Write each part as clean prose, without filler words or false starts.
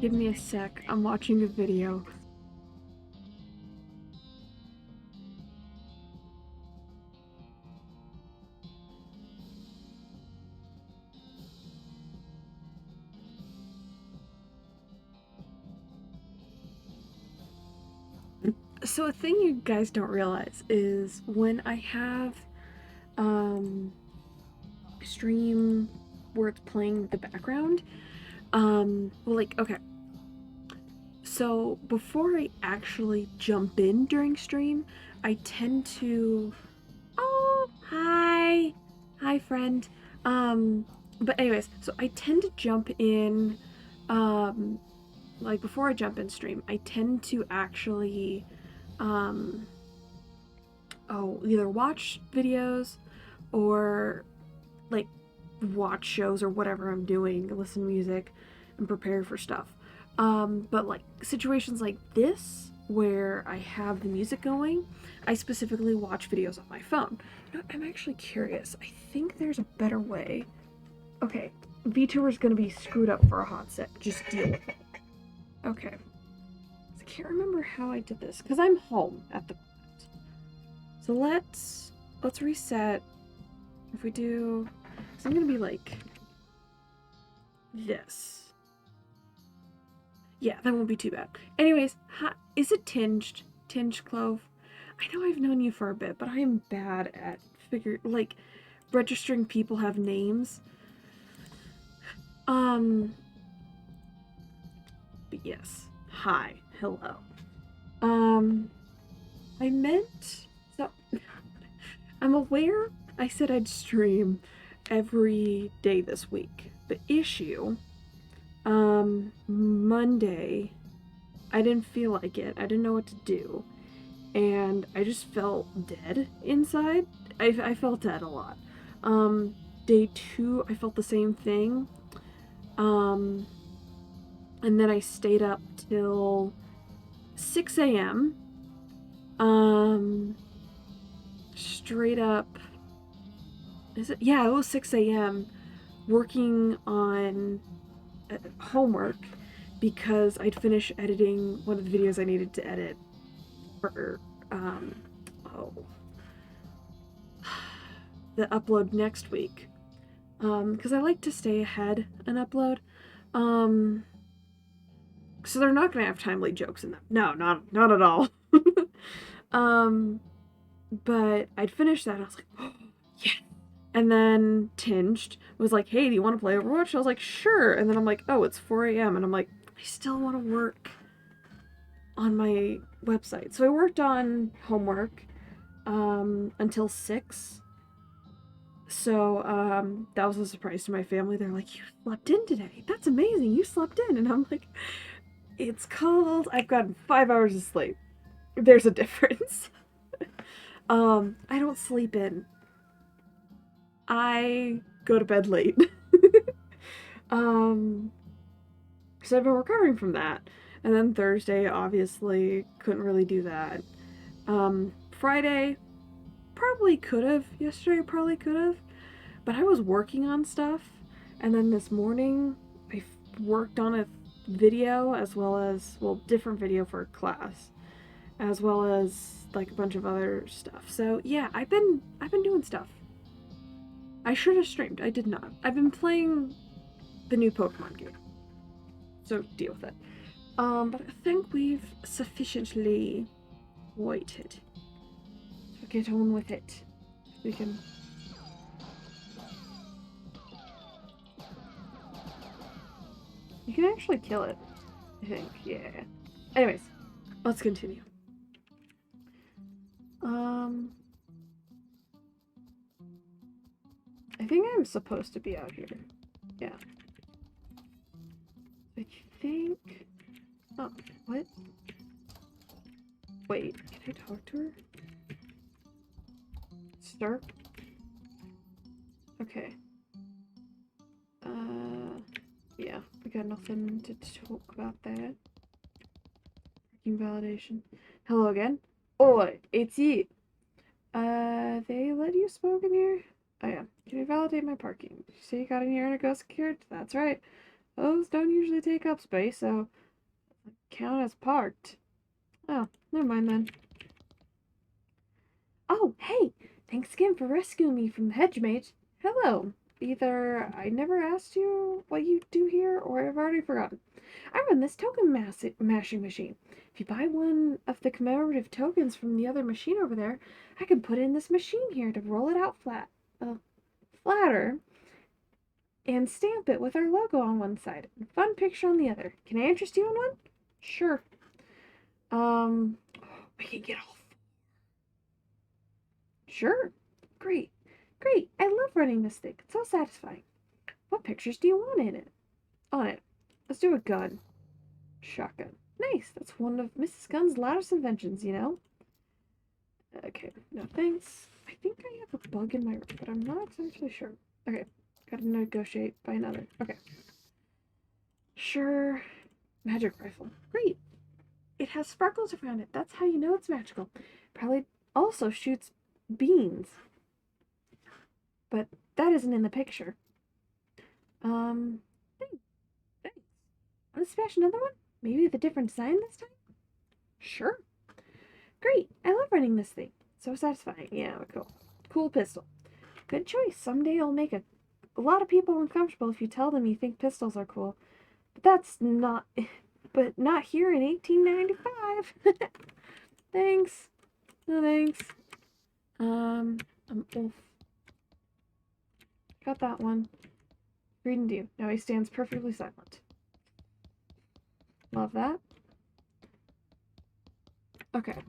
Give me a sec. I'm watching a video. So a thing you guys don't realize is when I have stream where it's playing the background, well, like, okay, so before I actually jump in during stream, I tend to, oh, hi friend. But anyways, so I tend to jump in, like before I jump in stream, I tend to actually, um, either watch videos or like watch shows or whatever I'm doing, listen to music, and prepare for stuff. But like situations like this where I have the music going, I specifically watch videos on my phone. You know, I'm actually curious. I think there's a better way. Okay, VTuber's gonna be screwed up for a hot sec. Just deal with it. Okay. I can't remember how I did this because I'm home at the moment. So let's reset. If we do, so I'm gonna be like this. Yeah, that won't be too bad. Anyways, is it tinged? Tinged Clove? I know I've known you for a bit, but I am bad at registering people have names. But yes. Hi. Hello. I meant, so, I'm aware I said I'd stream every day this week. The issue, Monday, I didn't feel like it. I didn't know what to do. And I just felt dead inside. I felt dead a lot. Day 2, I felt the same thing. And then I stayed up till 6 a.m. Straight up. Is it? Yeah, it was 6 a.m. working on homework because I'd finished editing one of the videos I needed to edit for the upload next week. Because I like to stay ahead and upload. So they're not gonna have timely jokes in them. No, not at all. But I'd finished that and I was like, oh, yeah. And then Tinged was like, hey, do you want to play Overwatch? I was like, sure. And then I'm like, oh, it's 4 a.m. And I'm like, I still want to work on my website. So I worked on homework until 6. So that was a surprise to my family. They're like, you slept in today. That's amazing. You slept in. And I'm like, it's cold. I've gotten 5 hours of sleep. There's a difference. I don't sleep in. I go to bed late. So I've been recovering from that. And then Thursday, obviously, couldn't really do that. Friday, probably could have. Yesterday, probably could have. But I was working on stuff. And then this morning, I worked on a video as well as, well, different video for a class. As well as, like, a bunch of other stuff. So, yeah, I've been doing stuff. I should have streamed. I did not. I've been playing the new Pokemon game. So deal with it. But I think we've sufficiently waited. So get on with it. We can... You can actually kill it, I think. Yeah. Anyways, let's continue. I think I'm supposed to be out here. Yeah. I think... Oh, what? Wait, can I talk to her? Start? Okay. Yeah, we got nothing to talk about that. Parking validation. Hello again? Oh, it's you. They let you smoke in here? Oh yeah. Can you validate my parking? Did you say you got in here and it got secured? That's right. Those don't usually take up space, so count as parked. Oh, never mind then. Oh, hey! Thanks again for rescuing me from the hedge mate. Hello. Either I never asked you what you do here, or I've already forgotten. I run this token mashing machine. If you buy one of the commemorative tokens from the other machine over there, I can put it in this machine here to roll it out flatter, and stamp it with our logo on one side and a fun picture on the other. Can I interest you in one? Sure. We can get all. Sure. Great. Great. I love running this thing. It's so satisfying. What pictures do you want in it? On it. Let's do a gun. Shotgun. Nice. That's one of Mrs. Gunn's loudest inventions, you know? Okay. No thanks. I think I have a bug in my room, but I'm not actually sure. Okay. Gotta negotiate by another. Okay. Sure. Magic rifle. Great. It has sparkles around it. That's how you know it's magical. Probably also shoots beans. But that isn't in the picture. Thanks. Want to smash another one? Maybe with a different design this time? Sure. Great. I love running this thing. So satisfying. Yeah, cool. Cool pistol. Good choice. Someday it'll make a lot of people uncomfortable if you tell them you think pistols are cool. But that's not... But not here in 1895. Thanks. No thanks. I'm off. Got that one. Read and do. Now he stands perfectly silent. Love that. Okay.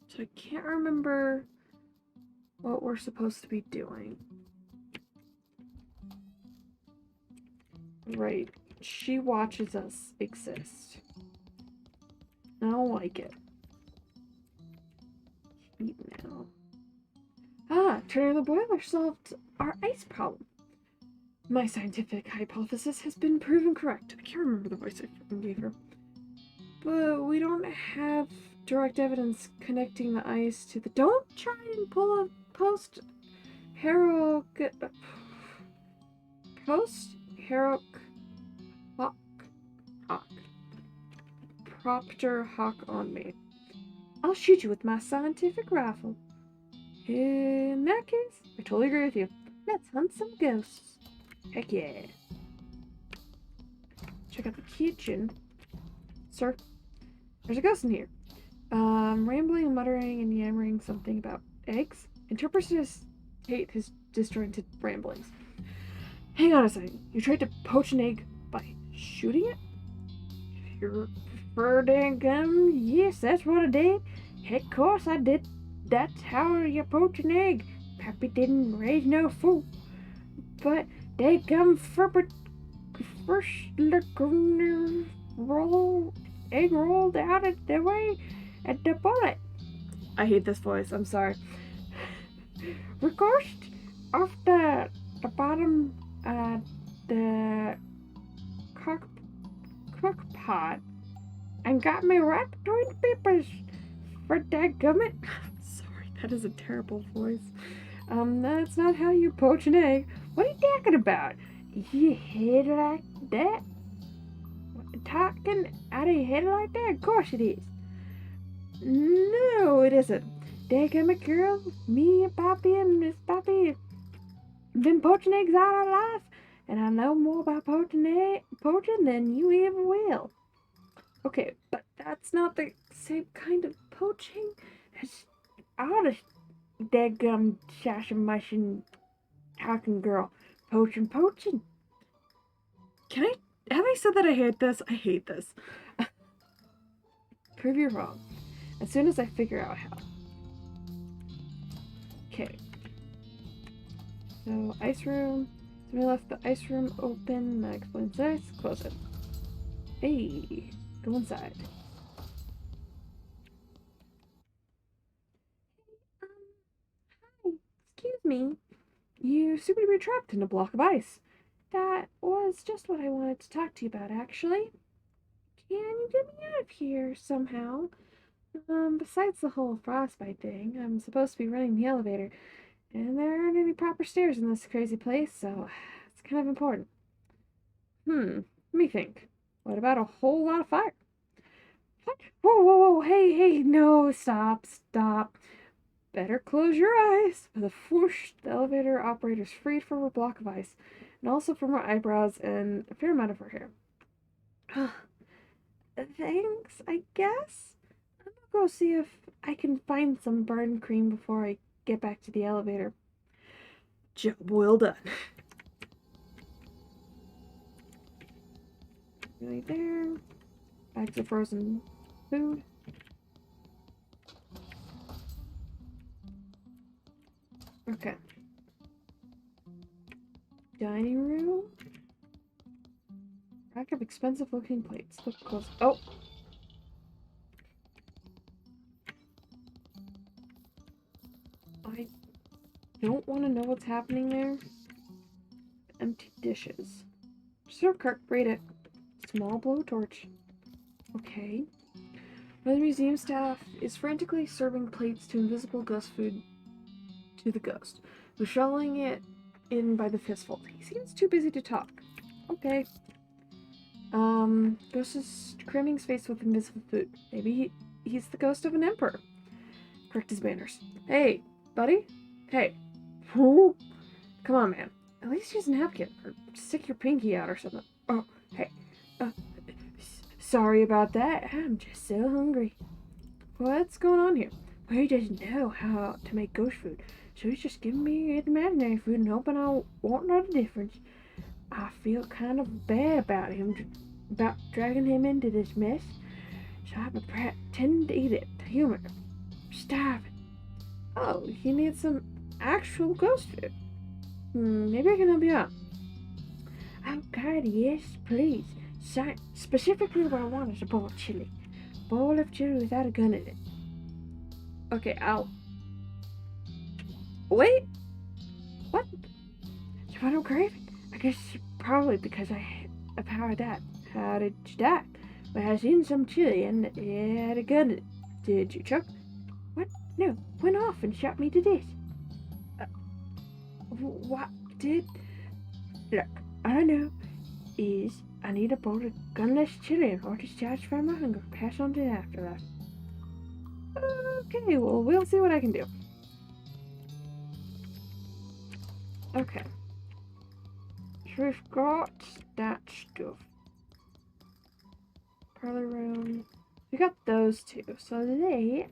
So I can't remember what we're supposed to be doing. Right. She watches us exist. I don't like it. Heat now. Ah, turning the boiler solved our ice problem. My scientific hypothesis has been proven correct. I can't remember the voice I fucking gave her. But we don't have direct evidence connecting the ice to the... Don't try and pull a post-heroic hawk. Propter hawk on me. I'll shoot you with my scientific rifle. In that case, I totally agree with you. Let's hunt some ghosts. Heck yeah. Check out the kitchen. Sir, there's a ghost in here. Rambling, muttering, and yammering something about eggs. Interpreters hate his disjointed ramblings. Hang on a second. You tried to poach an egg by shooting it? If you prefer dangum, yes, that's what I did. Heck, of course I did. That's how you poach an egg. Pappy didn't raise no fool. But dangum first egg rolled out of the way at the bullet. I hate this voice, I'm sorry. Reversed off the bottom the cook pot and got me right between the peppers for dadgummit. Sorry, that is a terrible voice. That's not how you poach an egg. What are you talking about? You head like that? Talking out of your head like that? Of course it is. No, it isn't. Dadgummit, girl. Me and Poppy and Miss Poppy been poaching eggs all our life, and I know more about poaching than you ever will. Okay, but that's not the same kind of poaching as all the dadgum shashing mushing talking girl. Poaching. Can I have I said that I hate this? I hate this. Prove you're wrong. As soon as I figure out how. Okay. So, ice room. Somebody left the ice room open. That explains this. Close it. Hey, go inside. Hi. Excuse me. You seem to be trapped in a block of ice. That was just what I wanted to talk to you about, actually. Can you get me out of here somehow? Besides the whole frostbite thing, I'm supposed to be running the elevator, and there aren't any proper stairs in this crazy place, so That's kind of important. Let me think. What about a whole lot of fire? What? Whoa, whoa, whoa, hey, no, stop. Better close your eyes. With a whoosh, the elevator operator's freed from her block of ice, and also from her eyebrows and a fair amount of her hair. Thanks, I guess. I'm gonna go see if I can find some burn cream before I get back to the elevator. Job well done. Right there. Bags of frozen food. Okay. Dining room. Rack of expensive looking plates. Look close. Oh! I don't want to know what's happening there. Empty dishes. Serve cart, read it. Small blowtorch. Okay. One of the museum staff is frantically serving plates to invisible ghost food to the ghost, who's shoveling it in by the fistful. He seems too busy to talk. Okay. Ghost is cramming his face with invisible food. Maybe he's the ghost of an emperor. Correct his manners. Hey, buddy? Hey. Who? Come on, man. At least use a napkin, or stick your pinky out or something. Oh, hey. Sorry about that. I'm just so hungry. What's going on here? Well, he doesn't know how to make ghost food, so he's just giving me imaginary food and hoping I won't know the difference. I feel kind of bad about dragging him into this mess, so I pretend to eat it to humor him. Starving. Oh, he needs some actual ghost food. Maybe I can help you out. Oh, God, yes, please. Specifically what I want is a bowl of chili. Bowl of chili without a gun in it. Okay, I'll... Wait! What? You want to crave it? I guess probably because of how I died. How did you die? Well, I was eating some chili and it had a gun in it. Did you choke? What? No, went off and shot me to death. What did... Look, all I know is I need a bowl of gunless chili in order to satisfy my hunger. Pass on to the afterlife. Okay, well, we'll see what I can do. Okay. So we've got that stuff. Parlor room. We got those two. So let's...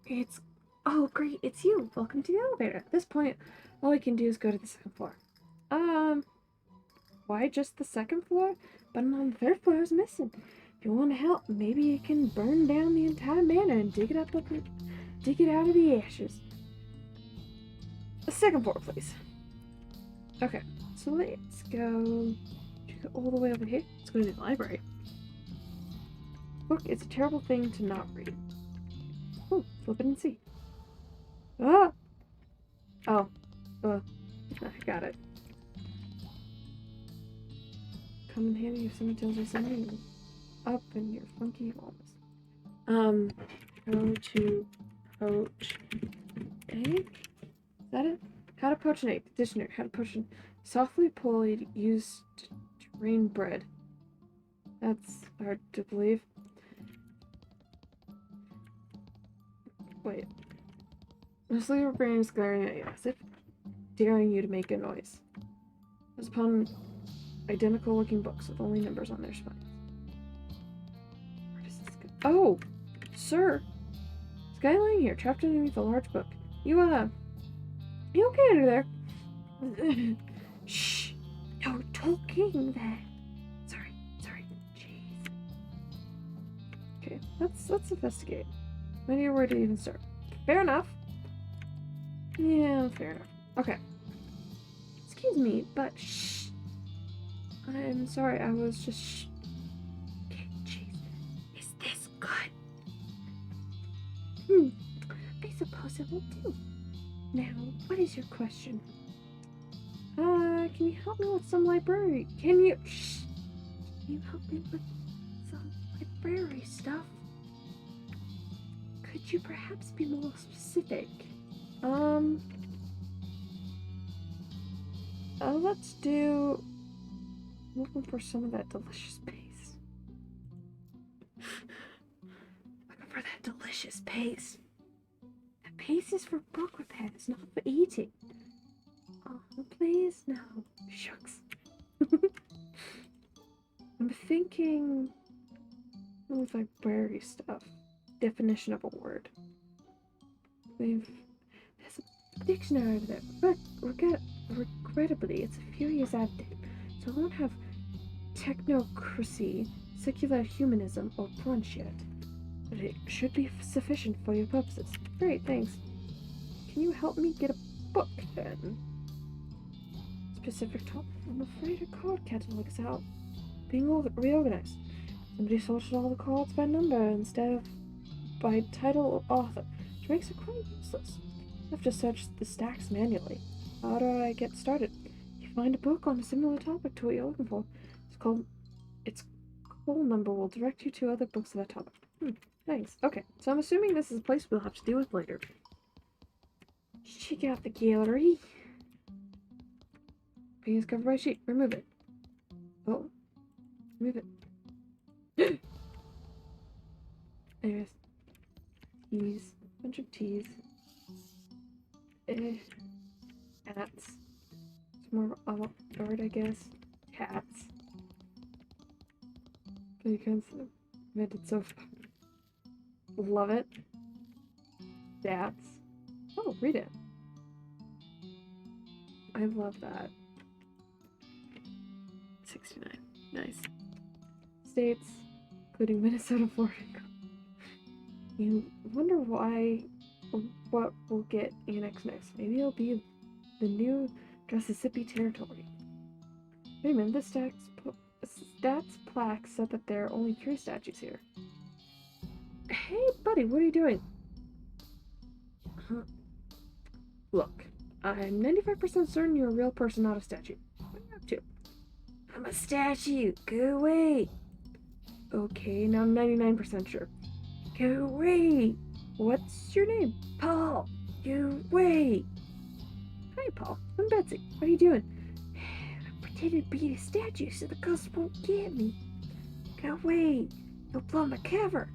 It's... Oh, great, it's you. Welcome to the elevator. At this point, all I can do is go to the second floor. Why just the second floor? But on the third floor is missing. If you want to help, maybe you can burn down the entire manor and dig it out of the ashes. The second floor, please. Okay, so let's go all the way over here. Let's go to the library. Look, it's a terrible thing to not read. Oh, flip it and see. Ah! Oh. I got it. Come in handy if someone tells you something up in your funky walls. How to poach egg? Is that it? How to poach an egg. Dictionary. How to poach an softly pulled, used to drain bread. That's hard to believe. Wait. Mostly your brain is glaring at you, as if daring you to make a noise. As upon identical looking books with only numbers on their spines. Where does this go? Oh! Sir! This guy lying here, trapped underneath a large book. You okay under there? Shh! No talking there! Sorry. Jeez. Okay, let's investigate. No idea where to even start. Fair enough. Yeah, fair enough. Okay. Excuse me, but shh. I'm sorry, I was just shh. Okay, jeez. Is this good? I suppose it will do. Now, what is your question? Can you help me with some library? Can you help me with some library stuff? Could you perhaps be more specific? Let's do... I'm looking for some of that delicious paste. Looking for that delicious paste. That paste is for book repair, it's not for eating. Oh, please, no. Shucks. I'm thinking... with library stuff. Definition of a word. There's a dictionary over there, but regrettably, it's a few years out of date, so I won't have technocracy, secular humanism, or brunch yet. But it should be sufficient for your purposes. Great, thanks. Can you help me get a book, then? Specific topic? I'm afraid a card catalog is out. Being reorganized. Somebody sorted all the cards by number instead of by title or author, which makes it quite useless. I have to search the stacks manually. How do I get started? You find a book on a similar topic to what you're looking for. Its call number will direct you to other books of that topic. Thanks. Okay, so I'm assuming this is a place we'll have to deal with later. Check out the gallery. Page covered by sheet. Remove it. Oh. Remove it. Anyways. Teas. Bunch of teas. Hats. It's more avant-garde, I guess. Hats. Because invented so far. Love it. Stats. Oh, read it. I love that. 69. Nice. States, including Minnesota, Florida. You wonder what will get annexed next. Maybe it'll be the new Mississippi territory. Wait a minute, the stats plaque said that there are only 3 statues here. Hey, buddy, what are you doing? Look, I'm 95% certain you're a real person, not a statue. What are you up to? I'm a statue. Go away. Okay, now I'm 99% sure. Go away. What's your name? Paul. Go away. Hi, Paul. I'm Betsy. What are you doing? I'm pretending to be a statue so the ghost won't get me. Go away. You'll blow my cover.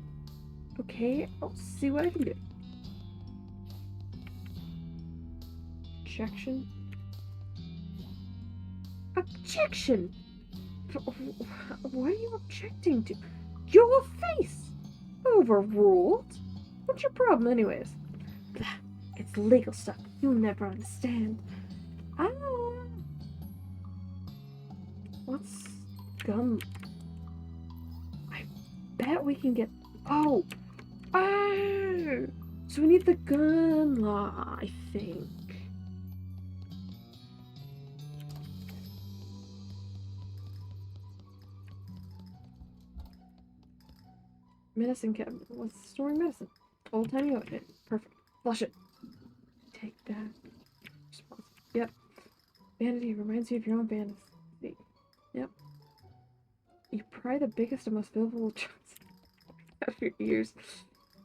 Okay, I'll see what I can do. Objection. Objection! What are you objecting to? Your face! Overruled? What's your problem, anyways? It's legal stuff. You'll never understand. Let's gum. I bet we can get. Oh! So we need the gun law, I think. Medicine cabinet. What's storing medicine? Old timey oat. Perfect. Flush it. Take that. Response. Yep. Vanity reminds you of your own vanity. Yep. You pry the biggest and most visible chunks out of your ears.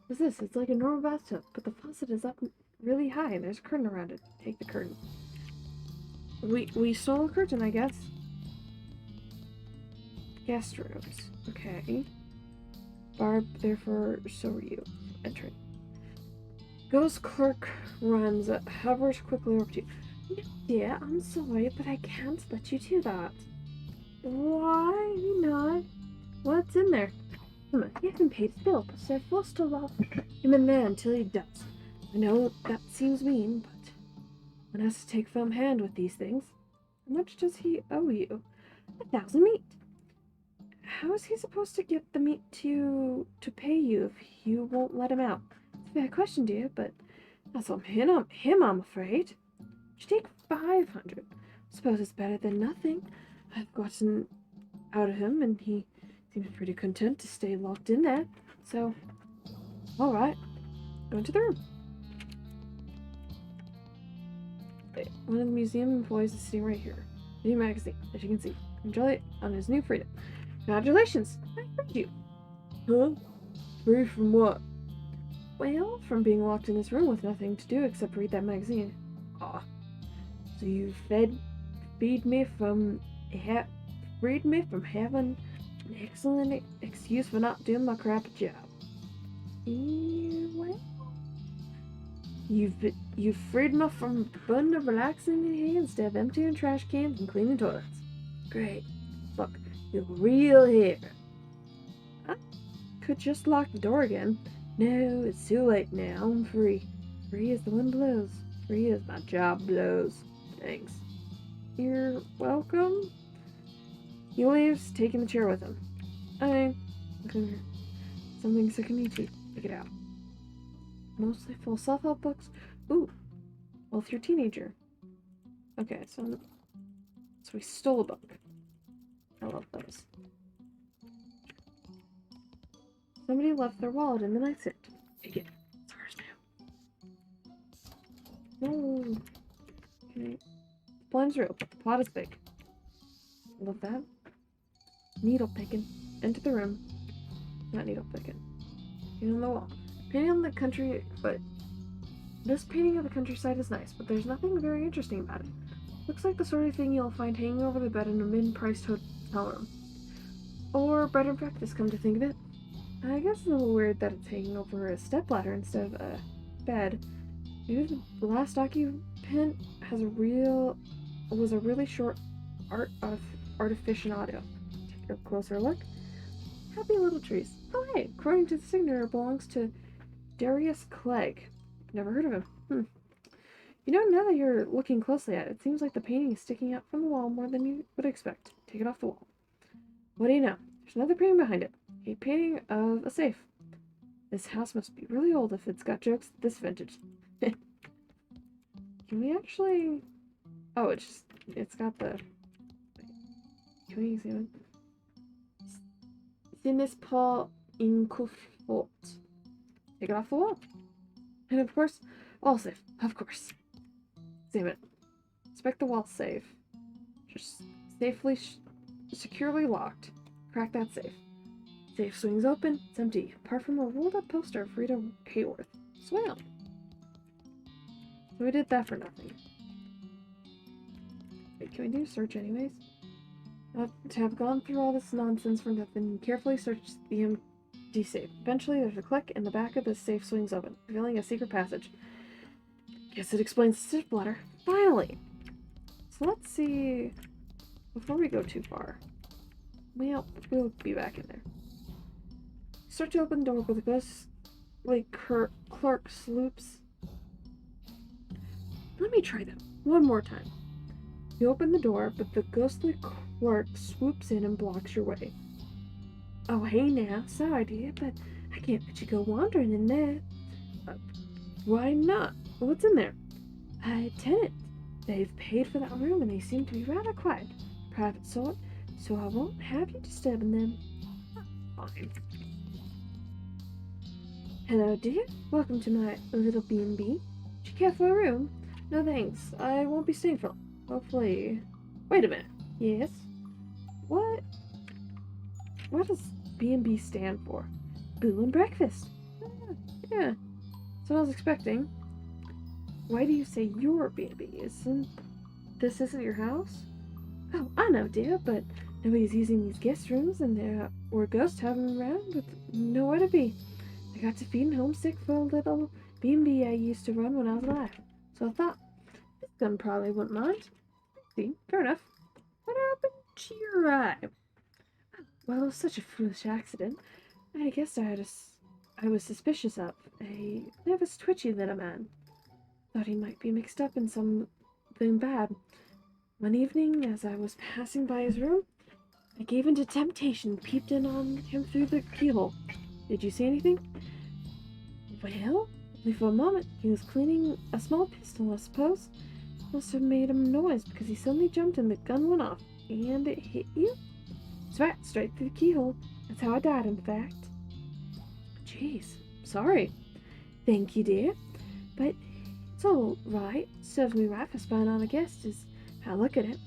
What's this? It's like a normal bathtub, but the faucet is up really high and there's a curtain around it. Take the curtain. We stole a curtain, I guess. Guest rooms. Okay. Barb, therefore, so are you. Entering. Ghost clerk runs, hovers quickly over to you. No, dear, I'm sorry, but I can't let you do that. Why not? What's in there? He hasn't paid his bill, but they're forced to lock him in there until he does. I know that seems mean, but one has to take firm hand with these things. How much does he owe you? 1,000 meat. How is he supposed to get the meat to pay you if you won't let him out? It's a fair question, dear, but that's on him, I'm afraid. You should take 500. Suppose it's better than nothing. I've gotten out of him, and he seems pretty content to stay locked in there. So, all right, go into the room. One of the museum employees is sitting right here. New magazine, as you can see. Congratulate on his new freedom. Congratulations! I heard you. Huh? Free from what? Well, from being locked in this room with nothing to do except read that magazine. Aw. So you fed freed me from having an excellent excuse for not doing my crappy job. Well, you've freed me from the burden of relaxing in here instead of emptying trash cans and cleaning toilets. Great. Look, you're real here. I could just lock the door again. No, it's too late now. I'm free. Free as the wind blows. Free as my job blows. Thanks. You're welcome. He leaves, taking the chair with him. Something sick in you too. Take it out. Mostly full self-help books. Ooh. Well, if you're a teenager. Okay, so we stole a book. I love those. Somebody left their wallet in the nightstand. Take it. It's ours now. No. Okay. Blinds real, but the plot is big. Love that. Needle picking. Enter the room. Not needle picking. Painting on the wall. Painting on the country, but this painting of the countryside is nice, but there's nothing very interesting about it. Looks like the sort of thing you'll find hanging over the bed in a mid-priced hotel room. Or bed and breakfast, come to think of it. I guess it's a little weird that it's hanging over a stepladder instead of a bed. Maybe the last occupant was a really short artificionado. Take a closer look. Happy little trees. Oh hey, according to the signature, it belongs to Darius Clegg. Never heard of him. You know, now that you're looking closely at it, it seems like the painting is sticking out from the wall more than you would expect. Take it off the wall. What do you know? There's another painting behind it. A painting of a safe. This house must be really old if it's got jokes this vintage. Can we actually... Oh, it's got the... Can we examine? Ce n'est pas une faute. Take it off the wall. And of course, wall safe. Of course. Examine it. Inspect the wall safe. Just securely locked. Crack that safe. Safe swings open. It's empty, apart from a rolled up poster of Rita Hayworth. Swell. So we did that for nothing. Wait, can we do a search anyways? To have gone through all this nonsense for nothing, carefully search the empty safe. Eventually, there's a click, and the back of the safe swings open, revealing a secret passage. Guess it explains the zip letter. Finally! So let's see... Before we go too far... Well, we'll be back in there. Start to open the door, but the ghostly clerk sloops. Let me try that one more time. You open the door, but the ghostly clerk swoops in and blocks your way. Oh, hey now. Sorry, dear, but I can't let you go wandering in there. Why not? What's in there? A tenant. They've paid for that room, and they seem to be rather quiet. Private sort, so I won't have you disturbing them. Fine. Hello, dear. Welcome to my little B&B. Do you care for a room? No thanks. I won't be staying for long. Hopefully... Wait a minute. Yes? What does B&B stand for? Boo and breakfast. Ah, yeah. That's what I was expecting. Why do you say your B&B? This isn't your house? Oh, I know, dear, but nobody's using these guest rooms, and there were ghosts having around with nowhere to be. I got to feeding homesick for a little B&B I used to run when I was alive. So I thought, this gun probably wouldn't mind. See, fair enough. What happened to your eye? Well, it was such a foolish accident. I guess I was suspicious of a nervous, twitchy little man. Thought he might be mixed up in something bad. One evening, as I was passing by his room, I gave in to temptation and peeped in on him through the keyhole. Did you see anything? Well, only for a moment. He was cleaning a small pistol, I suppose. Must have made him noise because he suddenly jumped and the gun went off. And it hit you? That's right, straight through the keyhole. That's how I died, in fact. Jeez, sorry. Thank you, dear. But it's all right. Serves me right for spying on a guest, is how I look at it.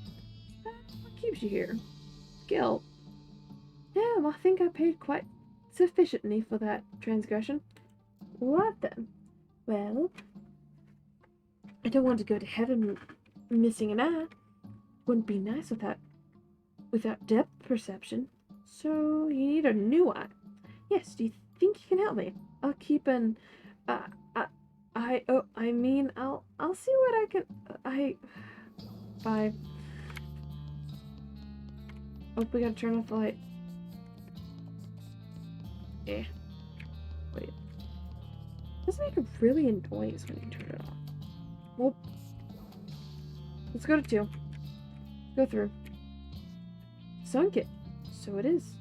What keeps you here? Guilt. Yeah, well, I think I paid quite sufficiently for that transgression. What then? Well, I don't want to go to heaven missing an eye. wouldn't be nice without depth perception. So you need a new eye. Yes, do you think you can help me? I'll keep an uh, I mean I'll see what I can I 5. Oh, we gotta turn off the light. Eh. Wait. This make a really noise when you turn it off. Well, let's go to 2. Go through. Sunk it. So it is.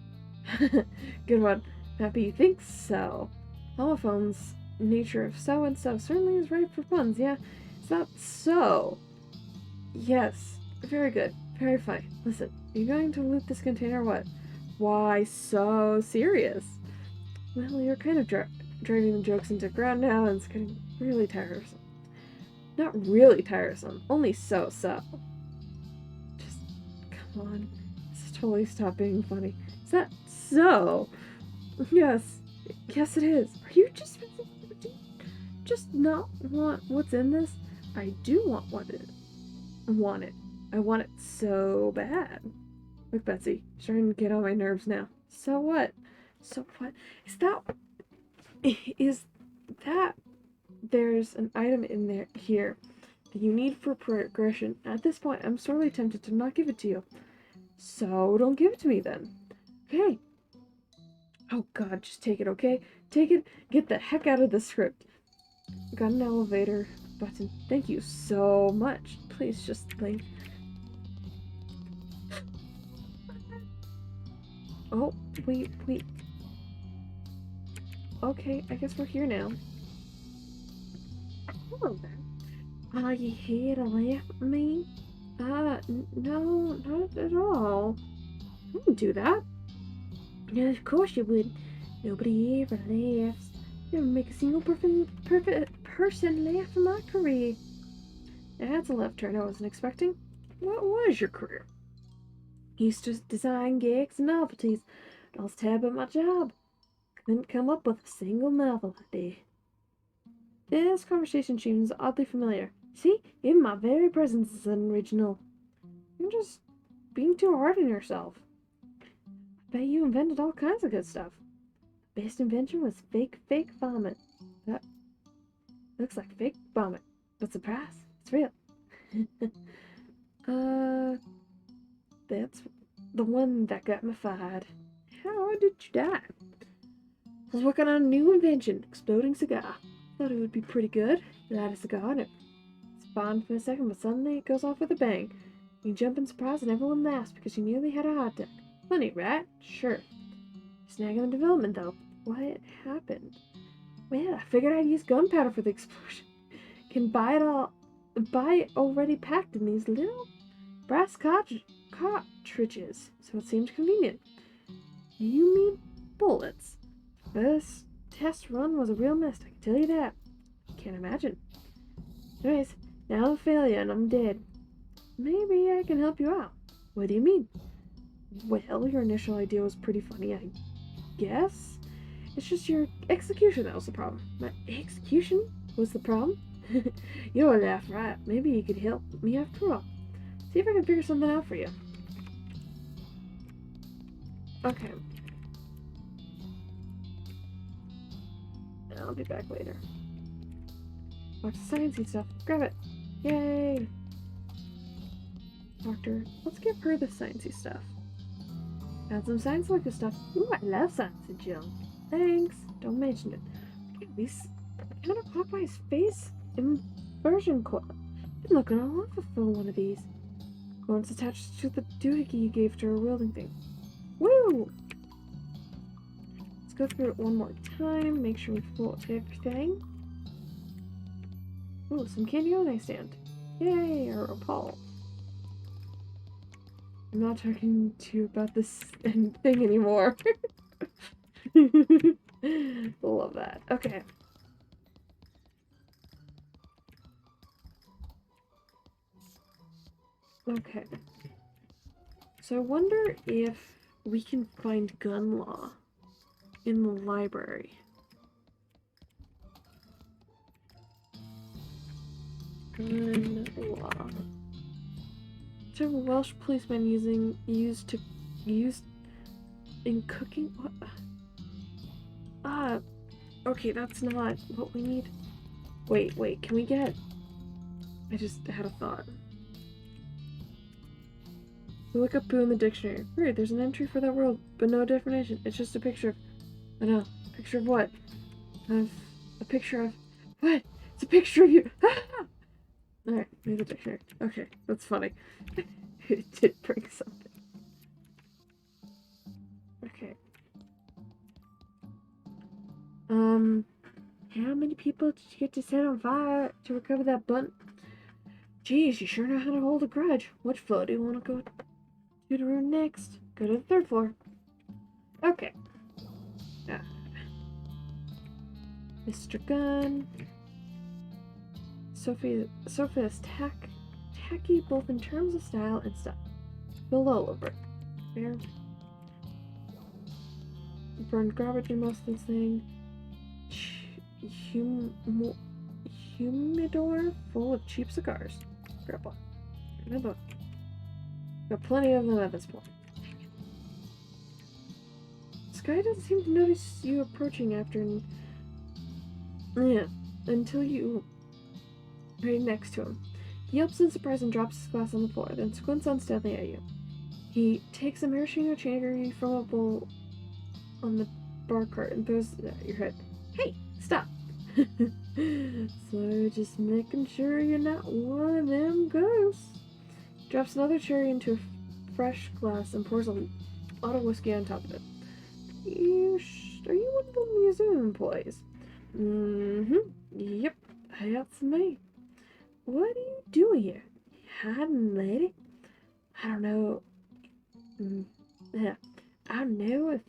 Good one. Happy you think so. Holophone's nature of so and so certainly is ripe for puns, yeah? Is that so? Yes. Very good. Very fine. Listen, are you going to loot this container or what? Why so serious? Well, you're kind of driving the jokes into ground now, and it's getting really tiresome. Not really tiresome, only so-so. Just, come on. This totally stop being funny. Is that so? Yes. Yes, it is. Are you just not want what's in this? I do want what it is. I want it. I want it so bad. Look, Betsy, you're starting to get on my nerves now. So what? So what? Is that there's an item in there here that you need for progression? At this point, I'm sorely tempted to not give it to you. So don't give it to me then. Okay. Oh god, just take it, okay? Take it. Get the heck out of the script. Got an elevator button. Thank you so much. Please just blink. Oh, wait. Okay, I guess we're here now. Hello there. Are you here to laugh at me? No, not at all. I wouldn't do that. No, of course you would. Nobody ever laughs. Never make a single perfect person laugh in my career. That's a left turn I wasn't expecting. What was your career? Used to design gigs and novelties. I was terrible at my job. Couldn't come up with a single novel idea. This conversation seems oddly familiar. See, even my very presence is unoriginal. You're just being too hard on yourself. I bet you invented all kinds of good stuff. Best invention was fake vomit. That looks like fake vomit. But surprise, it's real. That's the one that got me fired. How did you die? I was working on a new invention, exploding cigar. Thought it would be pretty good. You light a cigar and it's fine for a second, but suddenly it goes off with a bang. You jump in surprise and everyone laughs because you nearly had a heart attack. Funny, right? Sure. Snagging the development, though. What happened? Well, I figured I'd use gunpowder for the explosion. Can buy it already packed in these little brass cartridges, so it seemed convenient. You mean bullets? This test run was a real mess, I can tell you that. Can't imagine. Anyways, now I'm a failure and I'm dead. Maybe I can help you out. What do you mean? Well, your initial idea was pretty funny, I guess. It's just your execution that was the problem. My execution was the problem? You're a laugh, right? Maybe you could help me after all. See if I can figure something out for you. Okay. I'll be back later. Watch the sciencey stuff. Grab it. Yay! Doctor, let's give her the sciencey stuff. Got some science-looking stuff. Ooh, I love science and Jill. Thanks. Don't mention it. Look at this counterclockwise face inversion coil. Been looking all over for one of these. It's attached to the doohickey you gave to her wielding thing. Woo! Let's go through it one more time. Make sure we pull everything. Ooh, some candy on nightstand. Yay! Or Paul. I'm not talking to you about this thing anymore. Love that. Okay. Okay. So I wonder if we can find gun law in the library. Gun law. Term a Welsh policeman used in cooking. What? Okay, that's not what we need. Wait, can we get... I just had a thought. We look up boo in the dictionary. Weird, there's an entry for that word, but no definition. It's just a picture of... I know. Picture of what? Of... A picture of... What? It's a picture of you! Ah! Alright, read the dictionary. Okay, that's funny. It did bring something. Okay. How many people did you get to set on fire to recover that blunt? Geez, you sure know how to hold a grudge. Which floor do you want to go to the room next? Go to the 3rd floor. Okay. Mr. Gunn. Sophie is tacky both in terms of style and stuff. Spilled all over it. Fair. Burned garbage in most of this thing. Humidor full of cheap cigars. Grab one. Another one. Got plenty of them at this point. This guy doesn't seem to notice you approaching until you right next to him. He yelps in surprise and drops his glass on the floor, then squints unsteadily at you. He takes a maraschino cherry from a bowl on the bar cart and throws it at your head. Hey, stop! So just making sure you're not one of them ghosts. Drops another cherry into a fresh glass and pours a lot of whiskey on top of it. Are you one of the museum employees? Yep, that's me. What are you doing here? Hiding, lady? I don't know. I don't know if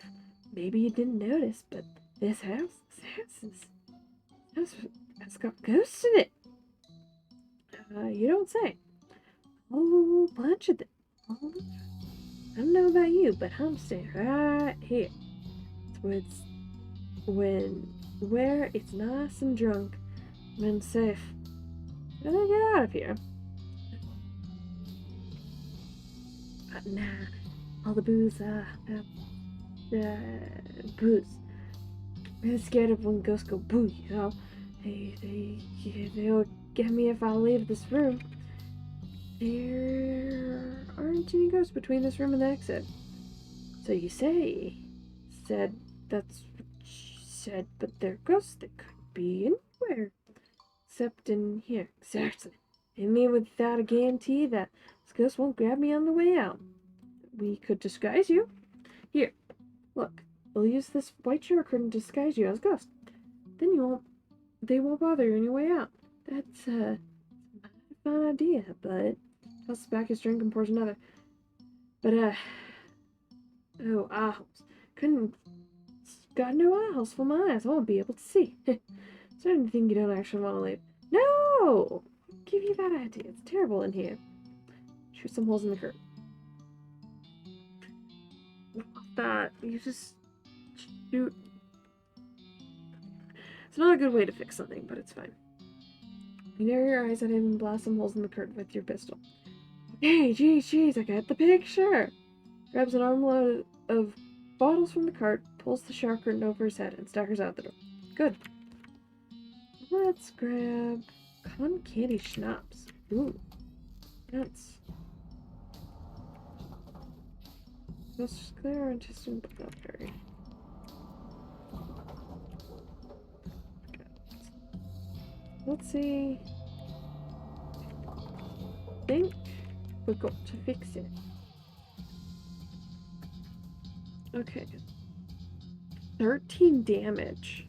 maybe you didn't notice, but this house has got ghosts in it. You don't say. A whole bunch of them. I don't know about you, but I'm staying right here. It's where it's nice and drunk and safe. And then get out of here. Nah, all the booze, booze. I'm scared of when ghosts go boo, you know? They'll get me if I leave this room. There aren't any ghosts between this room and the exit. So you say, that's what she said, but they're ghosts that could be anywhere. Except in here. Exactly. I mean, without a guarantee that this ghost won't grab me on the way out. We could disguise you. Here, look. We'll use this white shower curtain to disguise you as a ghost. Then they won't bother you on your way out. That's a fun idea, but tosses back his drink and pours another. But oh, eye holes. Got no eye holes for my eyes. I won't be able to see. Is there anything you don't actually want to leave? No! I'll give you that idea. It's terrible in here. Shoot some holes in the curtain. That you just shoot. It's not a good way to fix something, but it's fine. You narrow your eyes at him and blast some holes in the curtain with your pistol. Okay, geez, I got the picture. Grabs an armload of bottles from the cart, pulls the shower curtain over his head, and staggers out the door. Good. Let's grab cotton candy schnapps. Ooh. That's... Most clear and testing, but not very. Let's see. I think we got to fix it. Okay. 13 damage.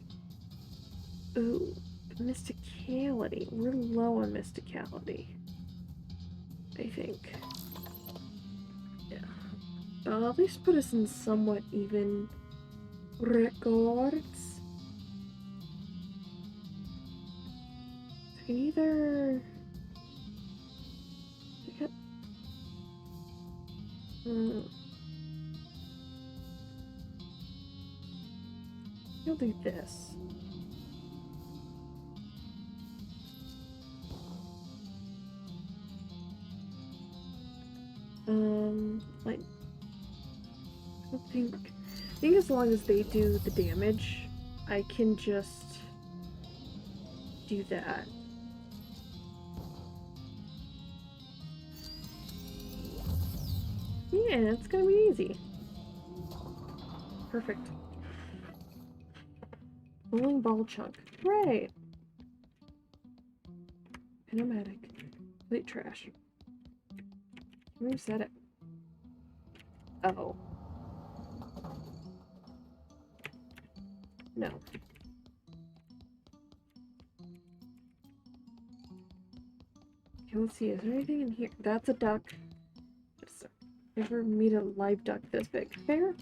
Ooh, mysticality. We're low on mysticality, I think. Yeah. I'll at least put us in somewhat even records. I can either... I'll do this. Like, I think as long as they do the damage, I can just do that. Yeah, it's gonna be easy. Perfect. Bowling ball chunk. Right. Pneumatic. Complete trash. Reset it. Oh. No. Okay, let's see. Is there anything in here? That's a duck. Never meet a live duck this big. Fair.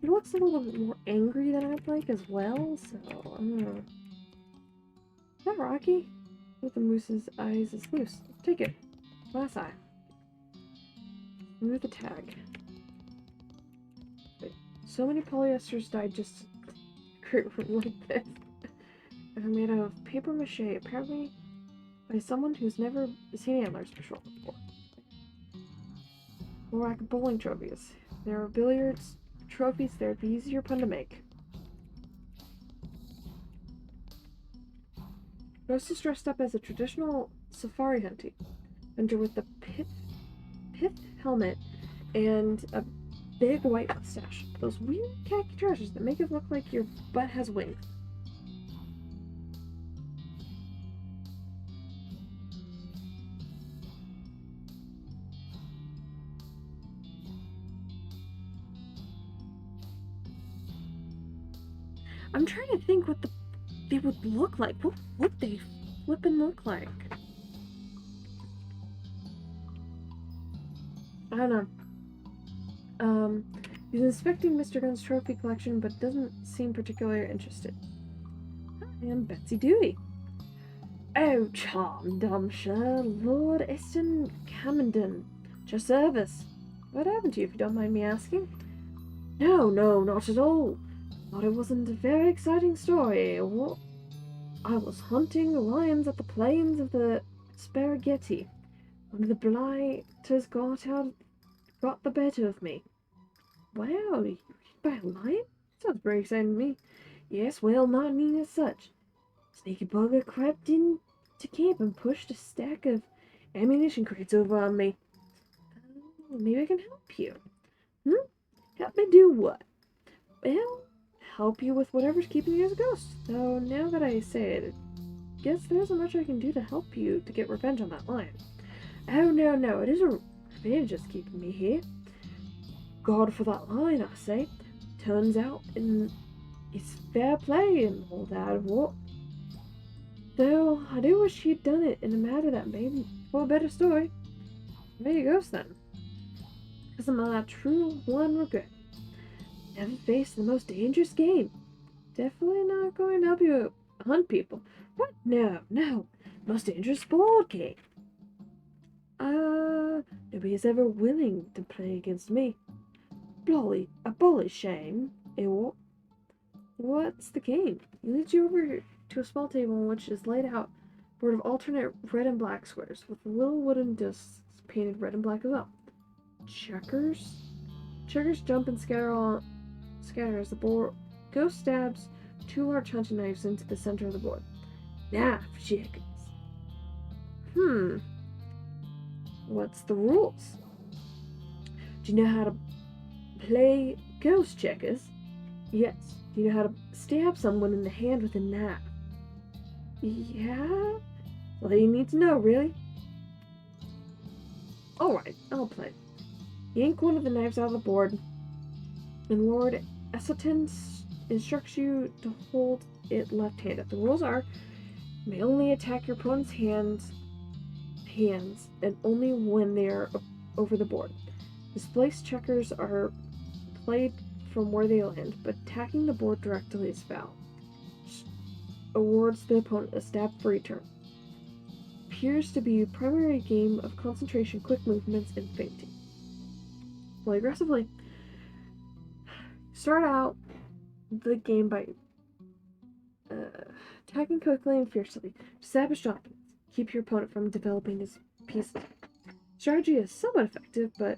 He looks a little bit more angry than I'd like as well, so I don't know. Is that Rocky? With the moose's eyes is loose. Take it. Glass eye. Remove the tag. Wait. So many polyesters died just to create one like this. They're made out of paper mache, apparently by someone who's never seen antlers before. More like bowling trophies. There are billiards trophies there'd be easier pun to make. Ghost is dressed up as a traditional safari hunter with the pith helmet and a big white mustache. Those weird khaki trousers that make it look like your butt has wings. I'm trying to think what they would look like. What would they flippin' look like? I don't know. He's inspecting Mr. Gunn's trophy collection, but doesn't seem particularly interested. I am Betsy Duty. Oh, charm, Domsher, Lord Eston Camden. Your service. What happened to you, if you don't mind me asking? No, not at all. Thought it wasn't a very exciting story. What? I was hunting lions at the plains of the Spaghetti. One of the blighters got the better of me. Wow, you hit by a lion? Sounds pretty exciting to me. Yes, well, not neat as such. Sneaky bugger crept in to camp and pushed a stack of ammunition crates over on me. Maybe I can help you. Help me do what? Well, help you with whatever's keeping you as a ghost. Though now that I say it, I guess there isn't much I can do to help you to get revenge on that lion. Oh, no, it isn't revenge that's keeping me here. God for that lion, I say. Turns out it's fair play and all that, what? Though I do wish he'd done it in a manner that made for a better story. There you go, then. Because of my true one regret. Never faced the most dangerous game. Definitely not going to help you hunt people. What? No. Most dangerous board game. Nobody's ever willing to play against me. A bully shame. What's the game? He leads you over to a small table which is laid out board of alternate red and black squares with little wooden discs painted red and black as well. Checkers? Checkers jump and scatter as the board ghost stabs two large hunting knives into the center of the board. Now, checkers. What's the rules? Do you know how to play ghost checkers? Yes. Do you know how to stab someone in the hand with a knife? Yeah? All you need to know, really. Alright, I'll play. Yank one of the knives out of the board, and Lord Esselton instructs you to hold it left-handed. The rules are, you may only attack your opponent's hands, and only when they are over the board. Displaced checkers are played from where they land, but attacking the board directly is foul. Awards the opponent a stab for each turn. Appears to be a primary game of concentration, quick movements, and feinting. Play aggressively. Start out the game by attacking quickly and fiercely. Savage dominance. Keep your opponent from developing his pieces. Strategy is somewhat effective, but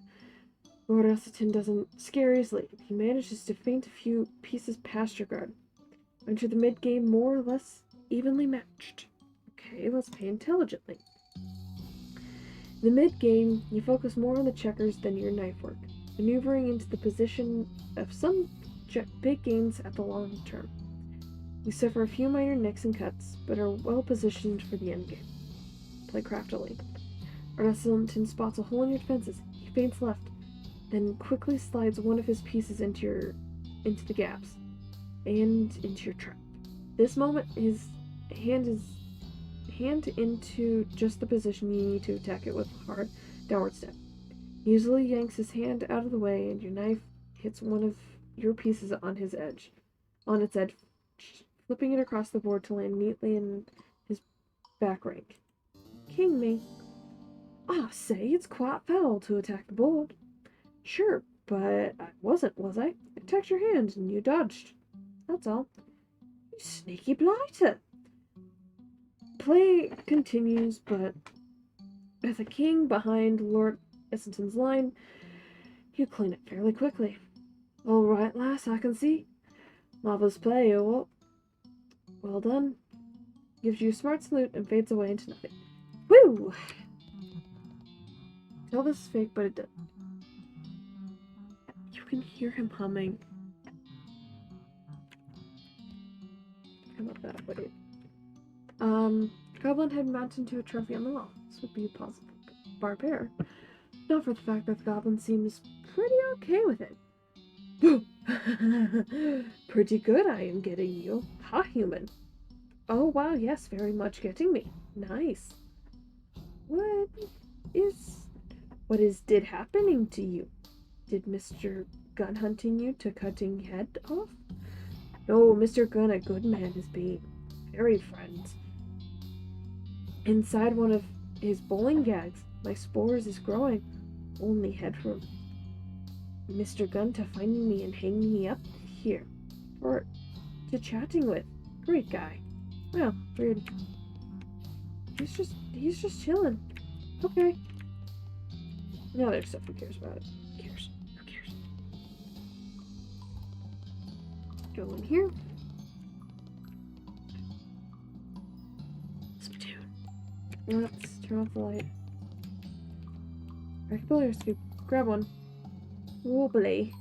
Lord Essington doesn't scare easily. He manages to feint a few pieces past your guard. Enter the mid-game more or less evenly matched. Okay, let's play intelligently. In the mid-game, you focus more on the checkers than your knife work, maneuvering into the position of some big gains at the long term. You suffer a few minor nicks and cuts, but are well positioned for the endgame. Play craftily. Arnesilton spots a hole in your defenses. He feints left, then quickly slides one of his pieces into the gaps and into your trap. This moment, his hand into just the position you need to attack it with a hard downward step. He usually yanks his hand out of the way, and your knife hits one of your pieces on its edge, flipping it across the board to land neatly in his back rank. King me. I say, it's quite foul to attack the board. Sure, but I wasn't, was I? I attacked your hand and you dodged. That's all. You sneaky blighter. Play continues, but as a king behind Lord Essington's line, you clean it fairly quickly. All right, lass, I can see. Marvelous play, well done. Gives you a smart salute and fades away into nothing. Woo! Tell this is fake, but it does. You can hear him humming. I love that. Wait. Goblin head mounted to a trophy on the wall. This would be a possible barbarian. Not for the fact that the goblin seems pretty okay with it. Pretty good I am getting you. Ha, human. Oh, wow, yes, very much getting me. Nice. What did happening to you? Did Mr. Gun hunting you to cutting head off? No, Mr. Gun, a good man, is being very friends. Inside one of his bowling gags, my spores is growing. Only headroom. Mr. Gun to finding me and hanging me up here. Or to chatting with. Great guy. Well, weird. He's just chilling. Okay. Now there's stuff who cares about it. Who cares? Go in here. Spittoon. Let's turn off the light. Rectability scoop. Grab one. Wobbly.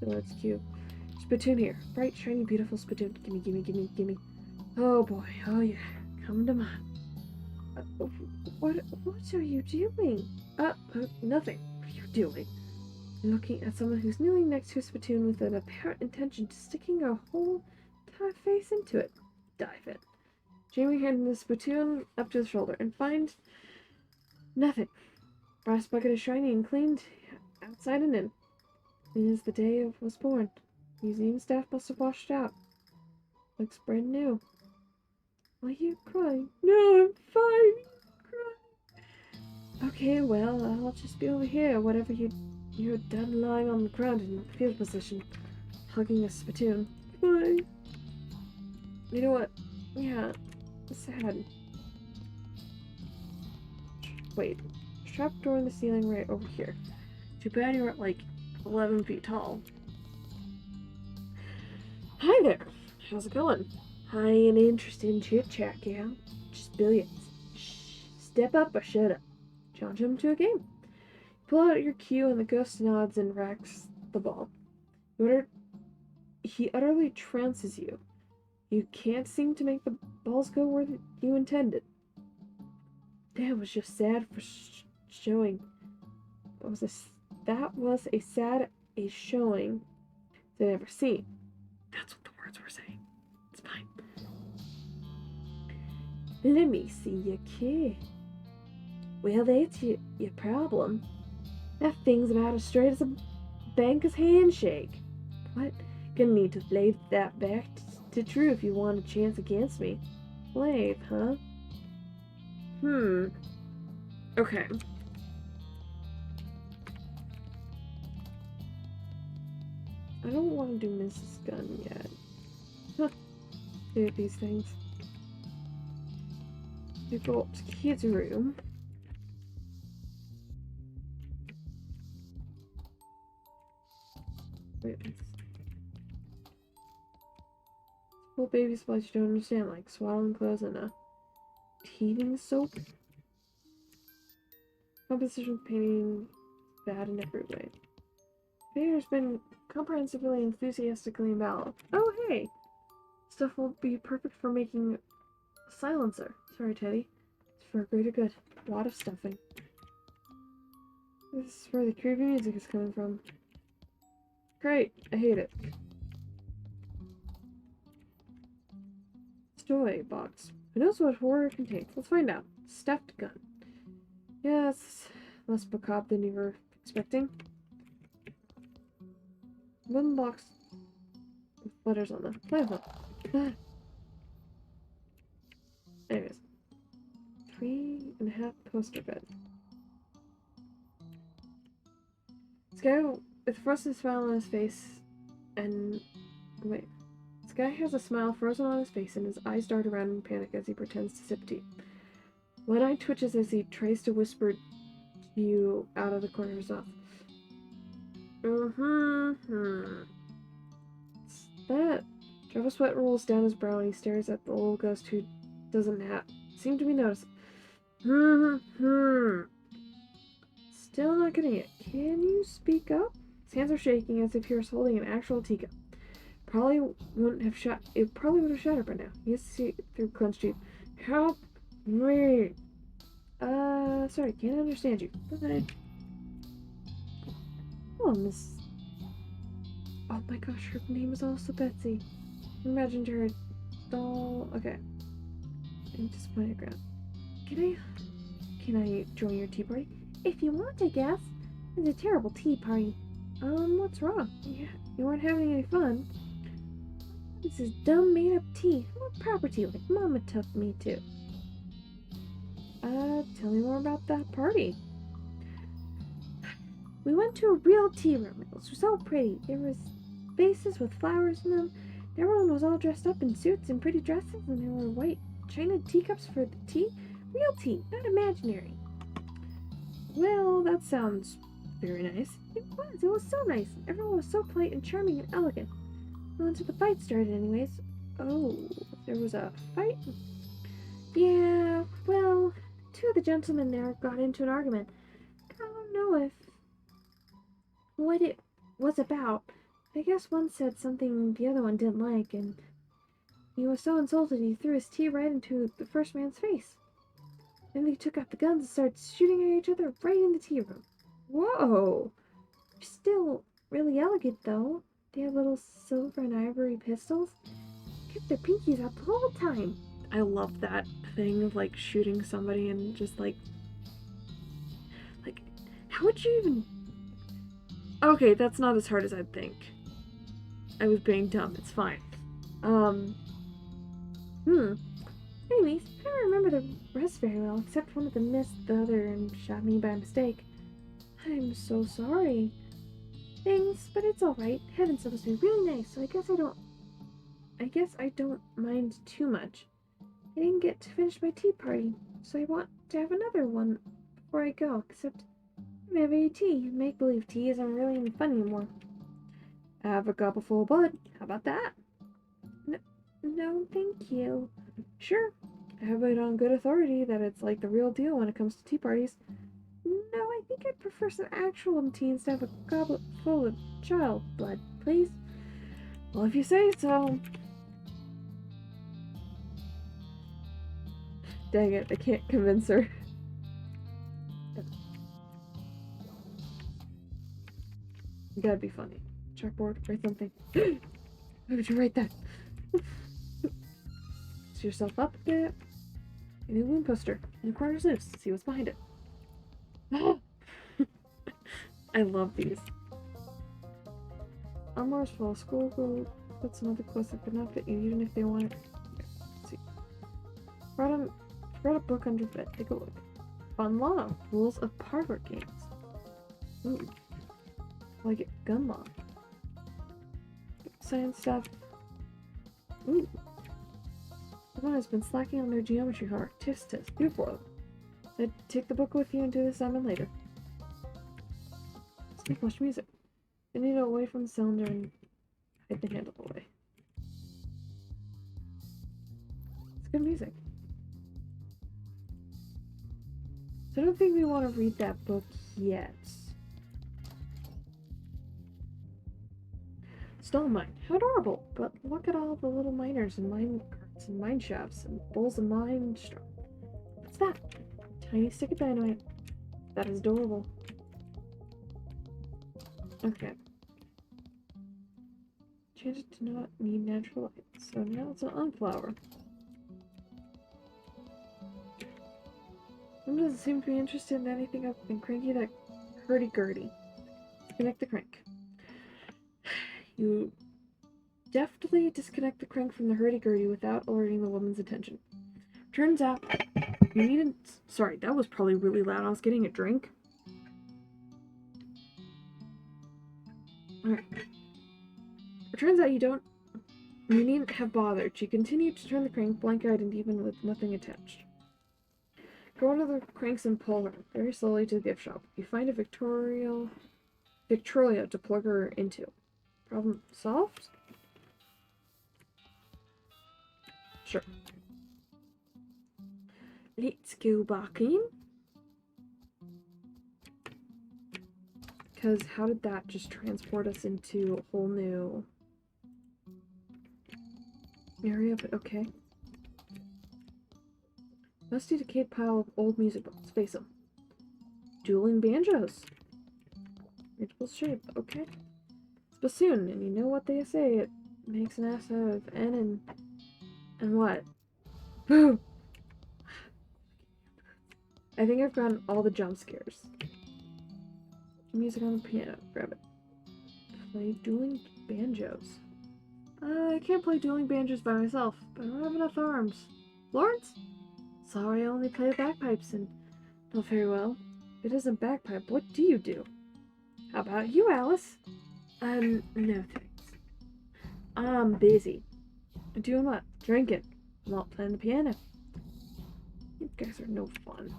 Oh, that's cute. Spittoon here. Bright, shiny, beautiful spittoon. Gimme. Oh boy. Oh yeah. Come to mind. What are you doing? Nothing. What are you doing? Looking at someone who's kneeling next to a spittoon with an apparent intention to sticking a whole entire face into it. Dive in. Jamie handed the spittoon up to the shoulder and find nothing. Brass bucket is shiny and cleaned outside and in. Clean as the day I was born. Museum staff must have washed out. Looks brand new. Why are you crying? No, I'm fine. Crying. Okay, well, I'll just be over here. Whatever you're done lying on the ground in field position, hugging a spittoon. Fine. You know what? Yeah, sad. Wait, trapdoor in the ceiling right over here. Too bad you're at like 11 feet tall. Hi there. How's it going? I ain't interested in chit-chat, gal. Just billiards. Shh. Step up or shut up. Challenge him to a game. Pull out your cue and the ghost nods and racks the ball. He utterly trances you. You can't seem to make the balls go where you intended. That was just sad for showing. That was a sad showing they'd ever seen. That's what the words were saying. It's fine. Let me see your key. Well, that's your problem. That thing's about as straight as a banker's handshake. What? Gonna need to lay that back to true if you want a chance against me. Slave, huh? Okay. I don't want to do Mrs. Gun yet. Do these things. You go up to kids' room. Wait, full baby supplies you don't understand, like swaddling clothes and a teething soap. Composition painting bad in every way. Painter's been comprehensively, enthusiastically invalid. Oh hey! Stuff will be perfect for making a silencer. Sorry, Teddy. It's for a greater good. A lot of stuffing. This is where the creepy music is coming from. Great, I hate it. Toy box. Who knows what horror contains? Let's find out. Stuffed gun. Yes, less macabre than you were expecting. Wooden box with letters on them. Playable. Anyways. 3.5 poster bed. This guy with a frozen smile on his face and... wait. This guy has a smile frozen on his face and his eyes dart around in panic as he pretends to sip tea. One eye twitches as he tries to whisper to you out of the corner of his mouth. That? Java sweat rolls down his brow and he stares at the little ghost who doesn't seem to be noticing. Still not getting it. Can you speak up? His hands are shaking as if he was holding an actual teacup. It probably would have shattered by now. He has to see through clenched teeth. Help me! Sorry, can't understand you. Bye. Oh, Miss... Oh my gosh, her name is also Betsy. Imagined her doll... Okay. I'm disappointed ground. Can I join your tea party? If you want, I guess. It's a terrible tea party. What's wrong? You weren't having any fun. This is dumb made-up tea. I want proper tea like Mama took me to. Tell me more about that party. We went to a real tea room. It was so pretty. There was vases with flowers in them. Everyone was all dressed up in suits and pretty dresses, and there were white china teacups for the tea. Real tea, not imaginary. Well, that sounds very nice. It was so nice. Everyone was so polite and charming and elegant. Well, until the fight started anyways. Oh, there was a fight? Yeah, well, two of the gentlemen there got into an argument. I don't know what it was about. I guess one said something the other one didn't like, and he was so insulted he threw his tea right into the first man's face. Then they took out the guns and started shooting at each other right in the tea room. Whoa! Still really elegant, though. They had little silver and ivory pistols. Kept their pinkies out the whole time. I love that thing of, like, shooting somebody and just, like, how would you even... Okay, that's not as hard as I'd think. I was being dumb. It's fine. Anyways, I don't remember the rest very well, except one of them missed the other and shot me by mistake. I'm so sorry. Thanks, but it's alright. Heaven's supposed to be really nice, so I guess I don't mind too much. I didn't get to finish my tea party, so I want to have another one before I go, except I don't have any tea. Make-believe tea isn't really any fun anymore. Have a cup of full blood. How about that? No, thank you. Sure. I have it on good authority that it's like the real deal when it comes to tea parties. No, I think I'd prefer some actual tea instead of a goblet full of child blood, please. Well, if you say so. Dang it, I can't convince her. You gotta be funny. Chalkboard, write something. Why would you write that? Set yourself up a bit. A new wound poster. In the corner's loose. See what's behind it. I love these. Armor's full. School will put some other clothes that could not fit you, even if they wanted. Let's see. Brought a book under the bed. Take a look. Fun law. Rules of parlor games. Ooh. Like it. Gun law. Science stuff. Ooh. Everyone has been slacking on their geometry homework. Tisk tisk. Do for them. Take the book with you and do the assignment later. Let's watch music. I need to away from the cylinder and hide the handle away. It's good music. So I don't think we want to read that book yet. Stone mine. How adorable! But look at all the little miners and mine carts and mine shafts and bowls of mine straw. What's that? Tiny stick of dynamite. That is adorable. Okay. Change it to not need natural light. So now it's an unflower. It doesn't seem to be interested in anything other than cranky that hurdy-gurdy. Disconnect the crank. You deftly disconnect the crank from the hurdy-gurdy without alerting the woman's attention. Turns out you needn't... Sorry, that was probably really loud. I was getting a drink. Alright. It turns out you needn't have bothered. She continued to turn the crank, blank-eyed and even with nothing attached. Go one of the cranks and pull her, very slowly, to the gift shop. You find a Victrola to plug her into. Problem solved? Sure. Let's go back in. Because how did that just transport us into a whole new area? But okay. Musty, decayed pile of old music books. Face them. Dueling banjos. Reachable shape. Okay. It's bassoon, and you know what they say. It makes an ass out of N and what? Boo! I think I've gotten all the jump scares. Music on the piano. Grab it. Play dueling banjos. I can't play dueling banjos by myself, but I don't have enough arms. Lawrence? Sorry, I only play the bagpipes and not very well. If it isn't bagpipe, what do you do? How about you, Alice? No thanks. I'm busy. Doing what? Drinking. Not playing the piano. You guys are no fun.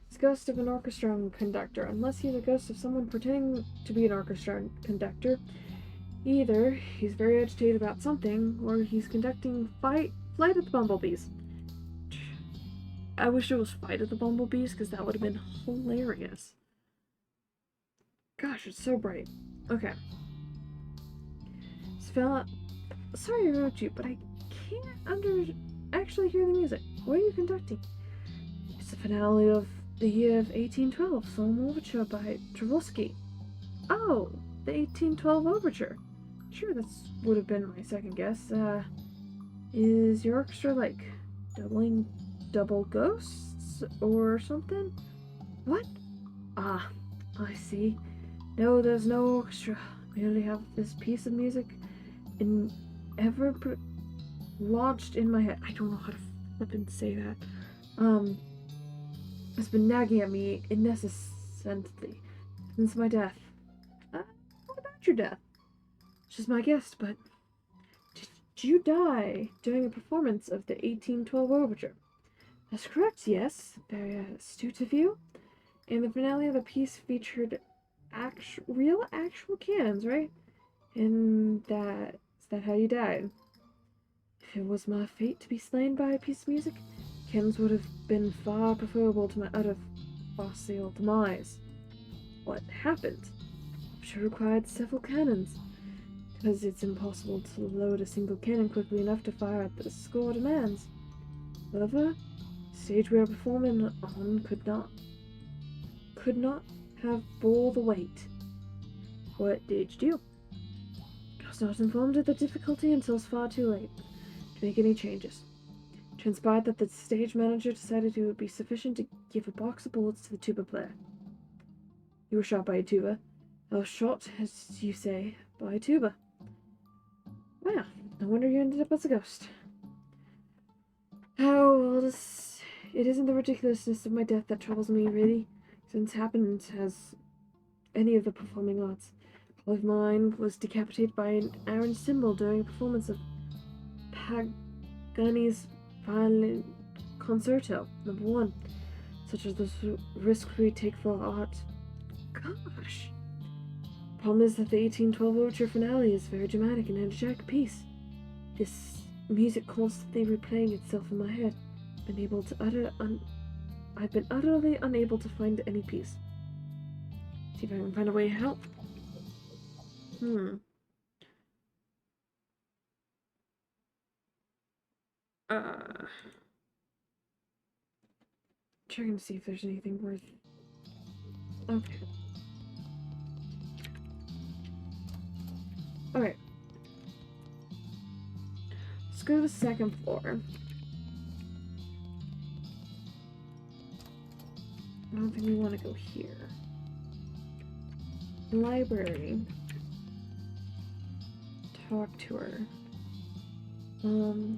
It's the ghost of an orchestra conductor, unless he's a ghost of someone pretending to be an orchestra conductor. Either he's very agitated about something, or he's conducting Flight of the Bumblebees. I wish it was Fight of the Bumblebees, because that would have been hilarious. Gosh, it's so bright. Okay. Sorry to interrupt you, but I can't actually hear the music. What are you conducting? It's the finale of the year of 1812, Solemn Overture by Stravinsky. Oh, the 1812 Overture. Sure, that would have been my second guess. Is your orchestra like double ghosts or something? What? Ah, I see. No, there's no orchestra. We only have this piece of music lodged in my head. I don't know how to flippin' say that. It's been nagging at me incessantly since my death. What about your death? She's my guest, but did you die during a performance of the 1812 Overture? That's correct, yes. Very astute of you. And the finale of the piece featured real actual cannons, right? And is that how you died? If it was my fate to be slain by a piece of music, cannons would have been far preferable to my utter fossil demise. What happened? She required several cannons, because it's impossible to load a single cannon quickly enough to fire at the score demands. However, the stage we are performing on could not have bore the weight. What did you do? I was not informed of the difficulty until it was far too late to make any changes. It transpired that the stage manager decided it would be sufficient to give a box of bullets to the tuba player. You were shot by a tuba. I was shot, as you say, by a tuba. Well, no wonder you ended up as a ghost. Oh, well, it isn't the ridiculousness of my death that troubles me, really, since it happened as any of the performing arts. A colleague of mine was decapitated by an iron cymbal during a performance of Pagani's Violin Concerto No. 1. Such as the risks we take for art. Gosh. Problem is that the 1812 overture finale is a very dramatic and energetic piece. This music constantly replaying itself in my head. I've been utterly unable to find any peace. See if I can find a way to help. Checking to see if there's anything worth. Okay. Okay. Let's go to the second floor. I don't think we want to go here. Library. Talk to her. Oh.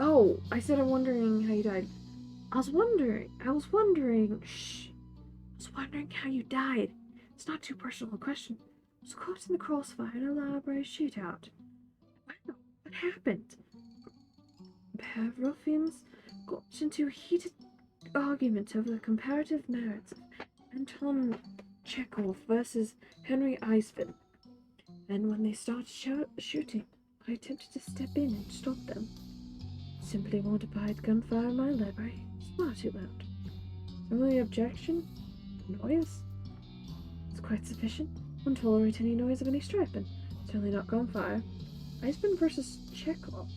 Oh, I said I'm wondering how you died. I was wondering how you died. It's not too personal a question. I was caught in the crossfire in a library shootout. Wow, what happened? A pair of ruffians got into a heated argument over the comparative merits of Anton Chekhov versus Henry Eisman. And when they started shooting, I attempted to step in and stop them. Simply want to hide gunfire in my library. It's far too loud. Only objection? Noise? It's quite sufficient. Won't tolerate any noise of any stripe, and certainly not gunfire. Eisman versus Chekhov.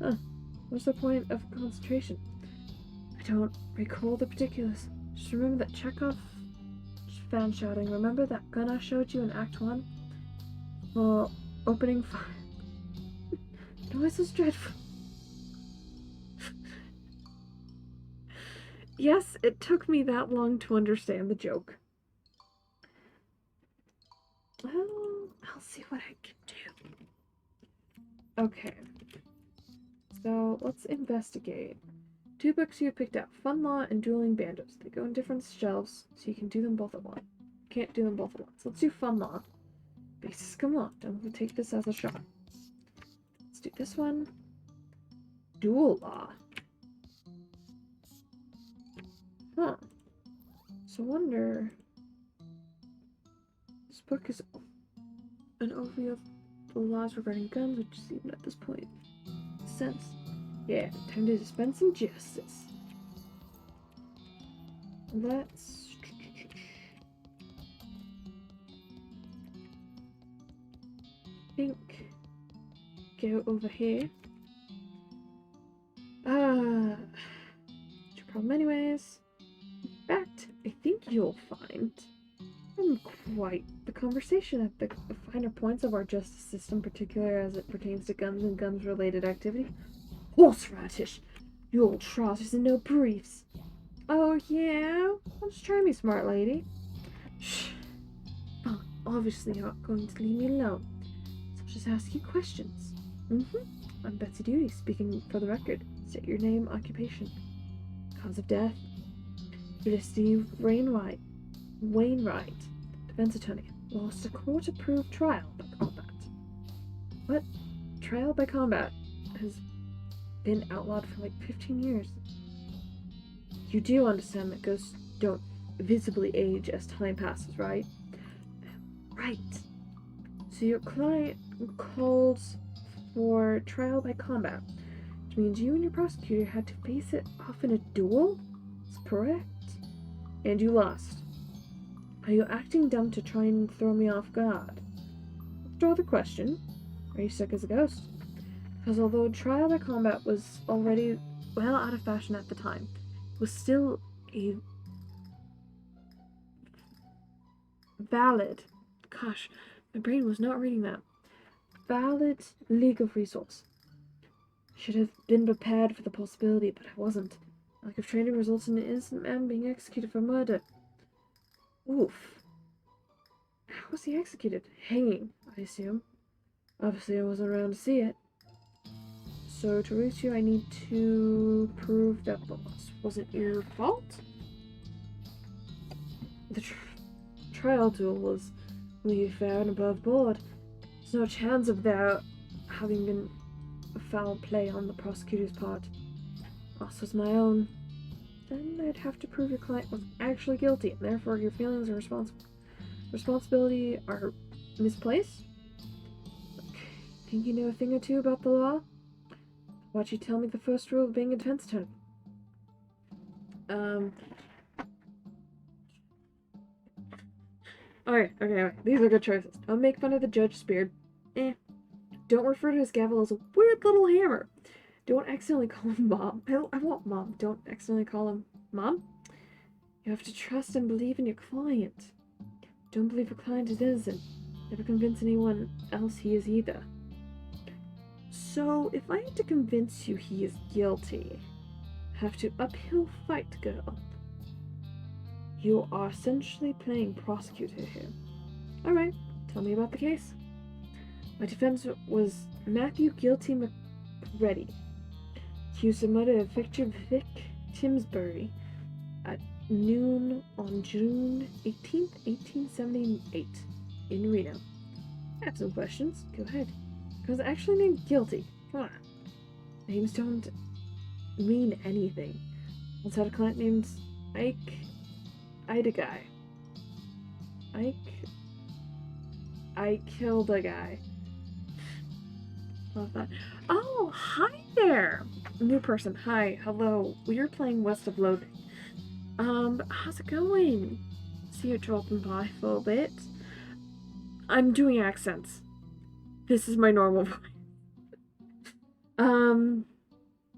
Huh. What's the point of concentration? I don't recall the particulars. Just remember that Chekhov fan shouting, remember that gun I showed you in Act 1? Well, opening fire. The noise was dreadful. Yes, it took me that long to understand the joke. Well, I'll see what I can do. Okay. So, let's investigate. 2 books you picked out. Fun Law and Dueling Banjos. They go in different shelves, so you can do them both at once. Can't do them both at once. Let's do Fun Law. Bases come locked. I'm going to take this as a shot. Let's do this one. Dual Law. Huh. So wonder... This book is an overview of the laws regarding guns, which is even at this point. Sense. Yeah, time to dispense some justice. Let's... go over here. Your problem anyways. In fact, I think you'll find quite the conversation at the finer points of our justice system, particularly as it pertains to guns and guns-related activity. Horseradish! You old trousers and no briefs. Oh, yeah? Well, just try me, smart lady. Shh. Fine. Obviously, you're not going to leave me alone. So I'll just ask you questions. I'm Betsy Duty, speaking for the record. State your name, occupation. Cause of death. Felicity Wainwright. Defense attorney. Lost a court-approved trial by combat. What? Trial by combat has been outlawed for like 15 years. You do understand that ghosts don't visibly age as time passes, right? Right. So your client calls for trial by combat, which means you and your prosecutor had to face it off in a duel? That's correct. And you lost. Are you acting dumb to try and throw me off guard? Throw the question. Are you sick as a ghost? Because although trial by combat was already well out of fashion at the time, it was still a valid, gosh, my brain was not reading that, valid legal resource. I should have been prepared for the possibility, but I wasn't. Lack of training results in an innocent man being executed for murder. Oof. How was he executed? Hanging, I assume. Obviously, I wasn't around to see it. So, to reach you, I need to prove that the loss wasn't your fault. The trial duel was really fair and above board. There's no chance of there having been a foul play on the prosecutor's part. Loss was my own. then I'd have to prove your client was actually guilty, and therefore your feelings and responsibility are misplaced. Think you know a thing or two about the law? Why'd you tell me the first rule of being a defense attorney? Okay. These are good choices. Don't make fun of the judge's beard. Don't refer to his gavel as a weird little hammer. Don't accidentally call him Mom. I want Mom. Don't accidentally call him Mom. You have to trust and believe in your client. Don't believe your client is innocent. Never convince anyone else he is either. So, if I had to convince you he is guilty, have to uphill fight, girl. You are essentially playing prosecutor here. Alright, tell me about the case. My defense was Matthew Guilty McReady, accused of murder of Victor Vic Timsbury at noon on June 18th, 1878, in Reno. I have some questions. Go ahead. I was actually named Guilty. Come on. Names don't mean anything. Once had a client named Ike Idaguy. I killed a guy. Love that. Oh, hi there! New person. Hi. Hello. We're playing West of Loating. How's it going? See you dropping by for a bit. I'm doing accents. This is my normal voice.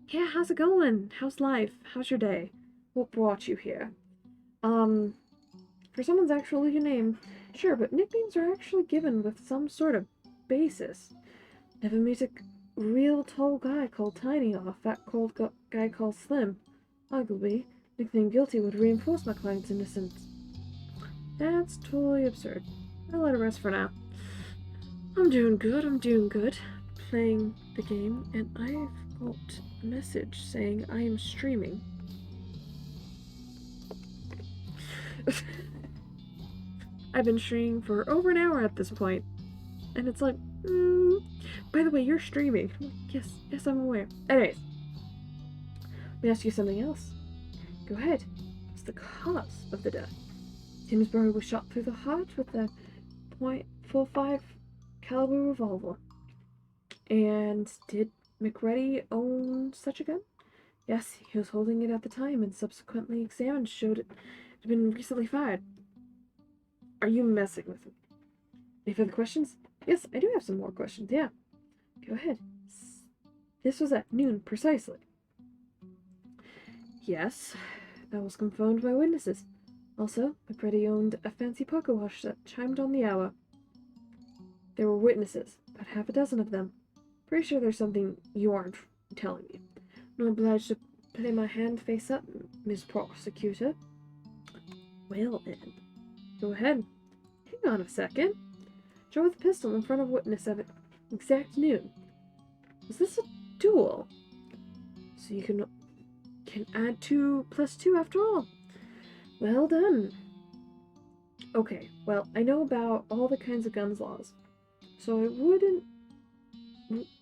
Yeah, how's it going? How's life? How's your day? What brought you here? For someone's actual legal name, sure, but nicknames are actually given with some sort of basis. Never meet a real tall guy called Tiny or a fat cold guy called Slim. Arguably, nickname Guilty would reinforce my client's innocence. That's totally absurd. I'll let it rest for now. I'm doing good. Playing the game, and I've got a message saying I am streaming. I've been streaming for over an hour at this point, and it's like, by the way, you're streaming. Yes, I'm aware. Anyways, let me ask you something else. Go ahead. What's the cause of the death? Timsbury was shot through the heart with a .45 caliber revolver. And did McReady own such a gun? Yes, he was holding it at the time, and subsequently examined showed it had been recently fired. Are you messing with me? Any further questions? Yes, I do have some more questions, yeah. Go ahead. This was at noon, precisely. Yes, that was confirmed by witnesses. Also, McReady owned a fancy poker watch that chimed on the hour. There were witnesses, about half a dozen of them. Pretty sure there's something you aren't telling me. I'm obliged to play my hand face up, Miss Prosecutor. Well then, go ahead. Hang on a second. Draw with a pistol in front of witness at exact noon. Was this a duel? So you can add 2 plus 2 after all. Well done. Okay, well, I know about all the kinds of guns laws, so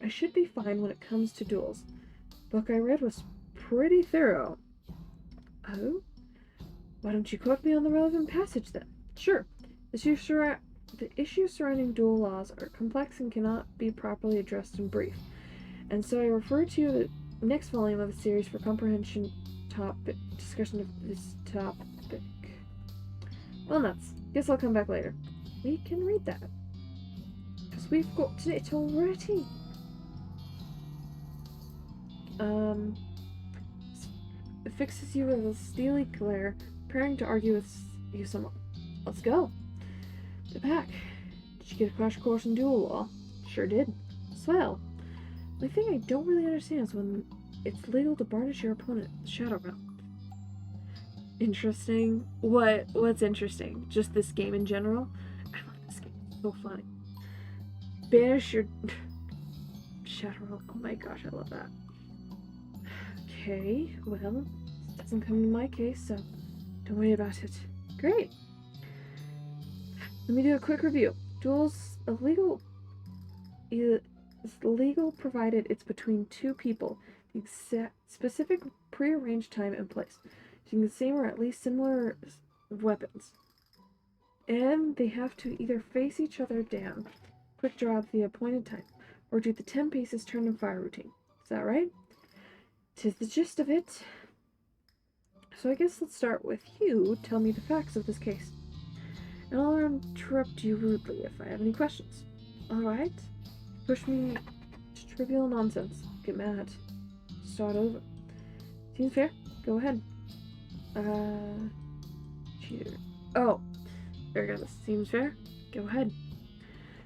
I should be fine when it comes to duels. Book I read was pretty thorough. Oh? Why don't you quote me on the relevant passage then? Sure. The issues surrounding duel laws are complex and cannot be properly addressed in brief, and so I refer to the next volume of the series for discussion of this topic. Well, nuts. Guess I'll come back later. We can read that. Because we've got it already. It fixes you with a steely glare, preparing to argue with you some. Let's go. Get back. Did you get a crash course in duel law? Sure did. Swell. The thing I don't really understand is when it's legal to barnish your opponent's shadow realm. Interesting. What's interesting? Just this game in general? I love this game. It's so funny. Banish your shadow realm. Oh my gosh, I love that. Okay, well, it doesn't come to my case, so don't worry about it. Great. Let me do a quick review. Duels is legal provided it's between 2 people. The exact specific prearranged time and place. using the same or at least similar weapons. And they have to either face each other down, quick draw at the appointed time, or do the 10 paces turn and fire routine. Is that right? 'Tis the gist of it. So I guess let's start with you. Tell me the facts of this case. And I'll interrupt you rudely if I have any questions. Alright? Push me to trivial nonsense. Get mad. Start over. Seems fair? Go ahead. Cheater. Oh. Regardless. Seems fair? Go ahead.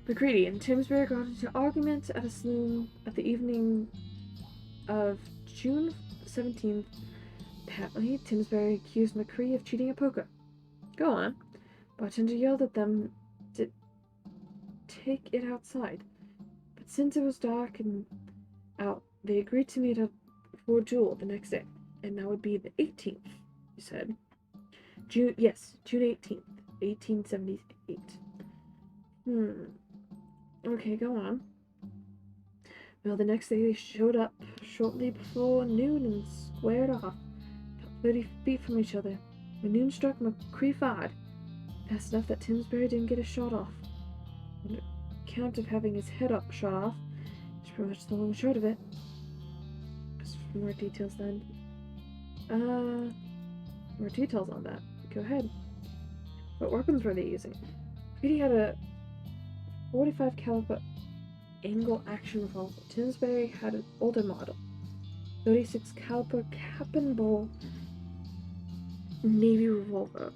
McCready and Timsbury got into argument at a saloon at the evening of June 17th. Apparently, Timsbury accused McCready of cheating at poker. Go on. Bartender yelled at them to take it outside. But since it was dark and out, they agreed to meet up for a duel the next day. And that would be the 18th, you said. June 18th, 1878. Okay, go on. Well, the next day they showed up shortly before noon and squared off, about 30 feet from each other. When noon struck, McCree fired, fast enough that Timsbury didn't get a shot off. On account of having his head shot off, it's pretty much the long and short of it. There's more details then. More details on that. Go ahead. What weapons were they using? Petey had a 45 caliber angle action revolver. Timsbury had an older model, 36 caliber cap and ball navy revolver,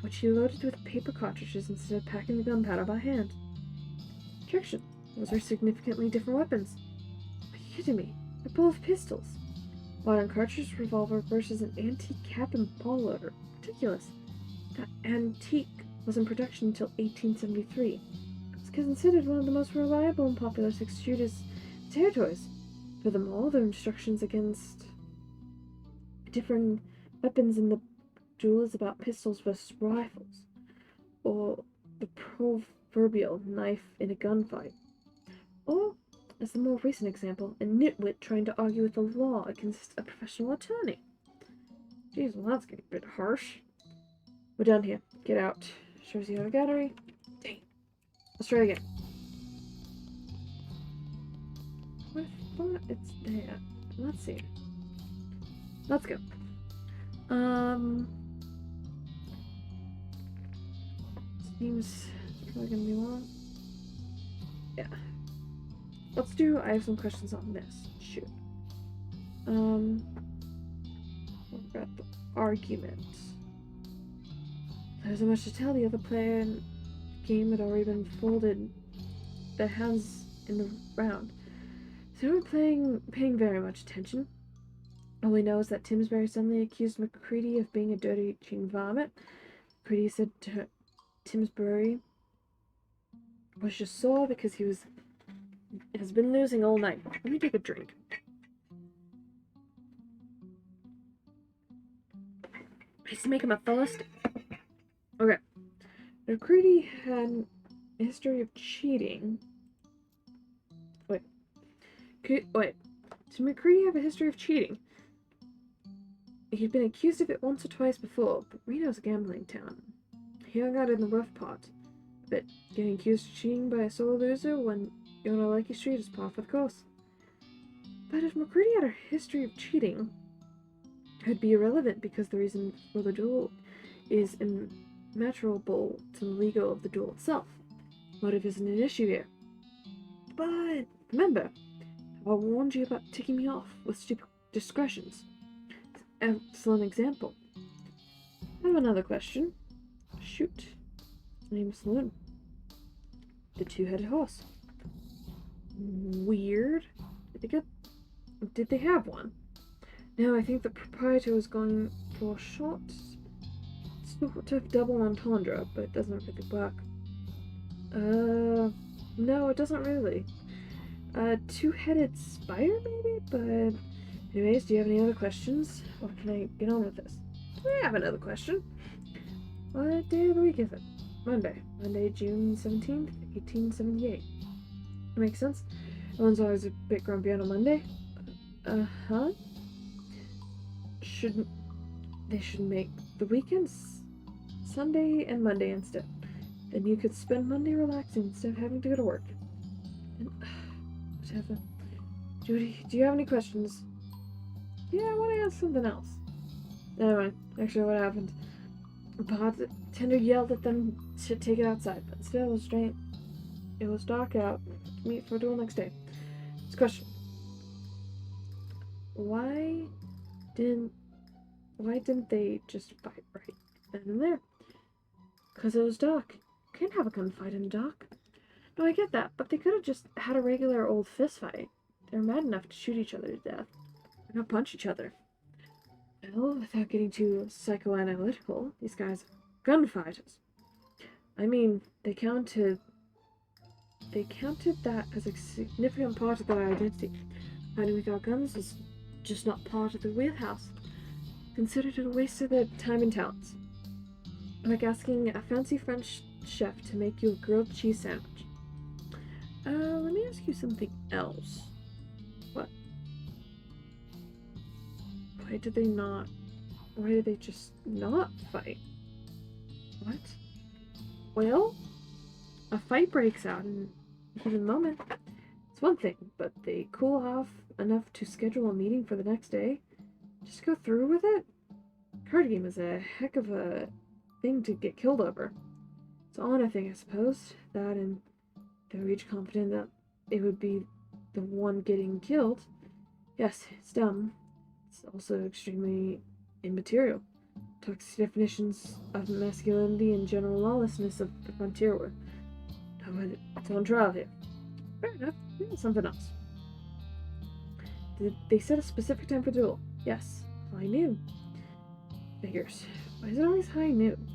which he loaded with paper cartridges instead of packing the gunpowder by hand. Objection. Those are significantly different weapons. Are you kidding me? They're both pistols. Modern cartridge revolver versus an antique cap and ball loader. Ridiculous. That antique was in production until 1873. It's considered one of the most reliable and popular 6-shooters in territories. Furthermore, the instructions against different weapons in the duel is about pistols versus rifles, or the proverbial knife in a gunfight. Or, as the more recent example, a nitwit trying to argue with the law against a professional attorney. Jeez, well that's getting a bit harsh. We're done here. Get out. Shows you on a gallery. Dang. Let's try again. I thought it's there. Let's see. Let's go. Seems probably gonna be long. Yeah. Let's do. I have some questions on this. Shoot. What about the argument? There isn't much to tell. The other player in the game had already been folded their hands in the round, so we're paying very much attention. All we know is that Timsbury suddenly accused McCready of being a dirty cheating varmint. McCready said to Timsbury was just sore because he has been losing all night. Let me take a drink. I used to make him a thirst. Okay. McCready had a history of cheating. Wait. Did McCready have a history of cheating? He'd been accused of it once or twice before, but Reno's a gambling town. He hung out in the rough part. But getting accused of cheating by a sore loser when you're on a lucky street is par for the course. But if McCready had a history of cheating, it would be irrelevant because the reason for the duel is immeasurable to the legal of the duel itself. Motive isn't an issue here. But remember, I warned you about ticking me off with stupid discretions. Excellent example. I have another question. Shoot. His name's Saloon. The two-headed horse. Weird. Did they have one? No, I think the proprietor was going for a short sort of double entendre, but it doesn't really work. No, it doesn't really. Two-headed spider, maybe? But anyways, do you have any other questions? Or can I get on with this? I have another question. What day of the week is it? Monday. Monday, June 17th, 1878. Makes sense. Everyone's always a bit grumpy on a Monday. Uh-huh. They should make the weekends Sunday and Monday instead. Then you could spend Monday relaxing instead of having to go to work. And whatever. Judy, do you have any questions? Yeah, I want to ask something else. Never mind. Actually, what happened? Bartender yelled at them to take it outside, but instead it was dark out. Meet for a duel next day. This question. Why didn't they just fight right then and there? Because it was dark. You can't have a gunfight in the dark. No, I get that, but they could have just had a regular old fist fight. They're mad enough to shoot each other to death. Or not punch each other. Well, without getting too psychoanalytical, these guys are gunfighters. I mean, they counted that as a significant part of their identity. Fighting without guns is just not part of their wheelhouse. Considered it a waste of their time and talents. Like asking a fancy French chef to make you a grilled cheese sandwich. Let me ask you something else. What? Why did they just not fight? What? Well, a fight breaks out in a given moment. It's one thing, but they cool off enough to schedule a meeting for the next day. Just go through with it? Card game is a heck of a thing to get killed over. It's all or nothing, I suppose. That and they're each confident that it would be the one getting killed. Yes, it's dumb. It's also extremely immaterial. Toxic definitions of masculinity and general lawlessness of the frontier were. No, it's on trial here. Fair enough. Maybe something else. Did they set a specific time for the duel? Yes. High noon. Figures. Why is it always high noon?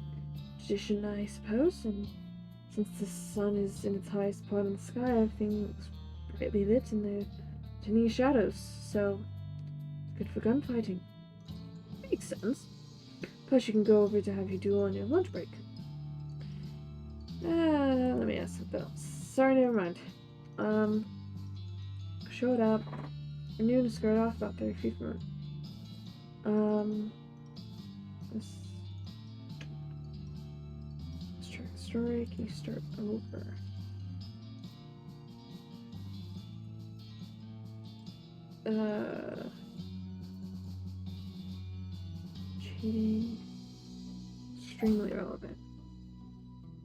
Tradition, I suppose, and since the sun is in its highest point in the sky, everything looks brightly lit and there are tiny shadows, so it's good for gunfighting. Makes sense. Plus you can go over to have your duel on your lunch break. Let me ask something else. Sorry, never mind. Showed up. I knew to skirt off about 30 feet from it. Let's track the story. Can you start over? Cheating. Extremely relevant.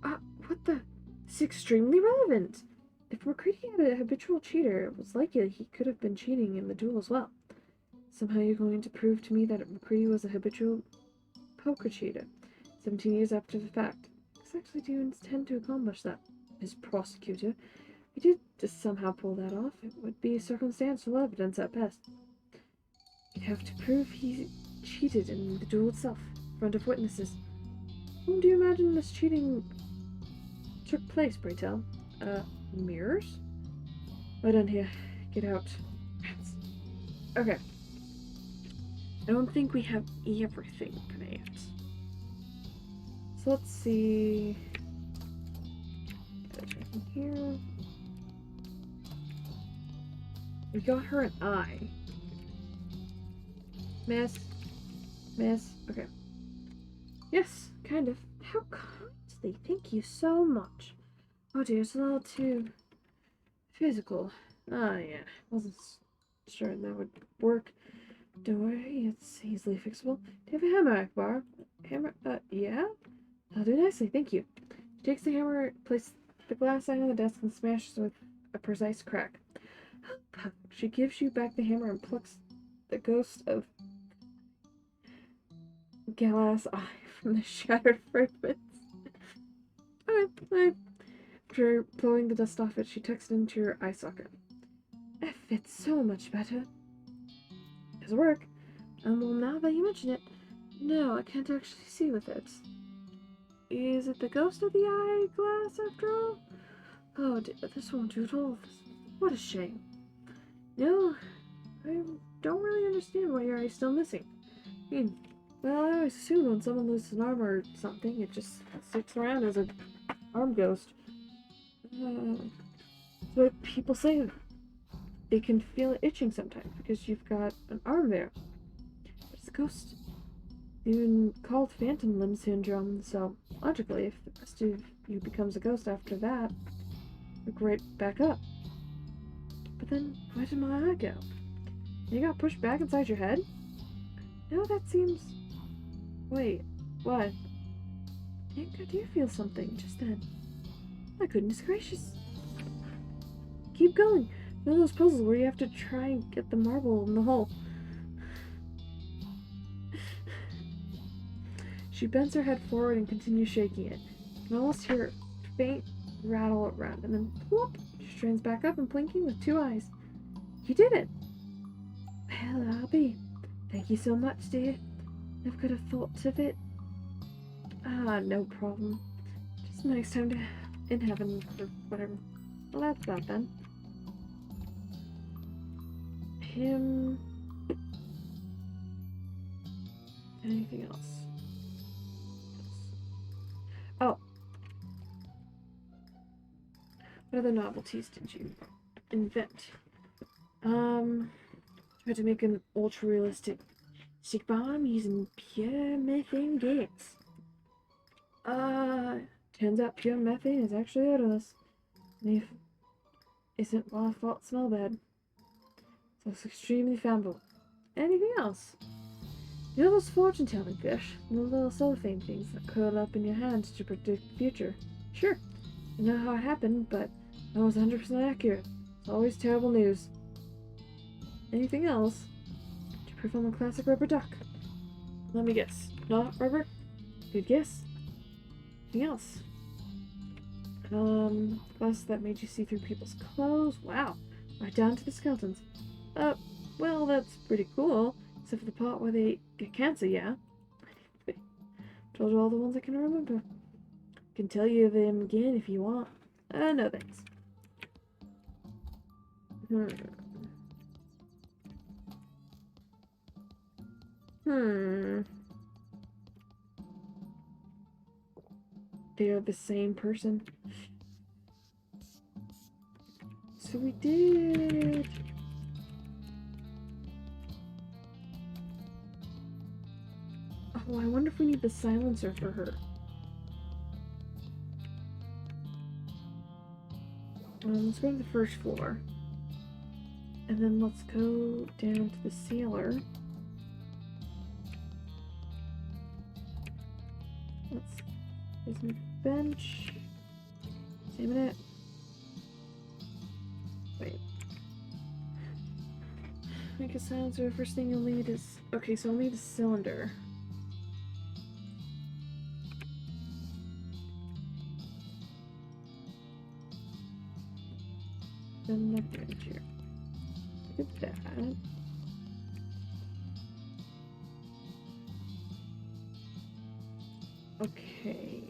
What the? It's extremely relevant! If McCready had a habitual cheater, it was likely he could have been cheating in the duel as well. Somehow you're going to prove to me that McCready was a habitual poker cheater, 17 years after the fact. Exactly do you intend to accomplish that, Miss Prosecutor? If you did just somehow pull that off, it would be circumstantial evidence at best. You'd have to prove he cheated in the duel itself, in front of witnesses. Whom do you imagine this cheating took place, pray tell? Mirrors? Well done here. Get out. Rats. Okay. I don't think we have everything tonight. So let's see. Gotta check in here. We got her an eye. Miss? Okay. Yes, kind of. How kindly. Thank you so much. Oh dear, it's a little too physical. Ah, yeah. Wasn't sure that would work. Don't worry, it's easily fixable. Do you have a hammer, Akbar? Hammer? Yeah? I'll do nicely, thank you. She takes the hammer, places the glass eye on the desk, and smashes with a precise crack. She gives you back the hammer and plucks the ghost of Galas' eye from the shattered fragments. Alright. After blowing the dust off it, she tucks it into your eye socket. It fits so much better. Does it work? Well, now that you mention it, no, I can't actually see with it. Is it the ghost of the eyeglass, after all? Oh, this won't do at all. What a shame. No, I don't really understand why your eye's still missing. I mean, well, I always assume when someone loses an arm or something, it just sticks around as an arm ghost. But people say they can feel it itching sometimes because you've got an arm there. It's ghost even called phantom limb syndrome, so logically, if the rest of you becomes a ghost after that, look right back up. But then, where did my eye go? You got pushed back inside your head? No, that seems... Wait, what? I think I do feel something just then. My goodness gracious. Keep going. One of those puzzles where you have to try and get the marble in the hole. She bends her head forward and continues shaking it. You can almost hear a faint rattle around, and then whoop, she straightens back up and blinking with two eyes. You did it! Well, Abby, thank you so much, dear. Never could have thought of it. Ah, no problem. Just next time to in heaven or whatever. Well, that's that then. Him. Anything else? Oh. What other novelties did you invent? Tried to make an ultra-realistic stick bomb using pure methane gas. Turns out pure methane is actually odorless. And if isn't my fault smell bad. So it's extremely flammable. Anything else? You know those fortune-telling fish? And the little cellophane things that curl up in your hands to predict the future? Sure. I know how it happened, but I was 100% accurate. It's always terrible news. Anything else? To perform a classic rubber duck. Let me guess. Not rubber? Good guess. Anything else? Glass that made you see through people's clothes. Wow. Right down to the skeletons. Well, that's pretty cool. Except for the part where they get cancer, yeah? Told you all the ones I can remember. Can tell you them again if you want. No thanks. They are the same person. So we did... Oh, I wonder if we need the silencer for her. Let's go to the first floor. And then let's go down to the sailor. There's a bench. Save it. Wait. Make a silencer. First thing you'll need is... Okay, so I'll need a cylinder. Then the bench here. Look at that. Okay.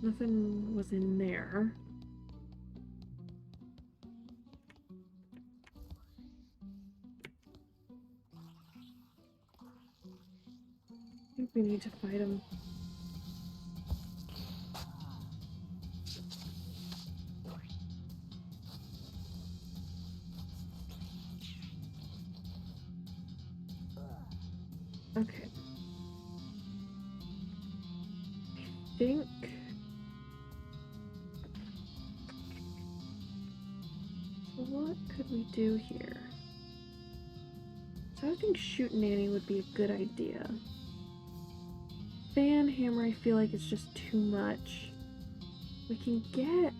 Nothing was in there. I think we need to fight him. Okay. I think... So what could we do here? So I think shooting Annie would be a good idea. Fan hammer, I feel like it's just too much. We can get...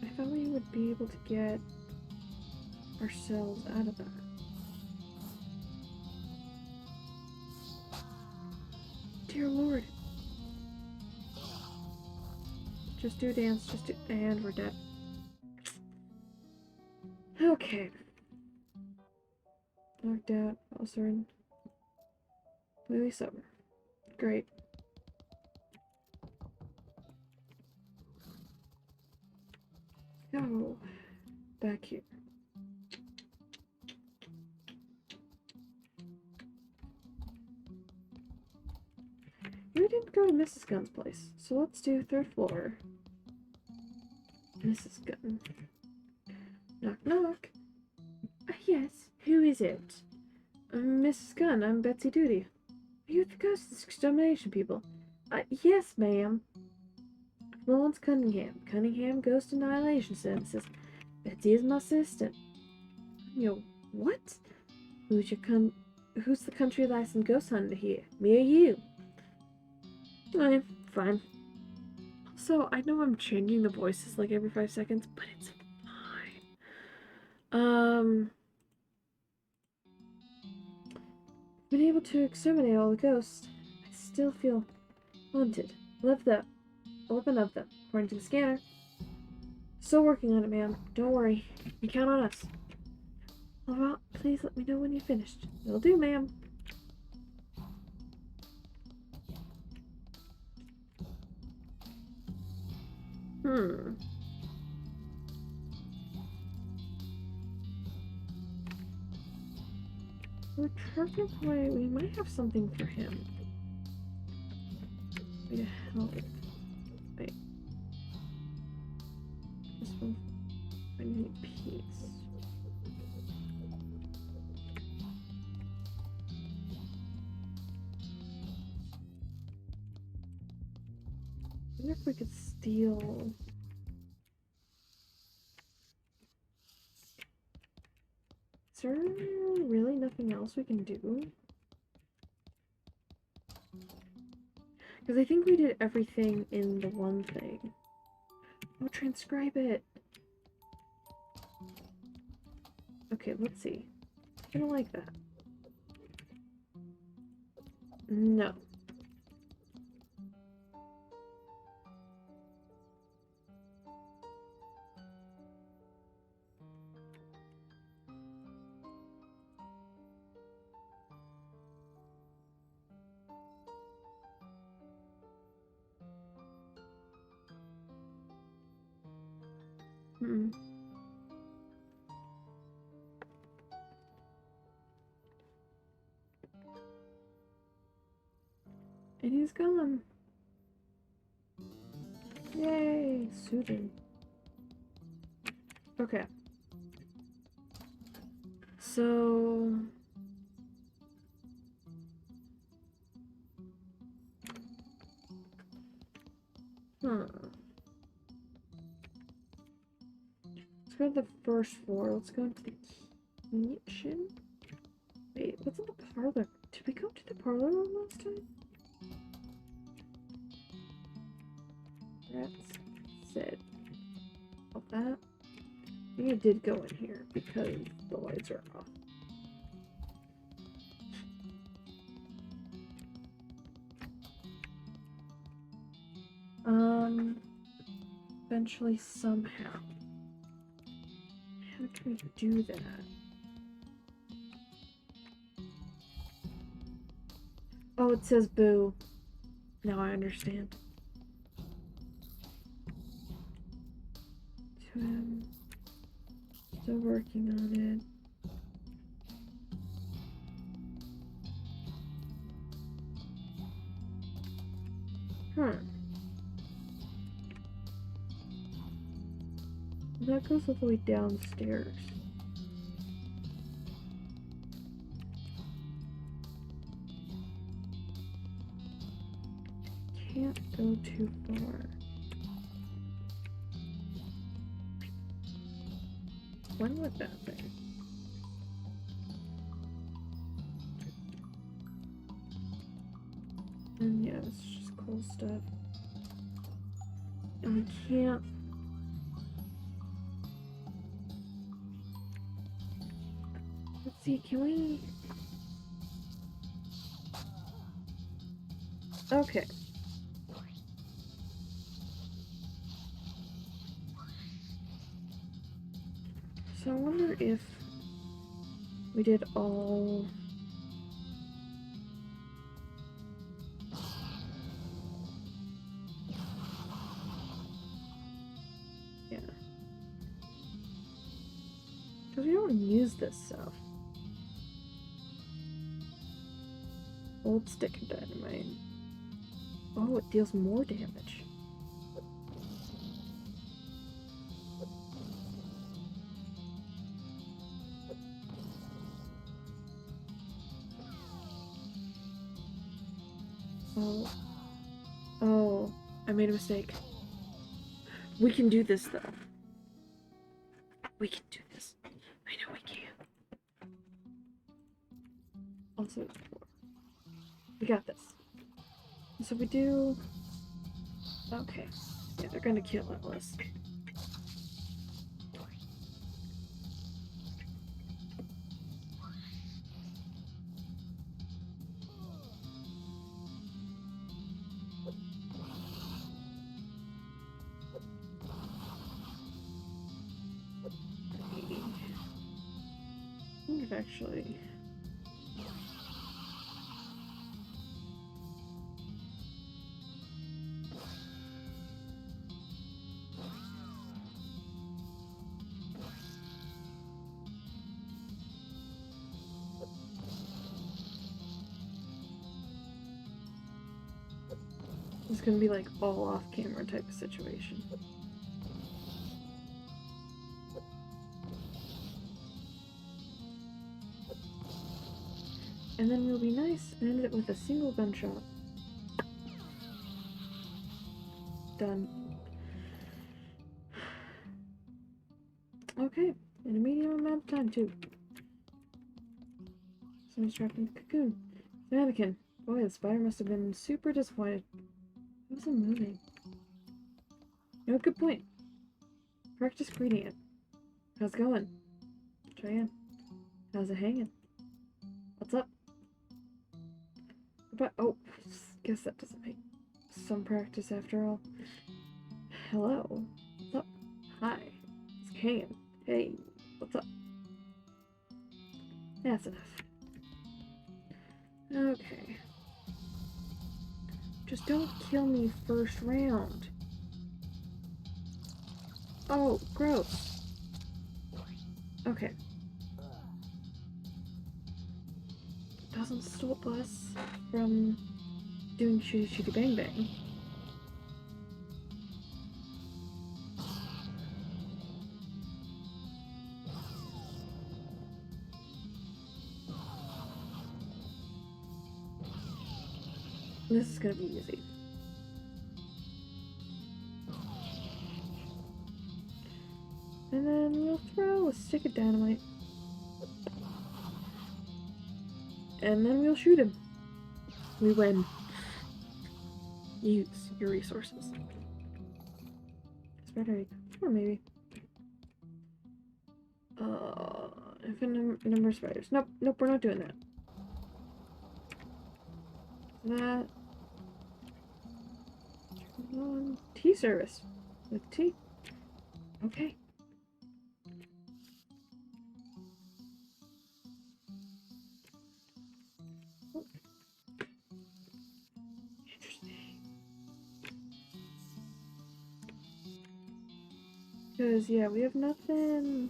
I thought we would be able to get ourselves out of that. Dear Lord. Just do a dance, just do... And we're dead. Okay. Knocked out, also in. Completely sober. Great. Go back here. we didn't go to Mrs. Gunn's place, so let's do 3rd floor. Mrs. Gunn. Knock, knock. Yes, who is it? Mrs. Gunn, I'm Betsy Duty. Are you the ghost extermination people? Yes, ma'am. Florence Cunningham, Cunningham Ghost Annihilation Services. Betsy is my assistant. What? Who's the country licensed ghost hunter here? Me or you? Fine. So, I know I'm changing the voices like every 5 seconds, but it's fine. Been able to exterminate all the ghosts. I still feel haunted. 11 of them, according to the scanner. Still working on it, ma'am. Don't worry. You count on us. Laurent, please let me know when you're finished. Will do, ma'am. We're Trevor Boy, we might have something for him. Way to help. Wait. This one. I need peace. I wonder if we could steal. Is there really nothing else we can do? Because I think we did everything in the one thing. Oh, transcribe it. Okay, let's see. I don't like that. No. Mm-mm. And he's gone. Yay! Soothing. Okay. So... Let's go to the first floor. Let's go into the kitchen. Wait, what's in the parlor? Did we go to the parlor room last time? That's said. All that. I think I did go in here because the lights are off. Eventually, somehow. How can we do that? Oh, it says boo. Now I understand. Still working on it. That goes all the way downstairs. Can't go too far. When was that thing? And yeah, it's just cool stuff. And we can't. Let's see, can we? Okay. So I wonder if we did all... Yeah. Because we don't use this stuff. Old stick of dynamite. Oh, it deals more damage. Oh. Oh, I made a mistake. We can do this, though. We can do this. I know we can. Also, we got this. So we do... Okay. Yeah, they're gonna kill Atlas. I wonder if actually... It's gonna be like all off camera type of situation. And then we'll be nice and end it with a single gunshot. Done. Okay, in a medium amount of time too. Someone's trapped in the cocoon. Mannequin. Boy, the spider must have been super disappointed. It wasn't moving. No, good point. Practice greeting it. How's it going? Try again. How's it hanging? What's up? But oh, guess that doesn't make some practice after all. Hello. What's up? Hi. It's hanging. Hey, what's up? That's enough. Okay. Just don't kill me first round. Oh, gross. Okay. Doesn't stop us from doing shooty shooty bang bang. This is gonna be easy. And then we'll throw a stick of dynamite. And then we'll shoot him. We win. Use your resources. Spider egg. Or maybe. Infinite number of spiders. Nope, nope, we're not doing that. That. Tea service. With tea. Okay. Oh. Interesting. Because, yeah, we have nothing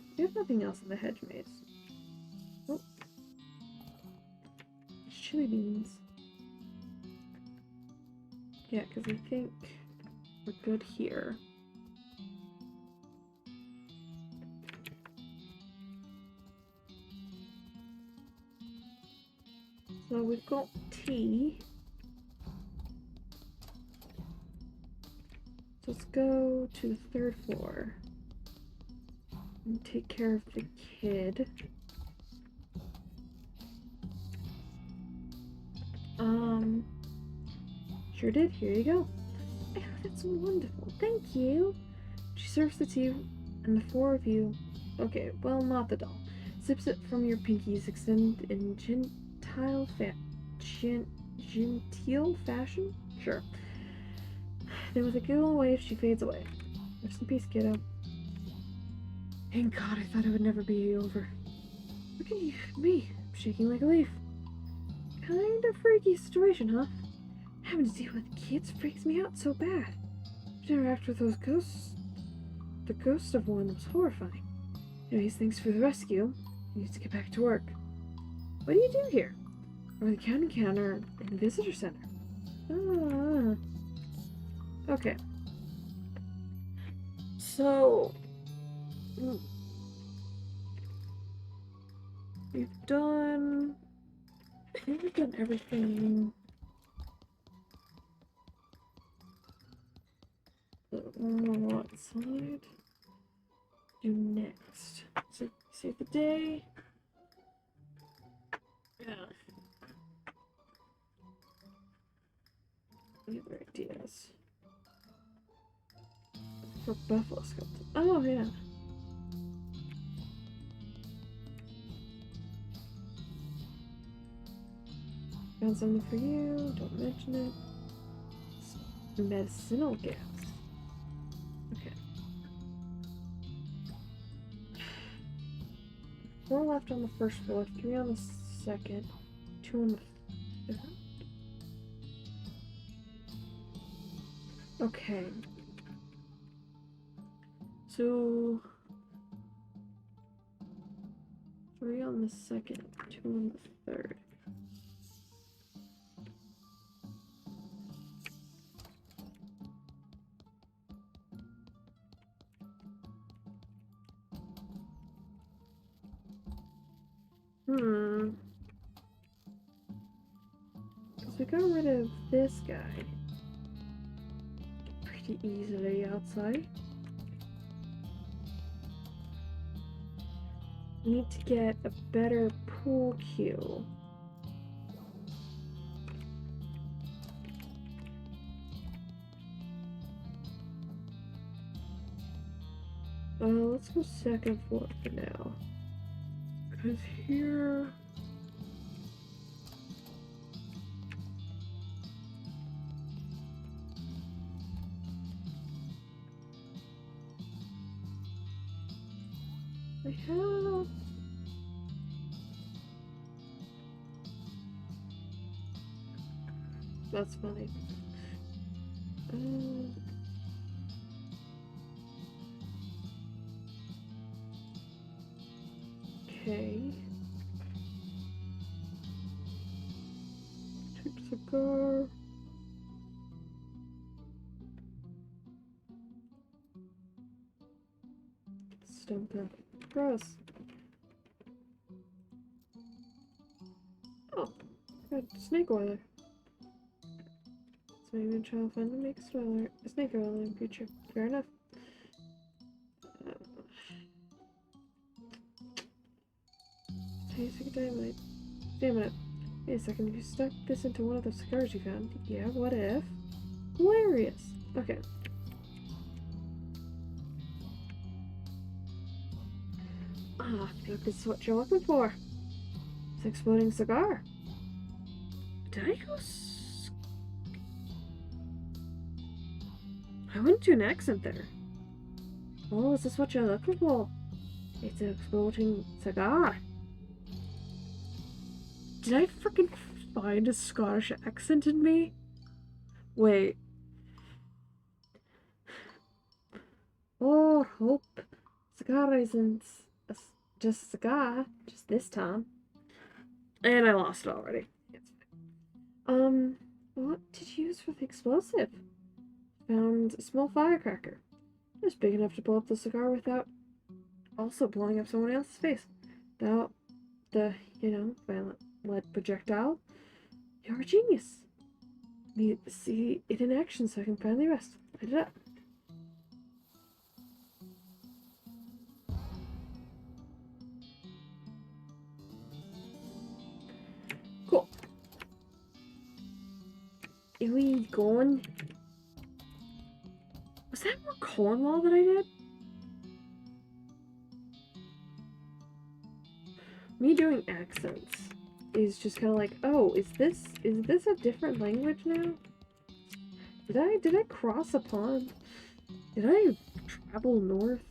else in the hedge maze. Oh. Chili beans. Yeah, because I think we're good here. So we've got tea. So let's go to the third floor and take care of the kid. Sure did. Here you go. Oh, that's wonderful. Thank you. She serves the tea, and the four of you. Okay, well, not the doll. Sips it from your pinkies, extend in gentile fashion? Sure. Then with a giggle wave, she fades away. Rest in peace, kiddo. Thank God, I thought it would never be over. Look at me. I'm shaking like a leaf. Kind of freaky situation, huh? Having to deal with kids freaks me out so bad. To interact with those ghosts. The ghost of one was horrifying. Anyways, thanks for the rescue. I need to get back to work. What do you do here? Over the county counter in the visitor center. Ah. Okay. So we've done. I think we've done everything. What slide? Do next. So save the day. Yeah. Any other ideas? For buffalo skeleton. Oh yeah. Found something for you. Don't mention it. It's medicinal gas. Okay. 4 left on the first floor, 3 on the second, 2 on the third. Okay. So 3 on the second, 2 on the third. Because we got rid of this guy pretty easily outside. We need to get a better pool cue. Let's go second floor for now. Because here... I have... That's funny. Okay. Cheap cigar. Stump up. Gross. Oh, got snake oiler. So maybe a child fun to make snake oil in future. Fair enough. Tasting dynamite. Damn it. Wait a second, if you stuck this into one of the cigars you found, yeah, what if? Hilarious. Okay. Ah, I think this is what you're looking for. It's an exploding cigar. Did I go I wouldn't do an accent there. Oh, is this what you're looking for? It's an exploding cigar. Did I freaking find a Scottish accent in me? Wait. Oh, hope. Cigar isn't just a cigar, just this time. And I lost it already. It's fine. What did you use for the explosive? Found a small firecracker. Just big enough to blow up the cigar without also blowing up someone else's face. Without the, violent lead projectile. You're a genius. Need to see it in action so I can finally rest. Light it up. Cool. Are we going? Was that more Cornwall that I did? Me doing accents is just kind of like, oh, is this a different language now? Did I cross a pond? Did I travel north?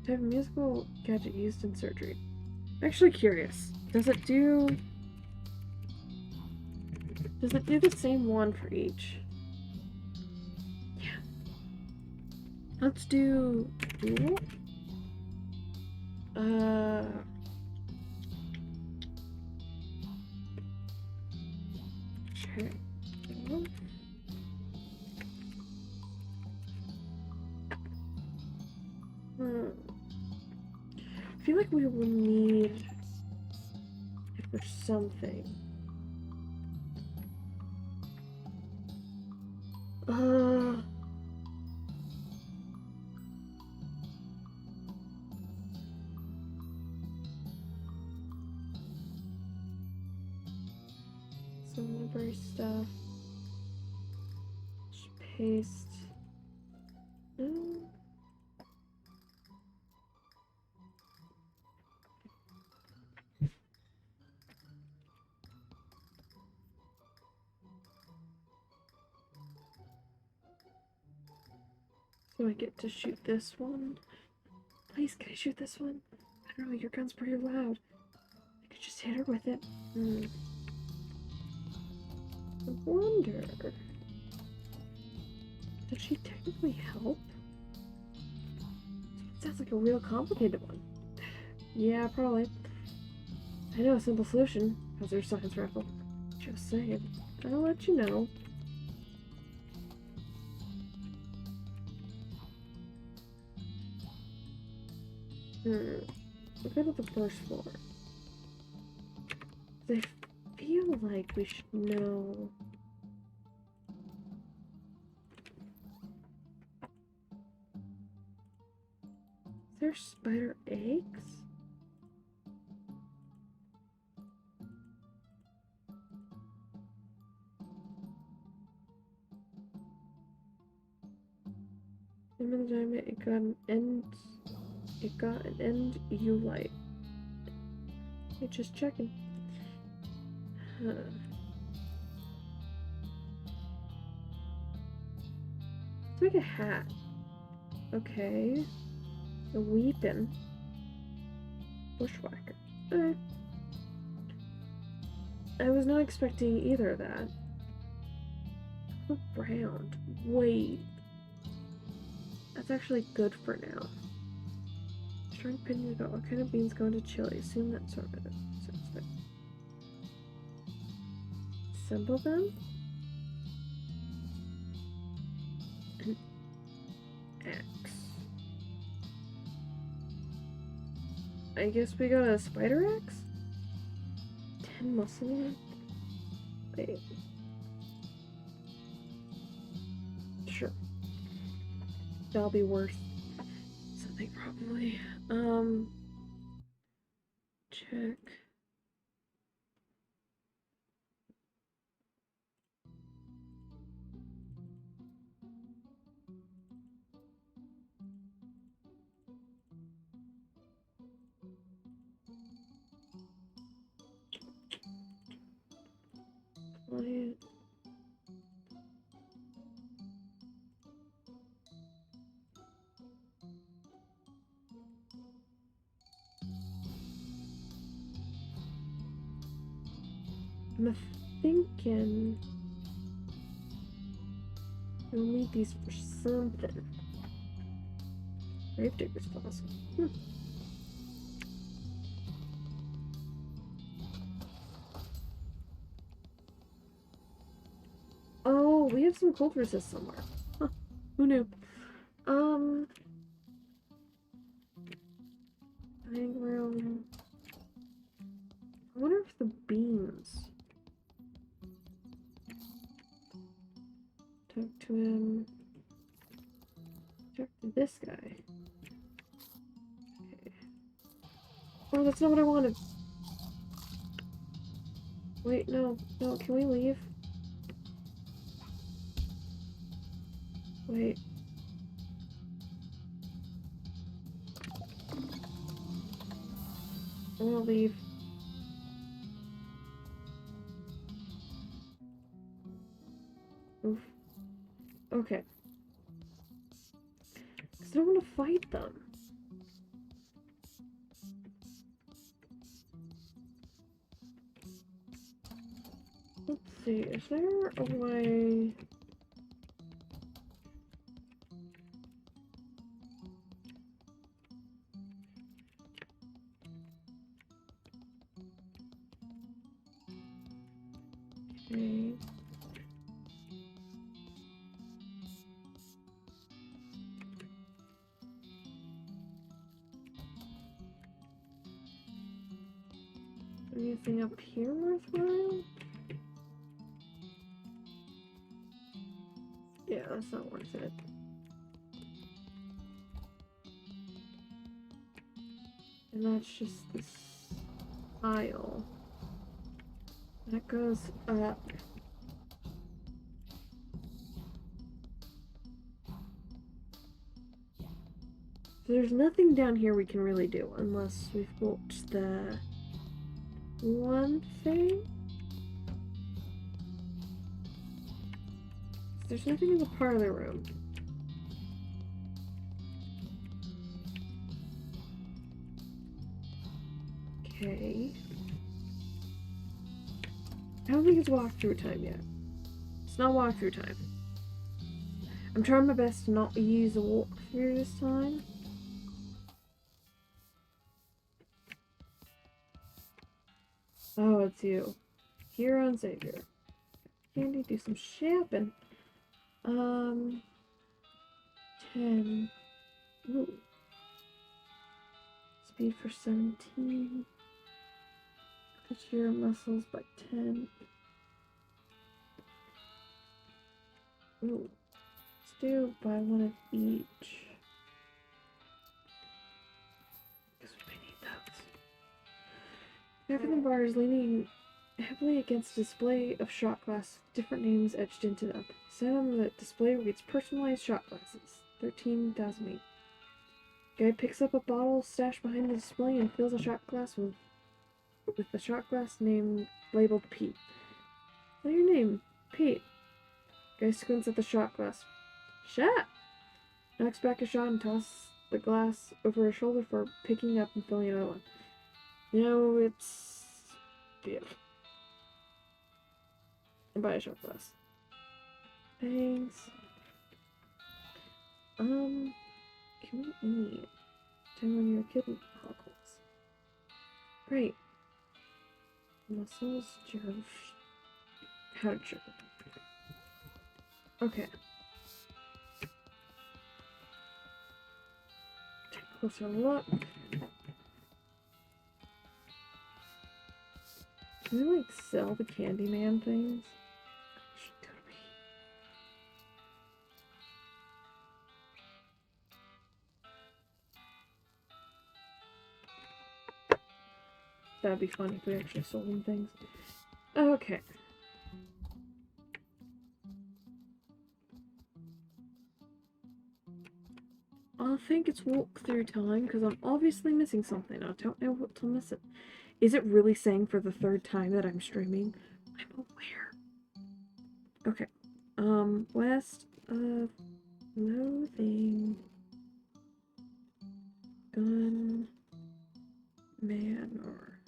Type of musical gadget used in surgery. I'm actually curious. Does it do the same one for each? Let's do duel. Check. I feel like we will need it for something. Some library stuff. Just paste. So I get to shoot this one. Please, can I shoot this one? I don't know, your gun's pretty loud. I could just hit her with it. I wonder... Does she technically help? It sounds like a real complicated one. Yeah, probably. I know a simple solution. How's your science rifle? Just saying. I'll let you know. We'll go to the first floor. I feel like we should know. Is there spider eggs? It got an end. It got an end U light. You're just checking. Huh. Let's make a hat. Okay. A weapon. Bushwhacker. Okay. I was not expecting either of that. Round. Wait. That's actually good for now. Strong opinion about what kind of beans go into chili. Assume that sort of it. Assemble them? An axe. I guess we got a spider axe? 10 muscle. Wait. Sure. That'll be worth something probably. Check. Client. I'm thinking we'll need these for something. Gravedigger's fossil. Oh, we have some cold resist somewhere. Huh. Who knew? Dining room. I wonder if the beans. Talk to him. Talk to this guy. Okay. Oh, that's not what I wanted. Wait, no. No, can we leave? Wait. I wanna leave. Oof. Okay. Because I don't want to fight them. Let's see, is there a way... Anything up here worthwhile? Yeah, that's not worth it. And that's just this aisle. That goes up. So there's nothing down here we can really do unless we've booked the one thing. There's nothing in the parlor room. Okay. I don't think it's walkthrough time yet. It's not walkthrough time. I'm trying my best to not use a walkthrough this time. Oh, it's you. Hero and Savior. Candy, do some shopping. 10. Ooh. Speed for 17. Cut your muscles by 10. Ooh. Let's do buy one of each. Because we may need those. Back in the bar is leaning heavily against a display of shot glass with different names etched into them. Set on the display reads personalized shot glasses. 13,008. Guy picks up a bottle stashed behind the display and fills a shot glass with the shot glass name labeled Pete. What's your name? Pete. Guy squints at the shot glass. Shot! Knocks back a shot and tosses the glass over his shoulder for picking up and filling another one. No, it's beer. And buy a shot glass. Thanks. Can we eat? Time when you were a kid in Hogwarts. Great. Muscles, Jerv. How to jump. Okay. Take a closer look. Can we, like, sell the Candyman things? Should we? That'd be fun if we actually sold them things. Okay. I think it's walkthrough time because I'm obviously missing something. I don't know what to miss it. Is it really saying for the third time that I'm streaming? I'm aware. Okay. West of Loathing Gun Manor.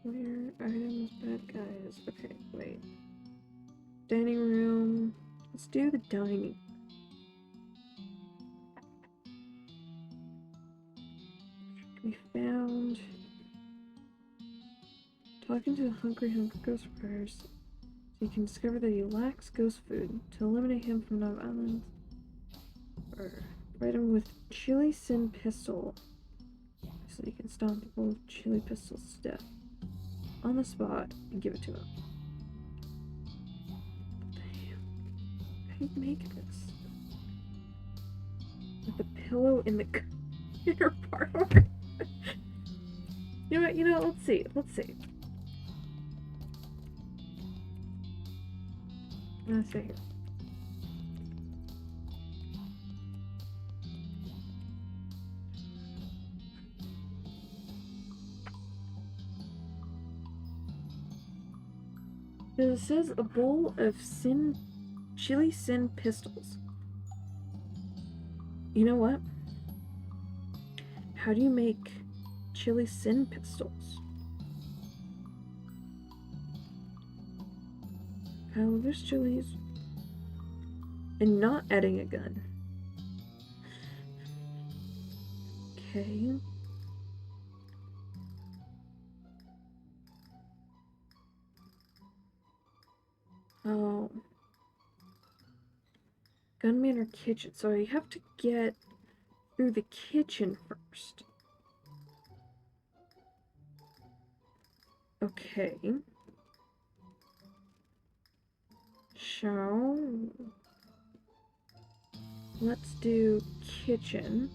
Where items, bad guys. Okay, wait. Dining room. Let's do the dining. We found. Talking to the hungry ghost prayers, so you can discover that he lacks ghost food. To eliminate him from Nub Island, or provide him with chili sin pistol, so you can stomp people with chili pistols to death on the spot and give it to him. Damn, how do you make this? With the pillow in the inner parlor. You know. Let's see. Let's see here. It says a bowl of chili sin pistols. You know what? How do you make chili sin pistols? How there's chilies and not adding a gun. Okay. Gunman or kitchen. So I have to get through the kitchen first. Okay. So let's do kitchen.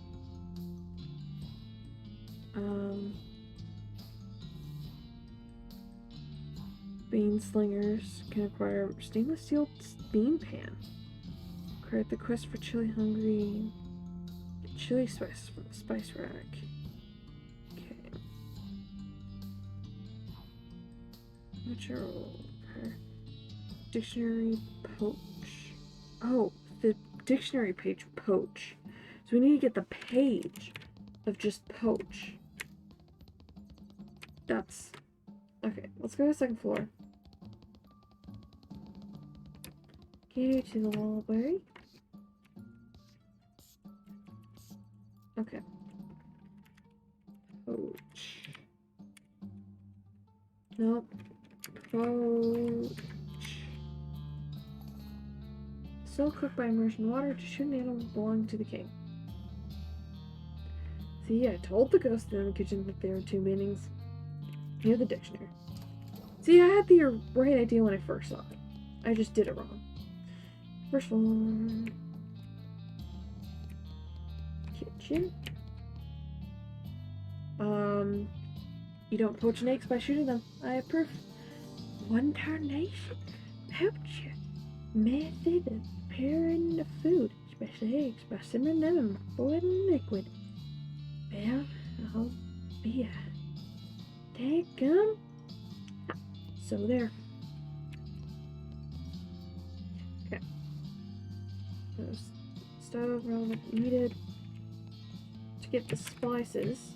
Bean slingers can acquire stainless steel bean pan. Create the quest for chili hungry. Chili spice from the spice rack. Okay. Natural. Dictionary poach. Oh, the dictionary page poach. So we need to get the page of just poach. That's... Okay, let's go to the second floor. Go to the library. Okay. Poach. Nope. Poach. Still cooked by immersion water to shoot an animal belonging to the king. See, I told the ghost in the kitchen that there were two meanings. Near the dictionary. See, I had the right idea when I first saw it. I just did it wrong. First one. Kitchen. You don't poach eggs by shooting them. I approve. One tarnation. Poach. Method of preparing the food, especially eggs, by simmering them in boiling liquid. Well, I'll be a daggum. So there. Okay. Stove around what needed to get the spices.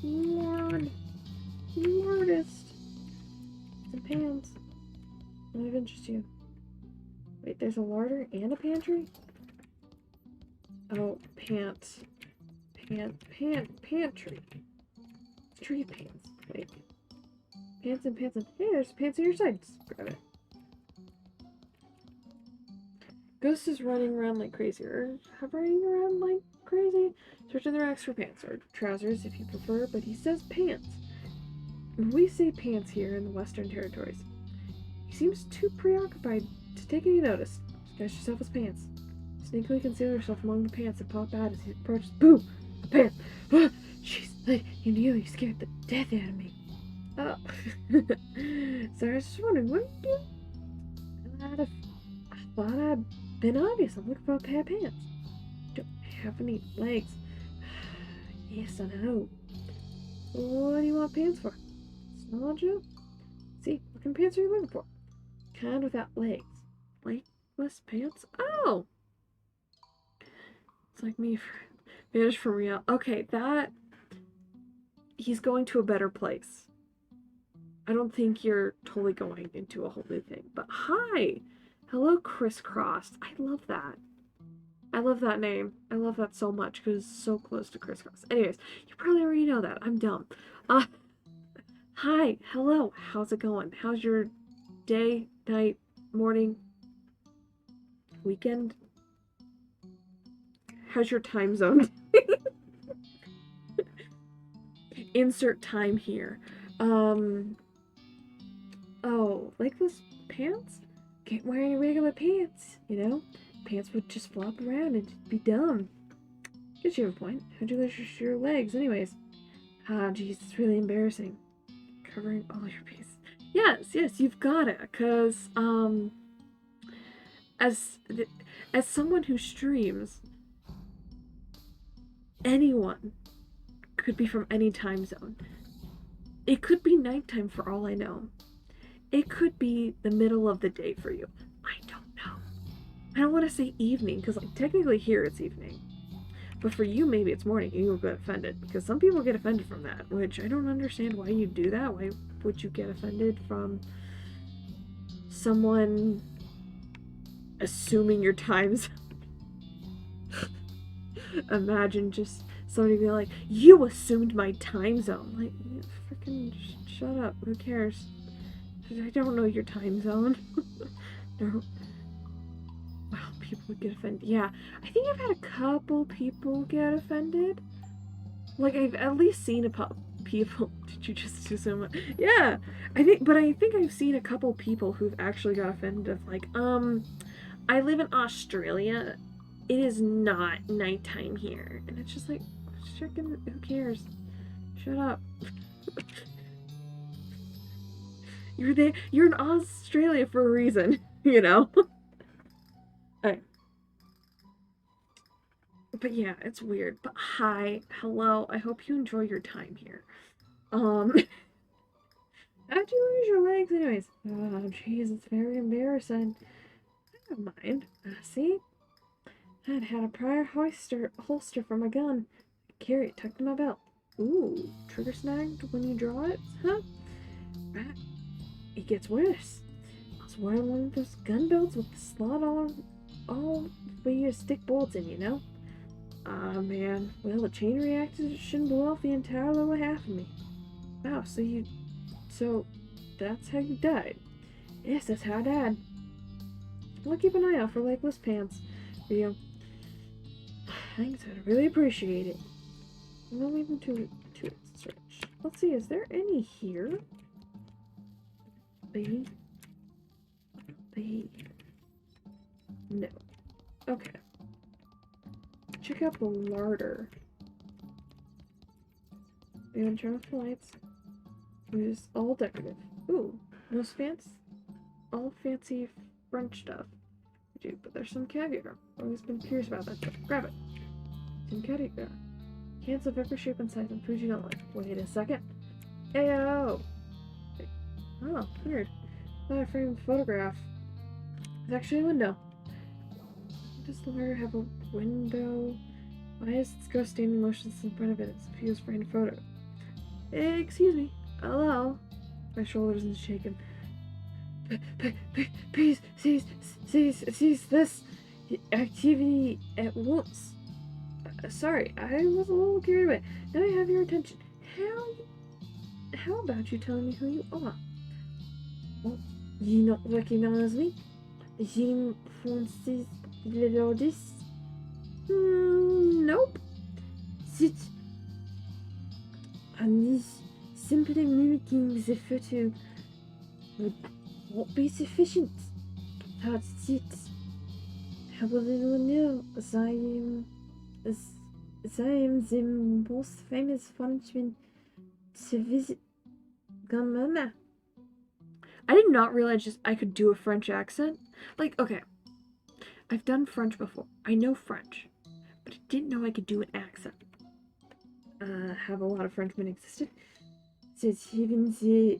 Lord. Lordest. Some pans. None of interest to you. Wait, there's a larder and a pantry? Oh, pants. Pantry. Tree pants. Wait. Pants and pants and... Hey, there's pants on your side. Just grab it. Ghost is running around like crazy. Or hovering around like crazy. Searching the racks for pants. Or trousers if you prefer, but he says pants. We say pants here in the Western Territories. He seems too preoccupied to take any notice. Disguise yourself as pants. Sneakily conceal yourself among the pants and pop out as he approaches. Boom! A pants! Ah, jeez, you nearly scared the death out of me. Oh. So I was just wondering, what are you doing? I thought I'd been obvious. I'm looking for a pair of pants. Don't have any legs. Yes, I know. What do you want pants for? Small Joe? See, what kind of pants are you looking for? Kind without legs. Legless pants? Oh! It's like me vanished from reality. Okay, that... He's going to a better place. I don't think you're totally going into a whole new thing. But hi! Hello, Crisscross. I love that. I love that name. I love that so much because it's so close to Crisscross. Anyways, you probably already know that. I'm dumb. Hi. Hello. How's it going? How's your day, night, morning, weekend? How's your time zone? Insert time here. Oh, legless pants? Can't wear any regular pants, you know? Pants would just flop around and be dumb. Guess you have a point. How'd you lose your legs, anyways? Ah, jeez, it's really embarrassing. Covering all your pieces. Yes, you've got it. Cause, as someone who streams, anyone could be from any time zone. It could be nighttime for all I know. It could be the middle of the day for you. I don't know. I don't want to say evening, because like, technically here it's evening. But for you, maybe it's morning, and you'll get offended. Because some people get offended from that, which I don't understand why you do that. Why would you get offended from someone assuming your times? Imagine just somebody being like, you assumed my time zone. Like, freaking shut up. Who cares? I don't know your time zone. No. people would get offended. Yeah, I think I've had a couple people get offended. Like, I've at least seen people. Did you just do so much? Yeah, I think I've seen a couple people who've actually got offended of like, I live in Australia. It is not nighttime here, and it's just like, freaking, who cares? Shut up. You're there. You're in Australia for a reason, you know. Alright. But yeah, it's weird. But hi, hello. I hope you enjoy your time here. How'd you lose your legs, anyways? Oh, jeez, it's very embarrassing. I don't mind. See, I'd had a prior holster for my gun. I carry it tucked in my belt. Ooh, trigger snagged when you draw it, huh? It gets worse. I was wearing one of those gun belts with the slot all where you stick bullets in, you know? Ah, man. Well, the chain reaction blew off the entire lower half of me. Wow, so that's how you died? Yes, that's how I died. I'll keep an eye out for legless pants. You. Thanks, I'd really appreciate it. We'll leave them to search. Let's see, is there any here? Baby? No. Okay. Check out the larder. We gotta turn off the lights. It is all decorative. Ooh, most all fancy French stuff. But there's some caviar. I've always been curious about that stuff. Grab it. Some caviar. Cans of every shape and size and food you don't like. Wait a second. Ayo! Oh, weird. Not a framed photograph. It's actually a window. Does the mirror have a window? Why is this ghost standing motionless in front of it? It's a fused framed photo. Hey, excuse me. Hello? My shoulders are shaking. Please, cease this activity at once. Sorry, I was a little carried away. Now I have your attention. How about you telling me who you are? Well, you not recognize me? Jean Francis Lelodis? Nope. Sit. And this simply mimicking the photo would not be sufficient. That's it. How will anyone know as I am the most famous Frenchman to visit Grandmama? I did not realize I could do a French accent. Like, okay, I've done French before. I know French, but I didn't know I could do an accent. Have a lot of Frenchmen existed? There's even the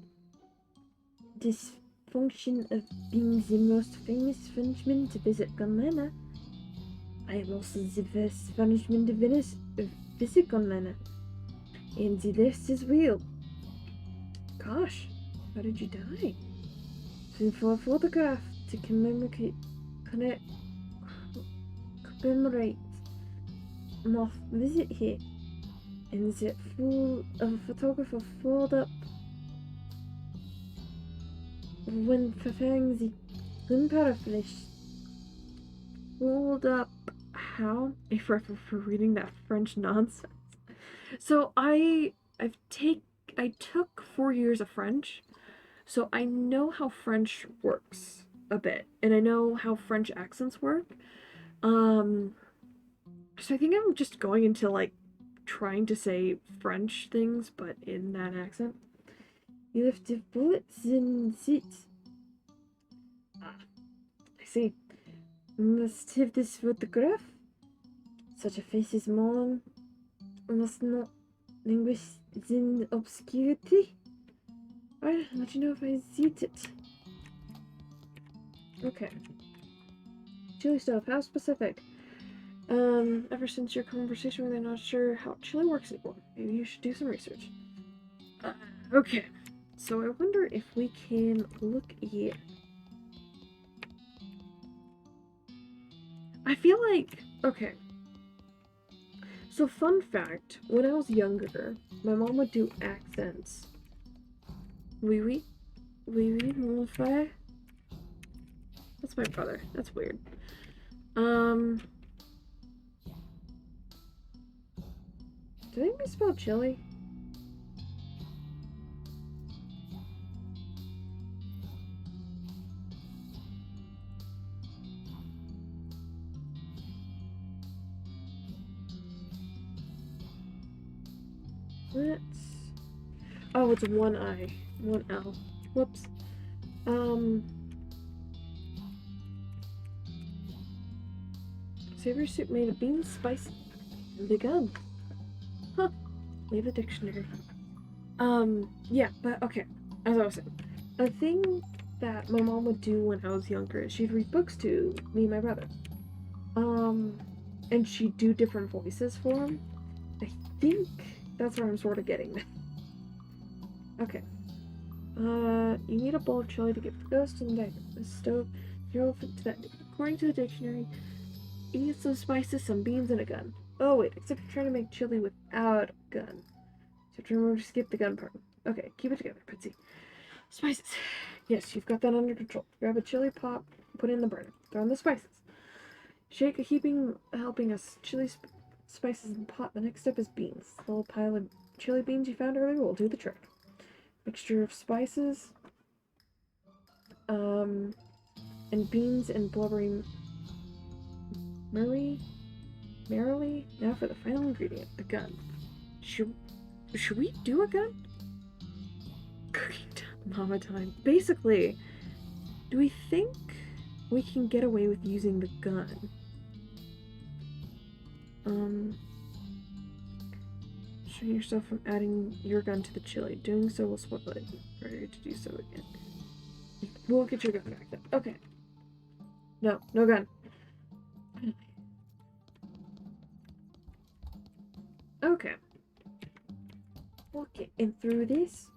dysfunction of being the most famous Frenchman to visit Grandmama. I am also the first Frenchman to visit Grandmama. And the list is real. Gosh, how did you die? For a photograph to commemorate my visit here. And the fool of a photographer folded up when preparing the gunpowder flash. Fold up how? A reference for reading that French nonsense. So I took 4 years of French, so I know how French works a bit, and I know how French accents work. So I think I'm just going into like trying to say French things, but in that accent. You left the bullets in the seat. Ah, I see. Must have this photograph. Such a face is mine. Must not languish in obscurity. I'll let you know if I see it. Okay. Chili stuff. How specific? Ever since your conversation with, I'm not sure how chili works anymore. Maybe you should do some research. Okay. So I wonder if we can look here. I feel like, okay. So fun fact, when I was younger, my mom would do accents. Oui, mon frère. That's my brother. That's weird. Did I misspell chili? Let's... Oh, it's one I, one L. Whoops. Savory soup made of beans, spice, and begun. Huh. Leave the dictionary. Yeah, but okay. As I was saying, a thing that my mom would do when I was younger is she'd read books to me and my brother. And she'd do different voices for him. I think that's where I'm sort of getting. Okay. You need a bowl of chili to get the ghost in the stove. You're open to that. According to the dictionary, you need some spices, some beans, and a gun. Oh wait, except you're trying to make chili without a gun. So remember to skip the gun part. Okay, keep it together, Pitsy. Spices. Yes, you've got that under control. Grab a chili pot, put it in the burner. Throw in the spices. Shake, helping us chili spices in the pot. The next step is beans. The little pile of chili beans you found earlier will do the trick. Mixture of spices, and beans and blubbery merrily. Now for the final ingredient, the gun. Should we do a gun? Cooking time, mama time. Basically, do we think we can get away with using the gun? Restrain yourself from adding your gun to the chili. Doing so will spoil it. Prepare to do so again. We'll get your gun back then. Okay. No gun. Okay. We're getting through this.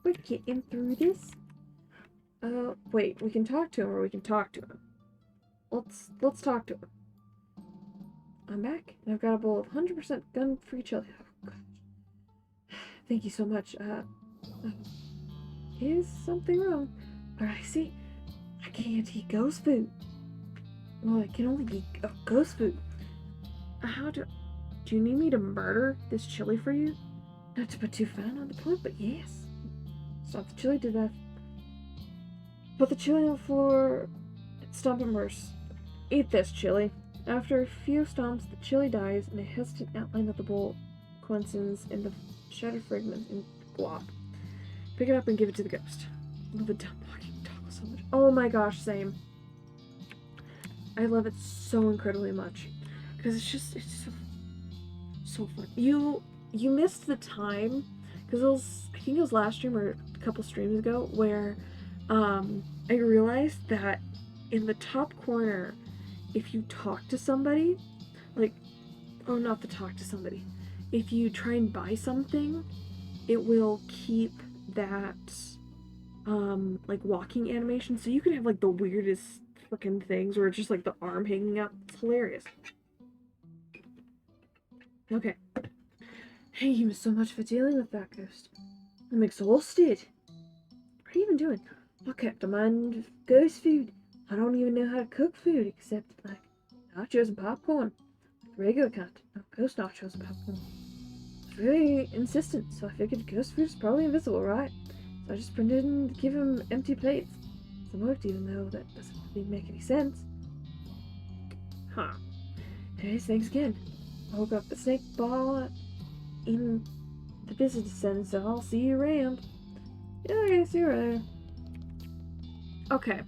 Wait, we can talk to him or we can talk to him. Let's talk to him. I'm back, and I've got a bowl of 100% gun-free chili. Oh, gosh. Thank you so much. Is something wrong? But I see, I can't eat ghost food. Well, I can only eat ghost food. Do you need me to murder this chili for you? Not to put too fine on the point, but yes. Stop the chili to death. Put the chili on the floor. Stomp immerse. Eat this chili. After a few stomps, the chili dies, and a hesitant outline of the bowl coincides in the shattered fragments in blob. Pick it up and give it to the ghost. I love a dumb walking taco so much. Oh my gosh, same. I love it so incredibly much. Because it's so fun. You missed the time, because I think it was last stream or a couple streams ago, where I realized that in the top corner, if you talk to somebody, if you try and buy something, it will keep that, walking animation. So you can have, the weirdest freaking things where it's just, the arm hanging out. It's hilarious. Okay. Thank you so much for dealing with that, ghost. I'm exhausted. What are you even doing? I kept a mind of ghost food. I don't even know how to cook food except, nachos and popcorn. Regular kind. No, ghost nachos and popcorn. I was really insistent, so I figured ghost food is probably invisible, right? So I just printed and give him empty plates. It worked, even though that doesn't really make any sense. Huh. Anyways, thanks again. I woke up the snake ball in the visitor center, so I'll see you around. Yeah, okay, see you around. Okay.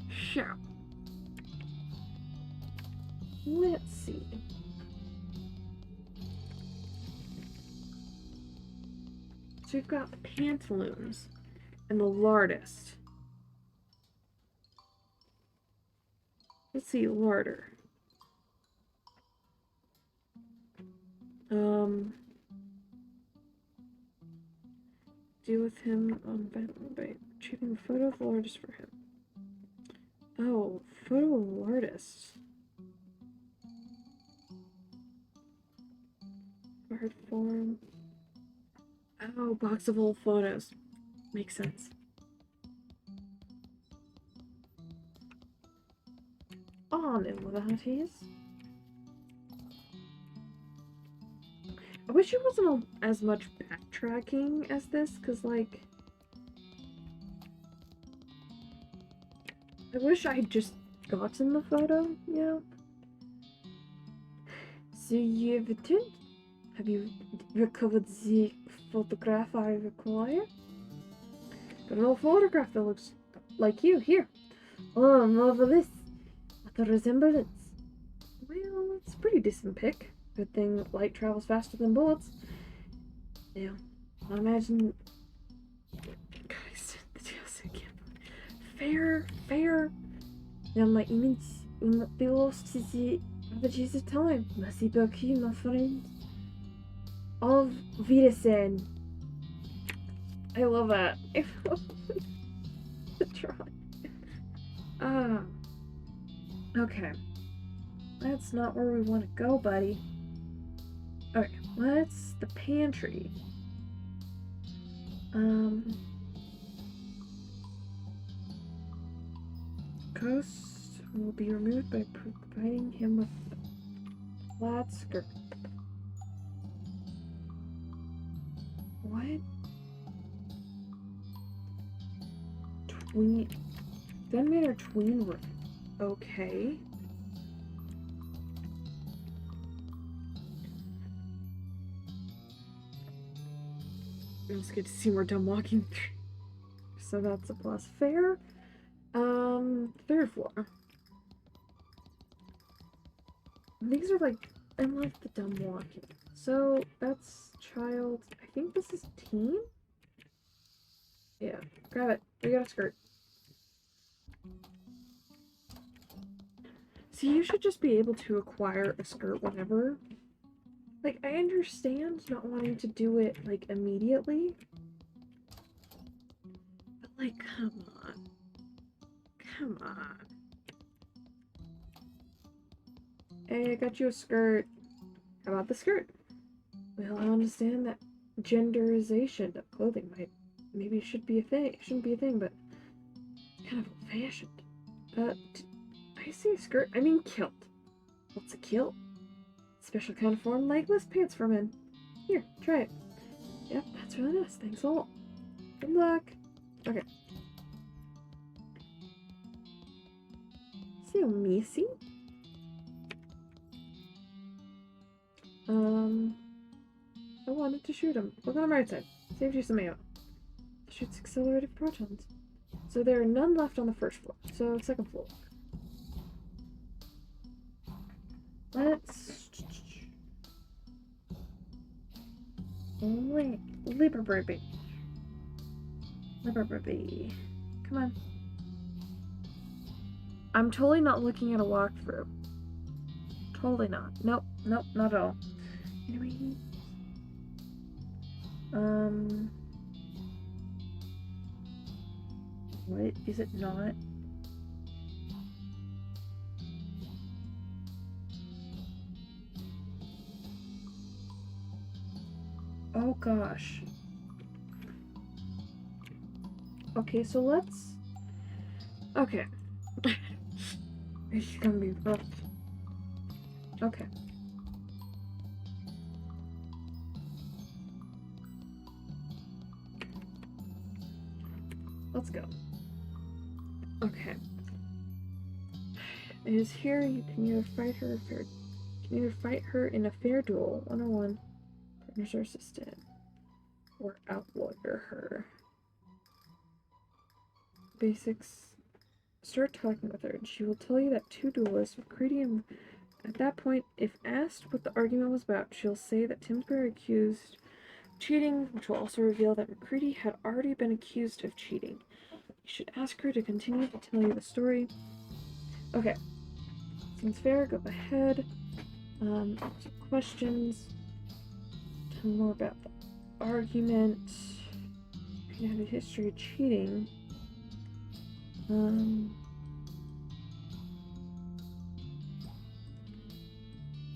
Sure. Let's see. So we've got the pantaloons and the lardist. Let's see, larder. Deal with him by retrieving the photo of the lardist for him. Oh, photo of the lardist. Hard form. Oh, box of old photos. Makes sense. Aw, on Illuminities. I wish it wasn't as much backtracking as this, because, like, I wish I had just gotten the photo, yeah. So you've returned? Have you recovered the photograph I require? Got an old photograph that looks like you, here. Oh, marvelous. What a resemblance. Well, it's a pretty decent pic. Good thing light travels faster than bullets. Yeah, I imagine... Guys, the details again. Fair. Now my image will not be lost to the ravages of time. Merci beaucoup, my friend. Auf Wiedersehen. I love that. I love the drawing. Okay. That's not where we want to go, buddy. Okay, what's the pantry? Ghost will be removed by providing him with a flat skirt. What? Gunman or tween room? Okay. It's good to see more dumb walking through. So that's a plus. Fair. Third floor. These are like, I love the dumb walking. So that's child. I think this is teen? Yeah. Grab it. We got a skirt. See, you should just be able to acquire a skirt whenever. Like, I understand not wanting to do it, like, immediately. But, like, come on. Come on. Hey, I got you a skirt. How about the skirt? Well, I understand that genderization of clothing maybe should be a thing. Shouldn't be a thing, but kind of old-fashioned. I see a skirt. I mean kilt. What's a kilt? Special kind of form, legless pants for men. Here, try it. Yep, that's really nice. Thanks a lot. Good luck. Okay. So messy. I wanted to shoot him. Look on the right side. Saved you some ammo. Shoots accelerated protons. So there are none left on the first floor. So second floor. Let's... Liberty. Come on. I'm totally not looking at a walkthrough. Totally not. Nope, not at all. Anyway. What is it not? Oh gosh. Okay, so let's... Okay. It's gonna be rough. Okay. Let's go. Okay. It is here you can either fight her in a fair duel, 101, partners or assistant, or outlawyer her. Basics. Start talking with her, and she will tell you that two duelists with Creedy and... At that point, if asked what the argument was about, she'll say that Timsbury accused of cheating, which will also reveal that McCready had already been accused of cheating. You should ask her to continue to tell you the story. Okay. Seems fair. Go ahead. Some questions. Tell me more about the argument. You had a history of cheating.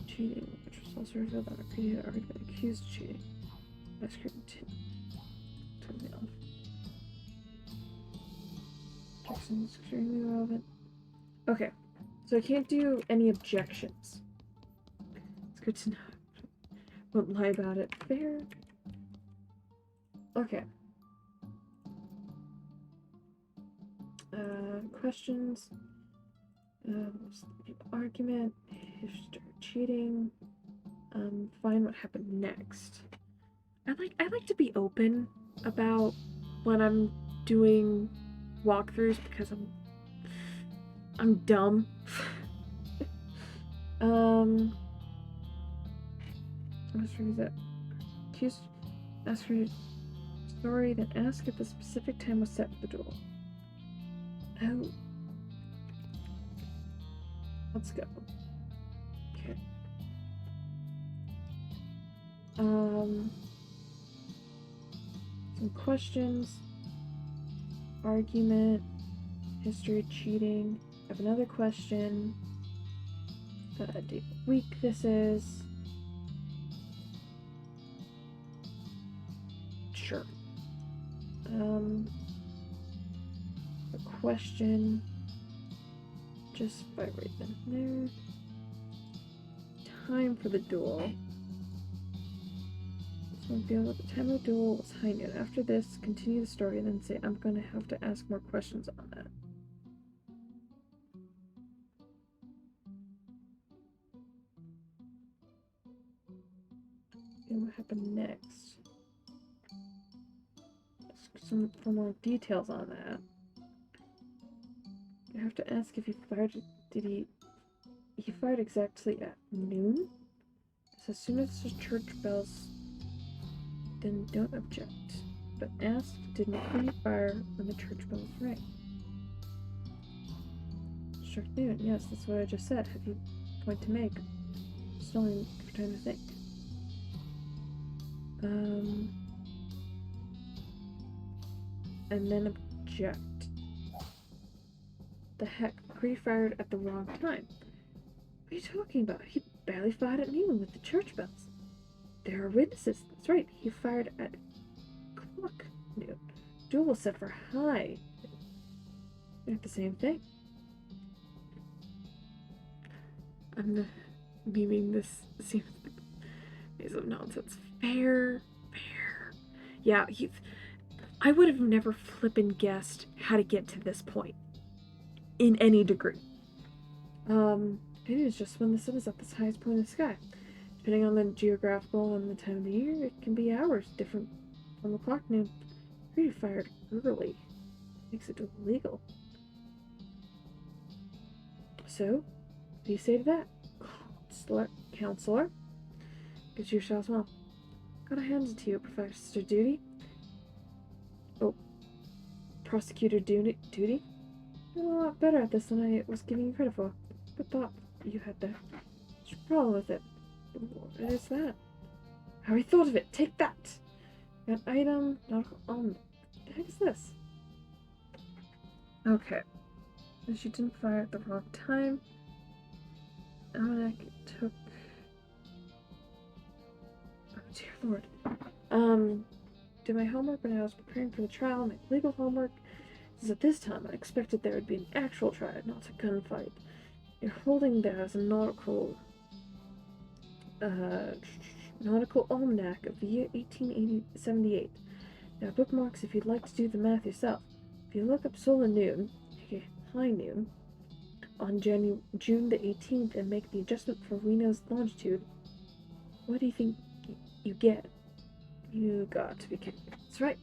Cheating, which was also revealed that McCready had already been accused of cheating. Ask her to turn me off. Jackson's extremely relevant. Okay, So I can't do any objections. It's good to know. Won't lie about it. Fair. Okay. Questions. Argument. History cheating. Find what happened next. I like to be open about when I'm doing walkthroughs because I'm dumb. Let's read that. Accused ask for your story, then ask if the specific time was set for the duel. Oh. Let's go. Okay. Some questions. Argument. History of cheating. I have another question. Day of week this is. Sure. A question. Just vibrate them there. Time for the duel. So I feel that the time of the duel was high noon. After this, continue the story and then say, I'm gonna have to ask more questions on that. And what happened next? For more details on that. You have to ask if he fired. He fired exactly at noon? So as soon as the church bells, then don't object. But ask, did McCready fire when the church bells rang? Struck noon, yes, that's what I just said. Have you a point to make? Just only for time to think. And then object. The heck, McCready fired at the wrong time. What are you talking about? He barely fired at noon with the church bells. There are witnesses. That's right. He fired at clock noon. Duel was set for high. They're the same thing. I'm memeing this seems like a piece of nonsense. Fair. Yeah, I would have never flippin' guessed how to get to this point. In any degree. It is just when the sun is at the highest point in the sky. Depending on the geographical and the time of the year, it can be hours different from the clock noon. Pretty fired early. Makes it illegal. So, what do you say to that? Counselor? Get yourself well. Gotta hand it to you, Professor Duty. Oh, Prosecutor Duty? Doing a lot better at this than I was giving you credit for. Good thought you had there. What's your problem with it? What is that? I already thought of it. Take that. Got item. Not on. What the heck is this? Okay. She didn't fire at the wrong time. Almanac took. Oh dear lord. Did my homework when I was preparing for the trial. My legal homework. Since at this time I expected there would be an actual trial, not a gunfight. You're holding there as a nautical almanac of the year 1878. Now bookmarks if you'd like to do the math yourself. If you look up solar noon, okay, high noon, on June the 18th and make the adjustment for Reno's longitude, what do you think you get? You got to be kidding. That's right.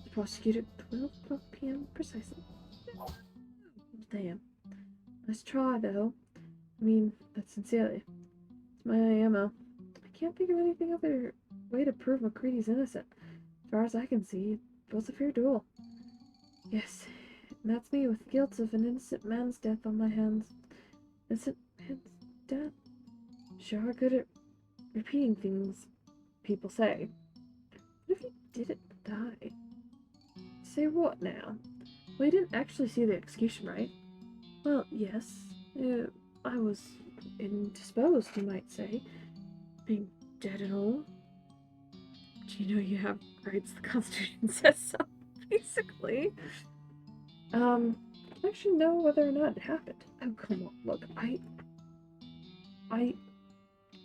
The prosecutor 12 o'clock p.m. precisely. Damn. Nice try, though. I mean, that's sincerely. It's my ammo. I can't think of anything other way to prove McCready's innocent. As far as I can see, it was a fair duel. Yes, and that's me with guilt of an innocent man's death on my hands. Innocent man's death? Sure are good at repeating things people say. What if he didn't die? Say what now? Well, you didn't actually see the execution, right? Well, yes. I was indisposed, you might say. Being dead and all. Do you know you have rights? The Constitution says so, basically. don't actually know whether or not it happened. Oh, come on, look, I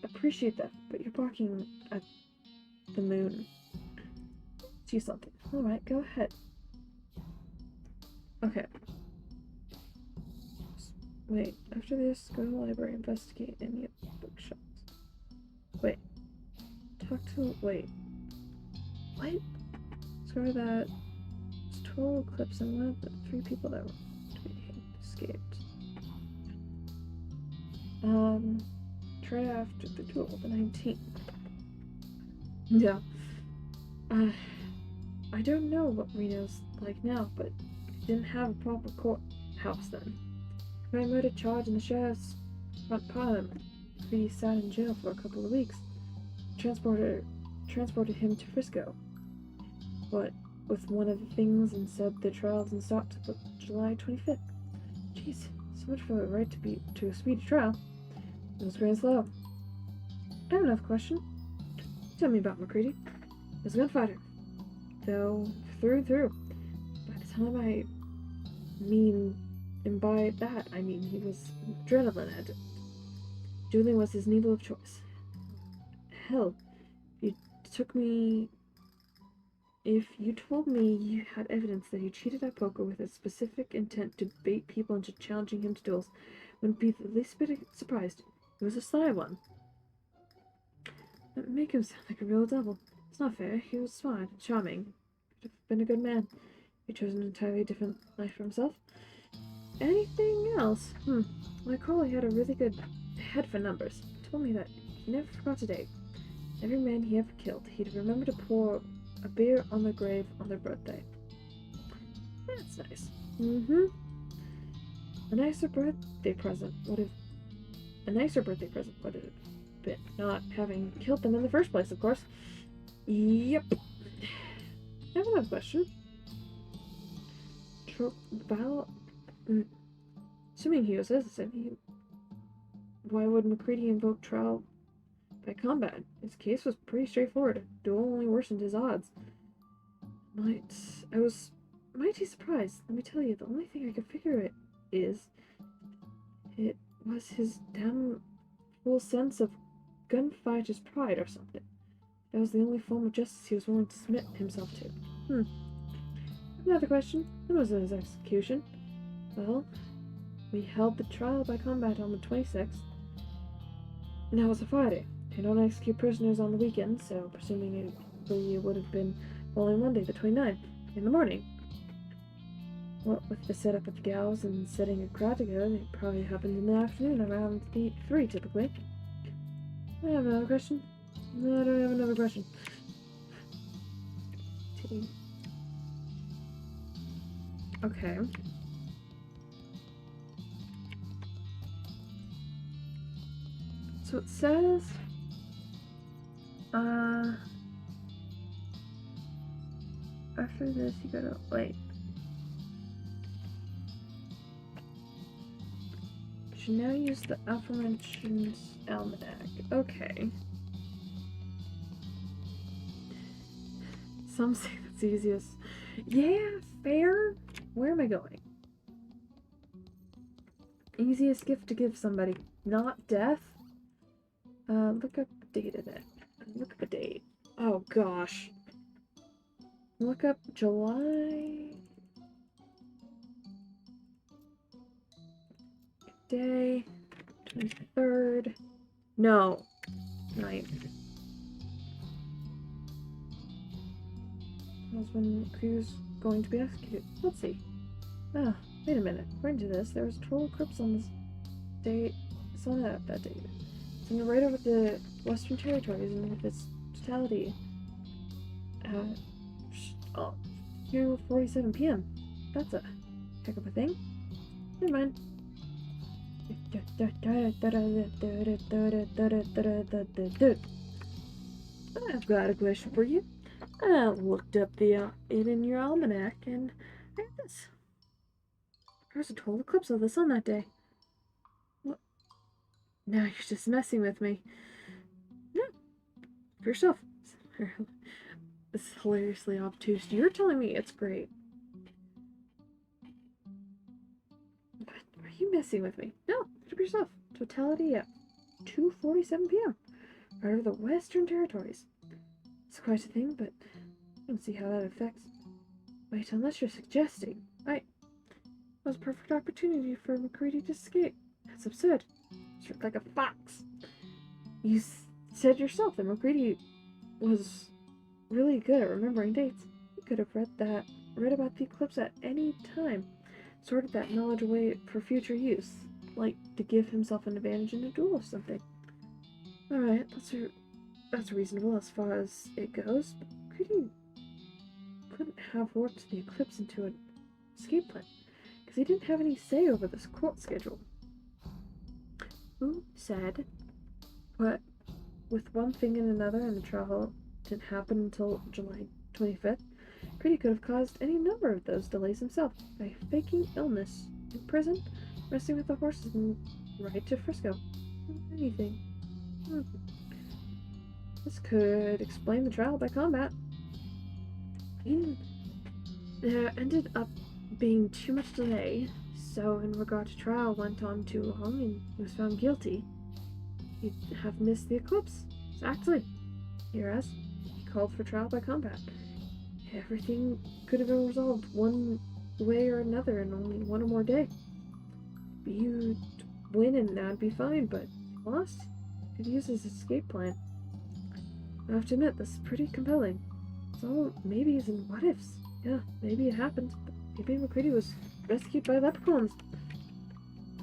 appreciate that, but you're barking at the moon. See something. Alright, go ahead. Okay. Wait, after this, go to the library, investigate any of the bookshops. Wait. Wait. What? Discover that it's total eclipse and one of the 3 people that were escaped. Try after the duel, the 19th. Yeah. I don't know what Reno's like now, but he didn't have a proper courthouse then. By murder charge in the sheriff's front parliament. He sat in jail for a couple of weeks. Transported him to Frisco. But with one of the things and said the trial didn't start till July 25th. Jeez, so much for the right to a speedy trial. It was grand slow. I have another question. Tell me about McCready. He was a gunfighter. Though, through and through. By the time and by that, I mean he was an adrenaline addict. Dueling was his needle of choice. Hell, if you told me you had evidence that he cheated at poker with a specific intent to bait people into challenging him to duels, wouldn't be the least bit surprised. It was a sly one. That would make him sound like a real devil. It's not fair. He was smart and charming. Could have been a good man. He chose an entirely different life for himself. Anything else? I recall he had a really good head for numbers. He told me that he never forgot a date. Every man he ever killed, he'd remember to pour a beer on the grave on their birthday. That's nice. A nicer birthday present would have been not having killed them in the first place, of course. Yep. I have another question. Assuming he was innocent, why would McCready invoke trial by combat? His case was pretty straightforward. A duel only worsened his odds. I was mighty surprised. Let me tell you, the only thing I could figure it was his damn full sense of gunfighter's pride or something. That was the only form of justice he was willing to submit himself to. Another question. When was his execution? Well, we held the trial by combat on the 26th. Now it's a Friday. They don't execute prisoners on the weekend, so presuming it would have been following Monday, the 29th, in the morning. What with the setup of the gals and setting a crowd together, it probably happened in the afternoon around 3 typically. I have another question. No, I don't have another question. Okay. So it says, after this you gotta, wait. You should now use the aforementioned almanac. Okay. Some say that's easiest. Yeah, fair. Where am I going? Easiest gift to give somebody. Not death. Look up date of it. Look up a date. Oh gosh. Look up July. Day. 23rd. No. 9th. That was when Crew's going to be executed. Let's see. Ah, wait a minute. According to this, there was 12 eclipse on this date. It's on that date. It's on the right over the Western Territories and with its totality. 2:47 p.m. That's a heck of a thing. Never mind. I've got a question for you. I looked up it in your almanac and I have this. There was a total eclipse of the sun that day. What? Now you're just messing with me. No. For yourself. It's hilariously obtuse. You're telling me it's great. messing with me. No, put up yourself. Totality at 2:47 p.m. Right over the Western Territories. It's quite a thing, but I don't see how that affects. Wait, unless you're suggesting. It was a perfect opportunity for McCready to escape. That's absurd. Stripped like a fox. You said yourself that McCready was really good at remembering dates. He could have read about the eclipse at any time, sorted that knowledge away for future use, like to give himself an advantage in a duel or something. Alright, that's reasonable as far as it goes, but McCready couldn't have worked the eclipse into an escape plan, because he didn't have any say over this court schedule. Who said, what, with one thing and another, and the trial didn't happen until July 25th, Grady could have caused any number of those delays himself by faking illness in prison, resting with the horses, and ride to Frisco. Anything. This could explain the trial by combat. There ended up being too much delay, so in regard to trial went on too long and he was found guilty. He'd have missed the eclipse. Exactly. Whereas he called for trial by combat. Everything could have been resolved one way or another in only one or more day. You'd win and that'd be fine, but lost? Could use his escape plan. I have to admit, this is pretty compelling. It's all maybes and what ifs. Yeah, maybe it happened, but maybe McCready was rescued by leprechauns.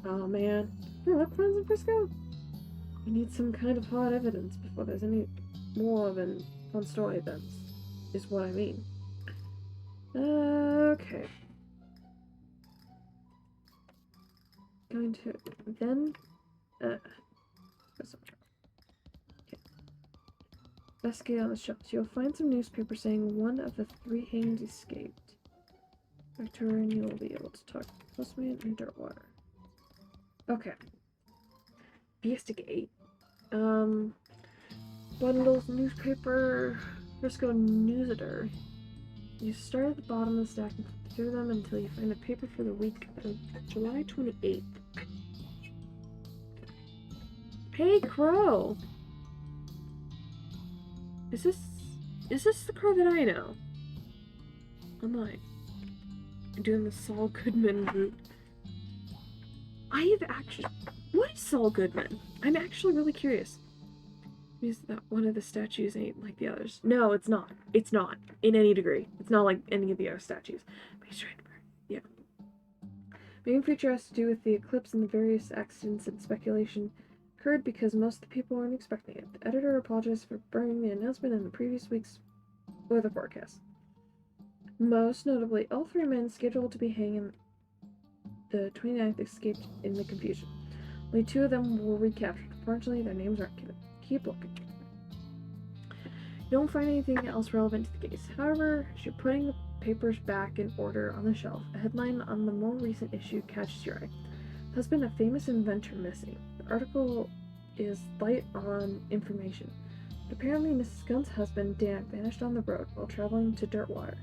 Oh man, are there leprechauns in Frisco? We need some kind of hard evidence before there's any more than fun story events, is what I mean. Okay. Going to then okay. Investigate on the shelves. You'll find some newspaper saying one of the 3 hanged escaped. Victor, and you will be able to talk to the postman in Dirtwater. Okay. Investigate. Bundles, newspaper, Frisco News Editor. You start at the bottom of the stack and flip through them until you find the paper for the week of July 28th. Hey, Crow! Is this the Crow that I know? I'm like doing the Saul Goodman route. What is Saul Goodman? I'm actually really curious. Means that one of the statues ain't like the others. No, it's not. It's not. In any degree. It's not like any of the other statues. But he's trying to burn. Yeah. Main feature has to do with the eclipse and the various accidents and speculation occurred because most of the people weren't expecting it. The editor apologized for burning the announcement in the previous week's weather forecast. Most notably, all 3 men scheduled to be hanging the 29th escaped in the confusion. Only 2 of them were recaptured. Unfortunately, their names aren't given. Keep looking. You don't find anything else relevant to the case. However, as you're putting the papers back in order on the shelf, a headline on the more recent issue catches your eye. There's been a famous inventor missing. The article is light on information. But apparently Mrs. Gunn's husband, Dan, vanished on the road while traveling to Dirtwater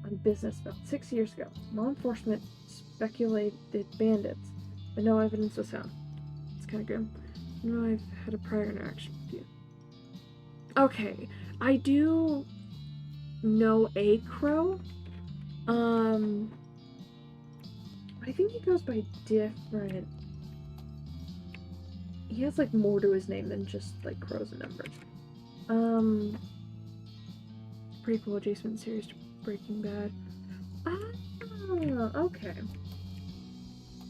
on business about 6 years ago. Law enforcement speculated bandits, but no evidence was found. It's kind of grim. I know I've had a prior interaction with you. Okay, I do know a Crow. I think he goes by different. He has like more to his name than just like Crows and numbers. Prequel adjacent series to Breaking Bad. Ah, okay.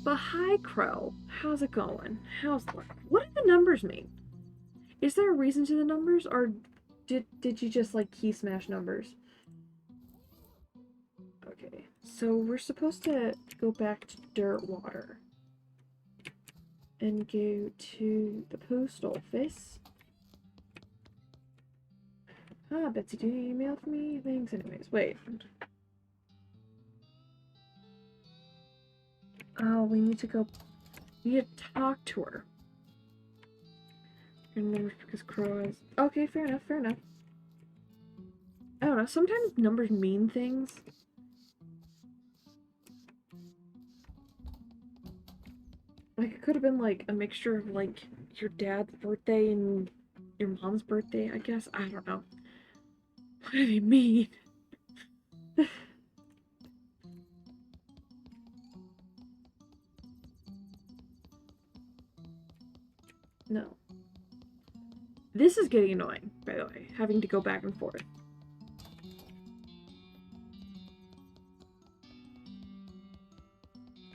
But hi, Crow. How's it going? How's life? What do the numbers mean? Is there a reason to the numbers, or did you just like key smash numbers? Okay, so we're supposed to go back to Dirtwater and go to the post office. Ah, Betsy, do you email for me? Thanks. Anyways, wait. Oh, we need to talk to her. And because Crow is... Okay, fair enough, fair enough. I don't know, sometimes numbers mean things. Like, it could have been, like, a mixture of, like, your dad's birthday and your mom's birthday, I guess. I don't know. What do they mean? No. This is getting annoying, by the way, having to go back and forth.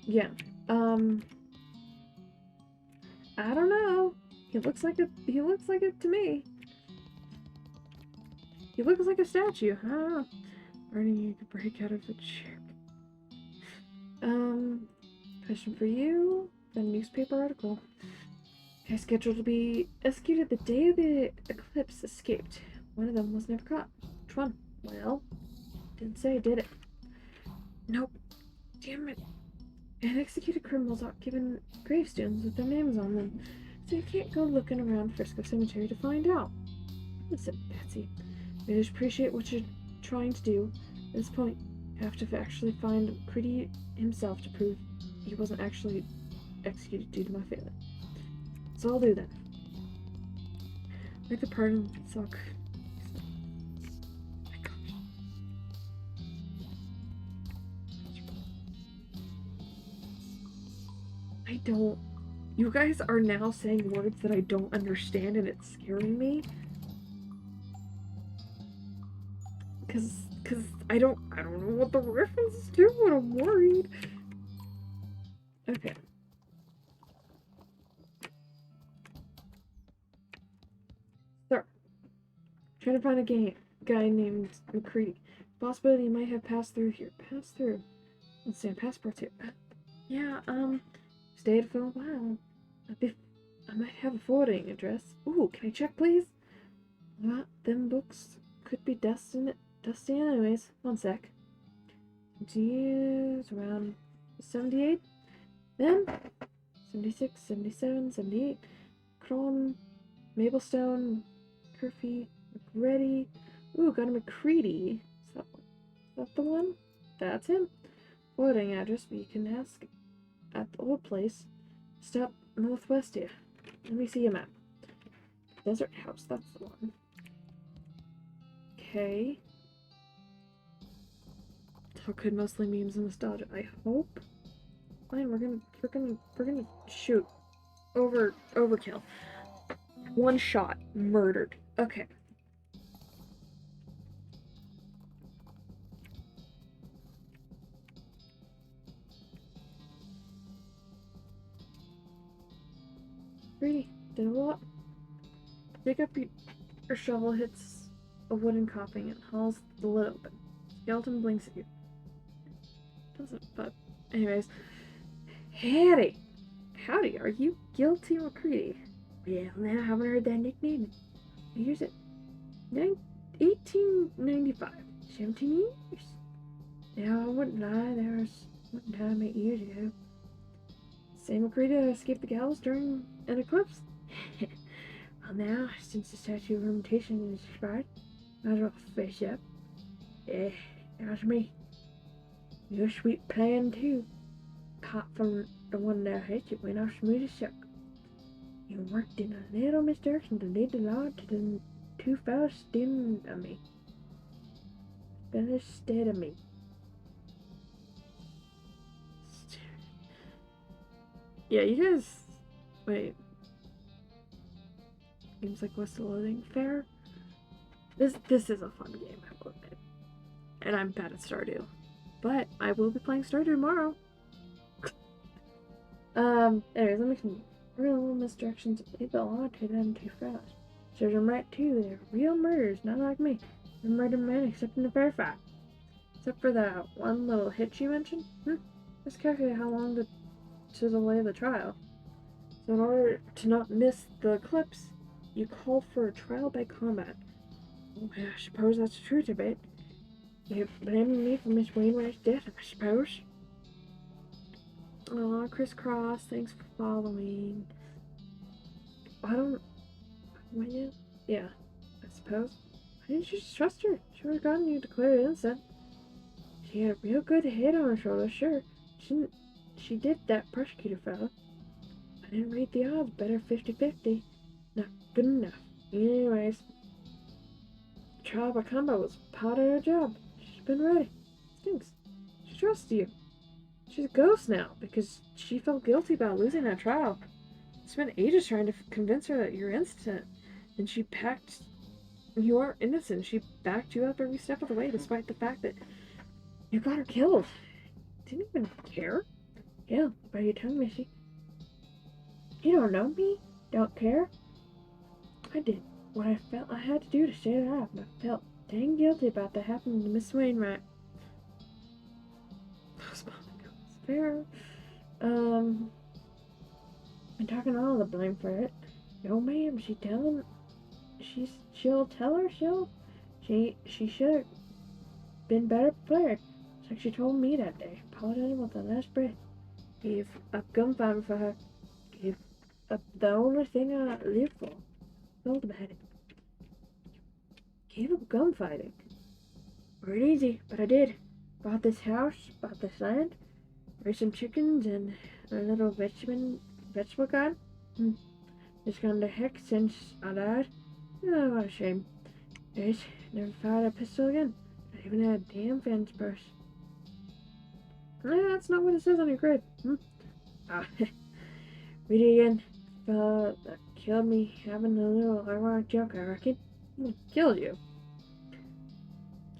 Yeah. I don't know. He looks like it to me. He looks like a statue. I don't know. Barney, you could break out of the chair. Question for you. The newspaper article. Okay, scheduled to be executed the day of the eclipse escaped. One of them was never caught. Which one? Well, didn't say, did it? Nope. Damn it. And executed criminals aren't given gravestones with their names on them, so you can't go looking around Frisco Cemetery to find out. Listen, Patsy, I just appreciate what you're trying to do. At this point, you have to actually find Critty himself to prove he wasn't actually executed due to my failing. So I'll do then. Beg the pardon, Sock. My gosh. I don't. You guys are now saying words that I don't understand, and it's scaring me. Cause I don't know what the references do, and I'm worried. Okay. So, trying to find a guy named McCready. Possibility he might have passed through here. Passed through. Let's see, passports here. Yeah, stayed for a while. I might have a forwarding address. Ooh, can I check, please? What? Them books could be dusty anyways. One sec. Years around 78? Then 76, 77, 78. Cron, Mablestone, Curfy, McReady. Ooh, got a McCready. Is that the one? That's him. Forwarding address, but you can ask at the old place. Stop northwest here. Let me see a map. Desert House, that's the one. Okay. Talk mostly memes and nostalgia. I hope. Fine, we're gonna shoot. Overkill. One shot. Murdered. Okay. Greedy. Did a lot. Pick up your shovel, hits a wooden coping, and hauls the lid open. Skeleton blinks at you. Doesn't, but anyways. Howdy, are you guilty or greedy? Well, now I haven't heard that nickname. Here's it. 1895. 17 years. Now, I wouldn't lie, there was one time 8 years ago. Same McCready escaped the gallows during an eclipse. Well, now, since the statute of limitation is expired, might as well face up. Yeah, that's me. Your sweet plan, too. Apart from the one that hit you went off smooth as silk. You worked in a little misdirection to lead the law to the two fellas stealing of me. Instead of me. Yeah, you guys. Wait. Games like West Loating Fair. This is a fun game, I will admit. And I'm bad at Stardew. But I will be playing Stardew tomorrow. Anyways, let me some real misdirections lead the law to them too fast. Serves them right too, they're real murders, not like me. No murder men except in the fair fight. Except for that one little hitch you mentioned. Just calculate how long to delay the trial. So in order to not miss the eclipse, you call for a trial by combat. Well, I suppose that's the truth of it. You're blaming me for Miss Wainwright's death, I suppose. Aw, Crisscross, thanks for following. I don't... Yeah, I suppose. Why didn't you just trust her? She would have gotten you declared innocent. She had a real good head on her shoulders, sure. She did that prosecutor fella. I didn't rate the odds better 50-50. Not good enough. Anyways, trial by combat was part of her job. She's been ready. Stinks. She trusts you. She's a ghost now because she felt guilty about losing that trial. It's been ages trying to convince her that you're innocent, and you are innocent. She backed you up every step of the way, despite the fact that you got her killed. Didn't even care. Yeah, by your tongue, Missy. You don't know me. Don't care. I did what I felt I had to do to stay alive, and I felt dang guilty about that happening to Miss Wainwright. It's fair. I'm talking all the blame for it. No, ma'am, she'll tell her she should have been better prepared. It's like she told me that day, apologizing with the last breath. Gave up gunfighting for her. Gave up the only thing I live for. Felt about it. Gave up gunfighting. Weren't easy, but I did. Bought this house, bought this land, raised some chickens and a little vegetable garden. Just gone to heck since I died. Oh, what a shame. Guys, never fired a pistol again. Not even had a damn fence burst. That's not what it says on your grade. Read it again. Fella that killed me having a little ironic joke, I reckon. Killed you.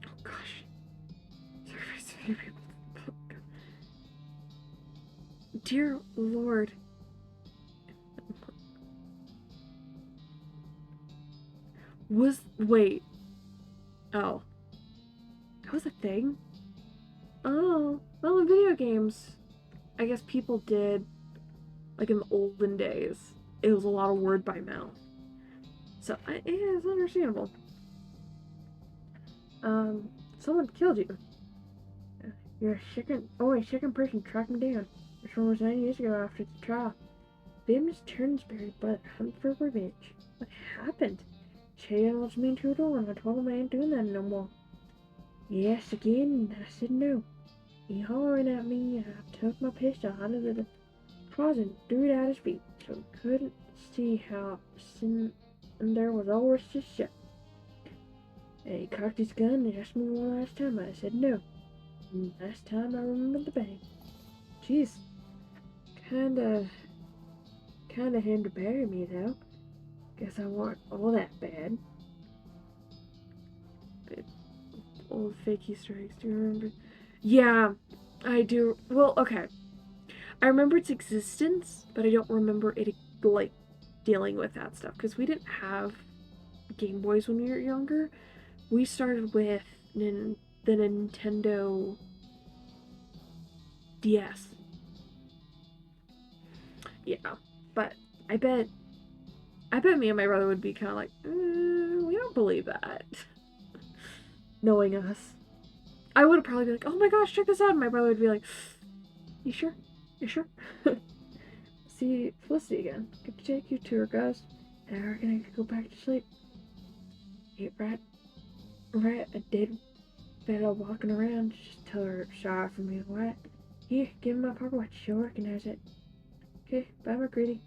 Oh gosh. Sacrifice a few people. Dear Lord. Wait. Oh. That was a thing? Oh. Well, in video games, I guess people did, like in the olden days, it was a lot of word by mouth. So, yeah, it's understandable. Someone killed you. You're a second person tracked me down. This one was 9 years ago after the trial. Bim's Turnsbury, but hunt for revenge. What happened? Che was mean to her door, and I told him I ain't doing that no more. Yes, again, I said no. He hollering at me, and I took my pistol out of the closet and threw it at his feet, so he couldn't see how there was always just shut. And he cocked his gun and asked me one last time. I said no. And last time I remembered the bang. Jeez. Kinda him to bury me, though. Guess I weren't all that bad. But old fake Easter eggs, do you remember? Yeah, I do. Well, okay. I remember its existence, but I don't remember it, like, dealing with that stuff. Because we didn't have Game Boys when we were younger. We started with the Nintendo DS. Yeah, but I bet me and my brother would be kind of like, we don't believe that. Knowing us. I would probably be like, oh my gosh, check this out. And my brother would be like, you sure? You sure? See Felicity again. Could take you to her ghost. And I reckon I could go back to sleep. Hey, right, a dead fella walking around. Just tell her sorry for me, what? Here, give me my pocket watch. She'll recognize it. Okay, bye, McGrady.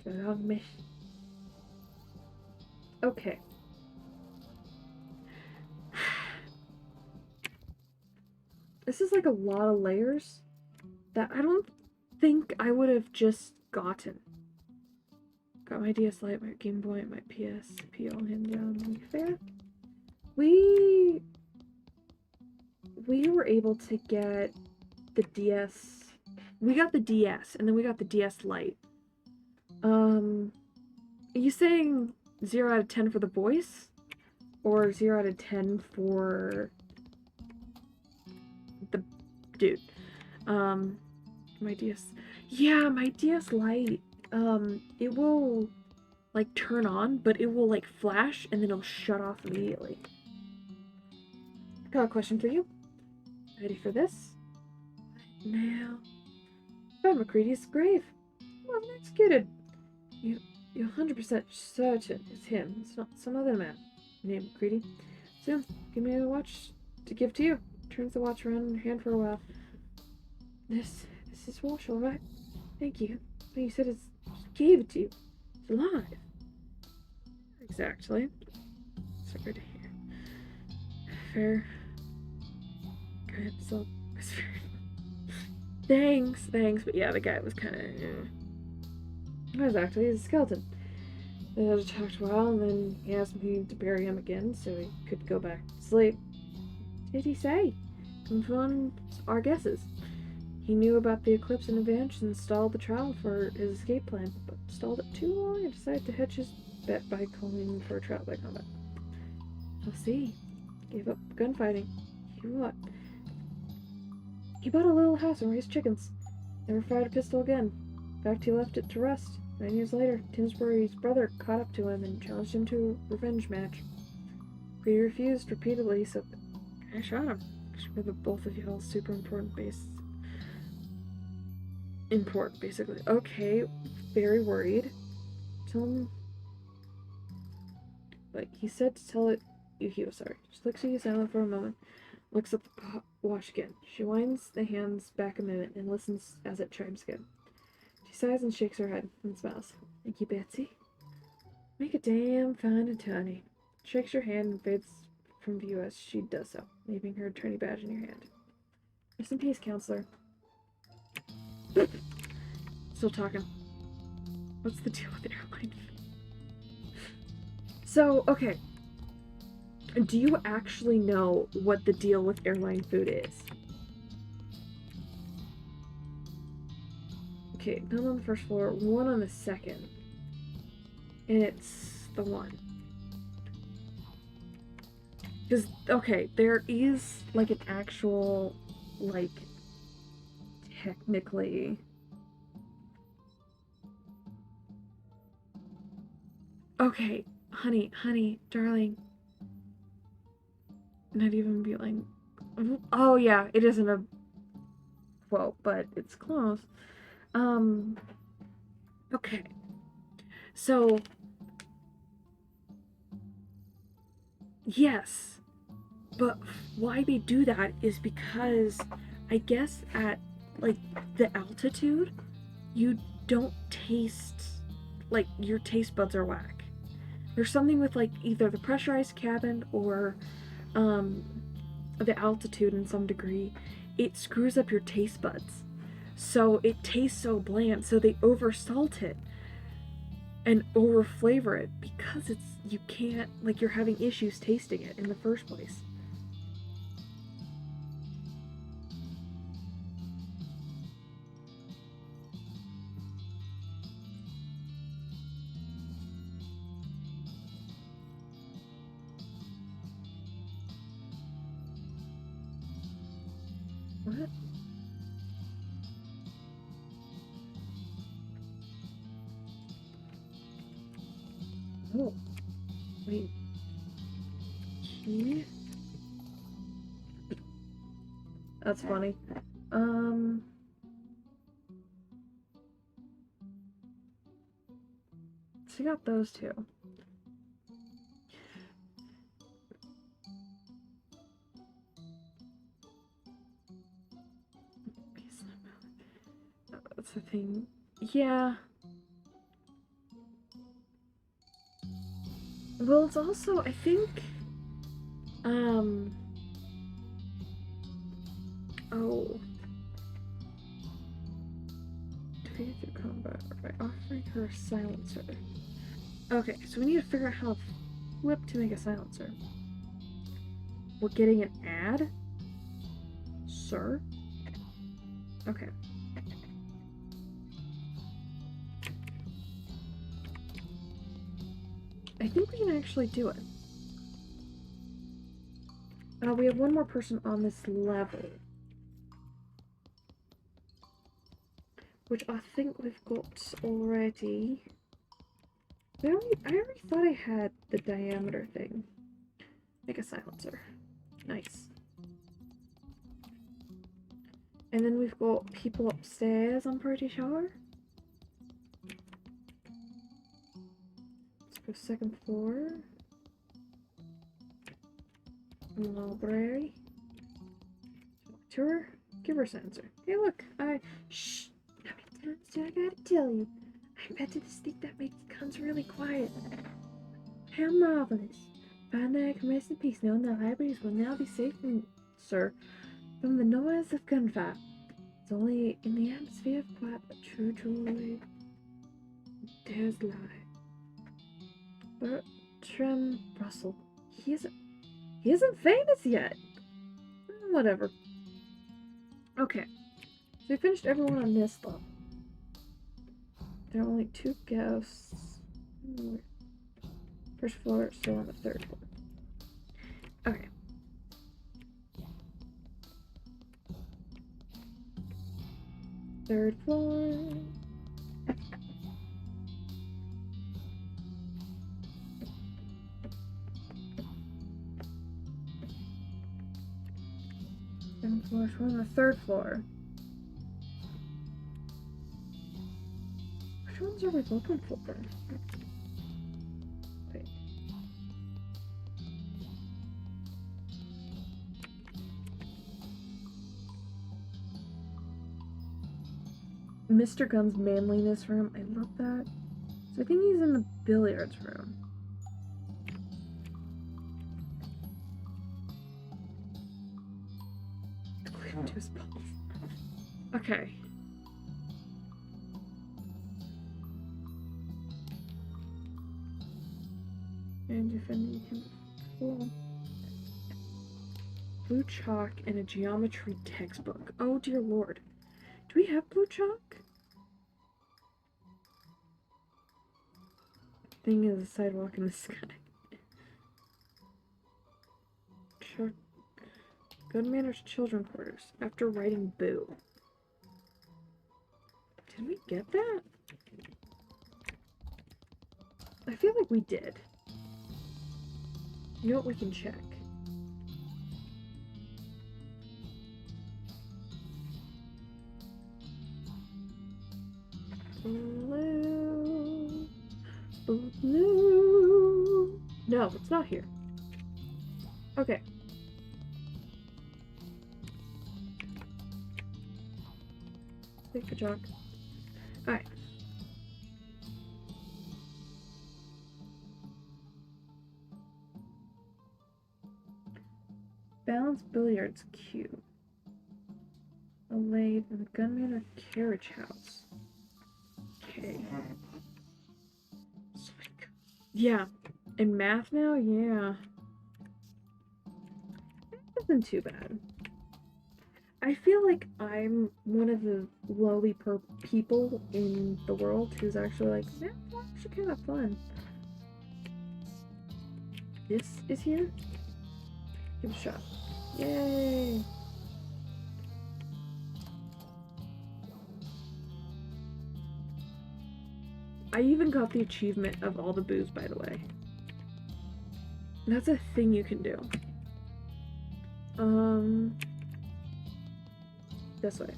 So long, miss. Okay. This is like a lot of layers that I don't think I would have just gotten. Got my DS Lite, my Game Boy, my PSP all hands down. Fair. We were able to get the DS. We got the DS, and then we got the DS Lite. Are you saying 0 out of 10 for the voice? Or 0 out of 10 for the dude? My DS. Yeah, my DS Lite. It will, like, turn on, but it will, like, flash, and then it'll shut off immediately. Got a question for you. Ready for this? Now, found McCready's grave. Well, executed. You're 100% certain it's him. It's not some other man named McCready. Soon, give me a watch to give to you. Turns the watch around in your hand for a while. This is Walsh, all right? Thank you. But you said he gave it to you. It's alive. Exactly. Sorry to hear. Fair. Go ahead, so thanks, but yeah, the guy was kind of. He was actually a skeleton. They talked a while, and then he asked me to bury him again so he could go back to sleep. What did he say? Confirm our guesses. He knew about the eclipse in advance and stalled the trial for his escape plan, but stalled it too long and decided to hedge his bet by calling for a trial by combat. I'll see. Gave up gunfighting. You what? He bought a little house and raised chickens. Never fired a pistol again. In fact, he left it to rust. 9 years later, Tinsbury's brother caught up to him and challenged him to a revenge match. But he refused repeatedly, so I shot him. For the both of y'all super important basically. Okay, very worried. Tell him. Like, he said to tell it. Yukio, sorry. Just looks at you silent for a moment. Looks up the watch again. She winds the hands back a minute and listens as it chimes again. She sighs and shakes her head and smiles. Thank you, Betsy. Make a damn fine attorney. Shakes your hand and fades from view as she does so, leaving her attorney badge in your hand. Rest in peace, counselor. Still talking. What's the deal with airline? So, okay. Do you actually know what the deal with airline food is? Okay, none on the first floor, one on the second. And it's the one. Because, okay, there is, like, an actual, like, technically... Okay, honey, darling. Not even be like... Oh, yeah, it isn't a quote, but it's close. Okay. So... Yes. But why they do that is because I guess at, like, the altitude, you don't taste, like, your taste buds are whack. There's something with, like, either the pressurized cabin or the altitude in some degree. It screws up your taste buds. So it tastes so bland, so they oversalt it and over flavor it because you can't, like, you're having issues tasting it in the first place. What? Oh. Wait. Key? That's funny. So you got those two. That's the thing. Yeah. Well, it's also, I think, oh. Defeat through combat by offering her a silencer. Okay, so we need to figure out how to flip to make a silencer. We're getting an ad? Sir? Okay. I think we can actually do it. We have one more person on this level. Which I think we've got already. I already thought I had the diameter thing. Make a silencer. Nice. And then we've got people upstairs, I'm pretty sure. Let's go second floor. Library. Talk to her. Give her a silencer. Hey, look. Shh. Damn it. So I gotta tell you, I invented this thing that makes guns really quiet. How marvelous! Finally, I can rest in peace knowing the libraries will now be safe from, sir, from the noise of gunfire. It's only in the atmosphere of quiet but true joy dares lie. Bertram Russell. He isn't famous yet. Whatever. Okay. So we finished everyone on this level. There are only 2 ghosts. First floor, still on the 3rd floor. Okay. Third floor. Second floor, we're on the 3rd floor. Which ones are we looking for? Wait. Mr. Gunn's manliness room. I love that. So I think he's in the billiards room. Okay. And defending him. Cool. Blue chalk and a geometry textbook. Oh dear lord. Do we have blue chalk? Thing is a sidewalk in the sky. Chalk. Good manners children quarters. After writing boo. Did we get that? I feel like we did. You know what, we can check. Blue. Blue. No, it's not here. Okay. Take a chalk. Alright. Balanced billiards cue. A lathe and a gunman or carriage house. Okay. Yeah. In math now? Yeah. It isn't too bad. I feel like I'm one of the lowly people in the world who's actually like, yeah, that's actually kind of fun. This is here? Give it a shot. Yay! I even got the achievement of all the boos, by the way. That's a thing you can do. This way.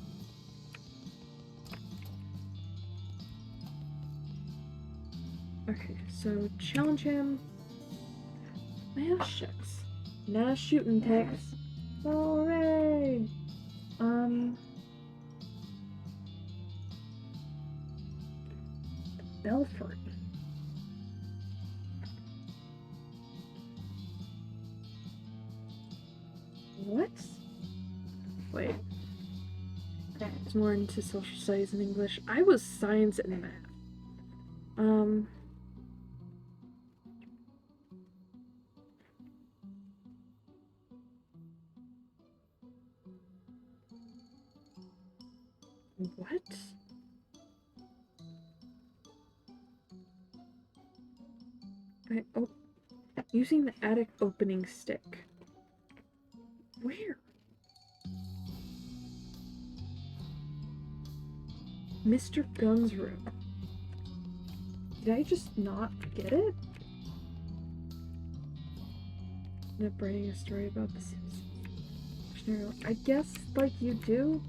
Okay, so challenge him. Well, shucks. Nice shooting, Tex. Hooray! Belfort. What? Wait. I was more into social studies and English. I was science and math. What? Using the attic opening stick. Where? Mr. Gunn's room. Did I just not get it? I'm not writing a story about the Simpsons. I guess, like, you do?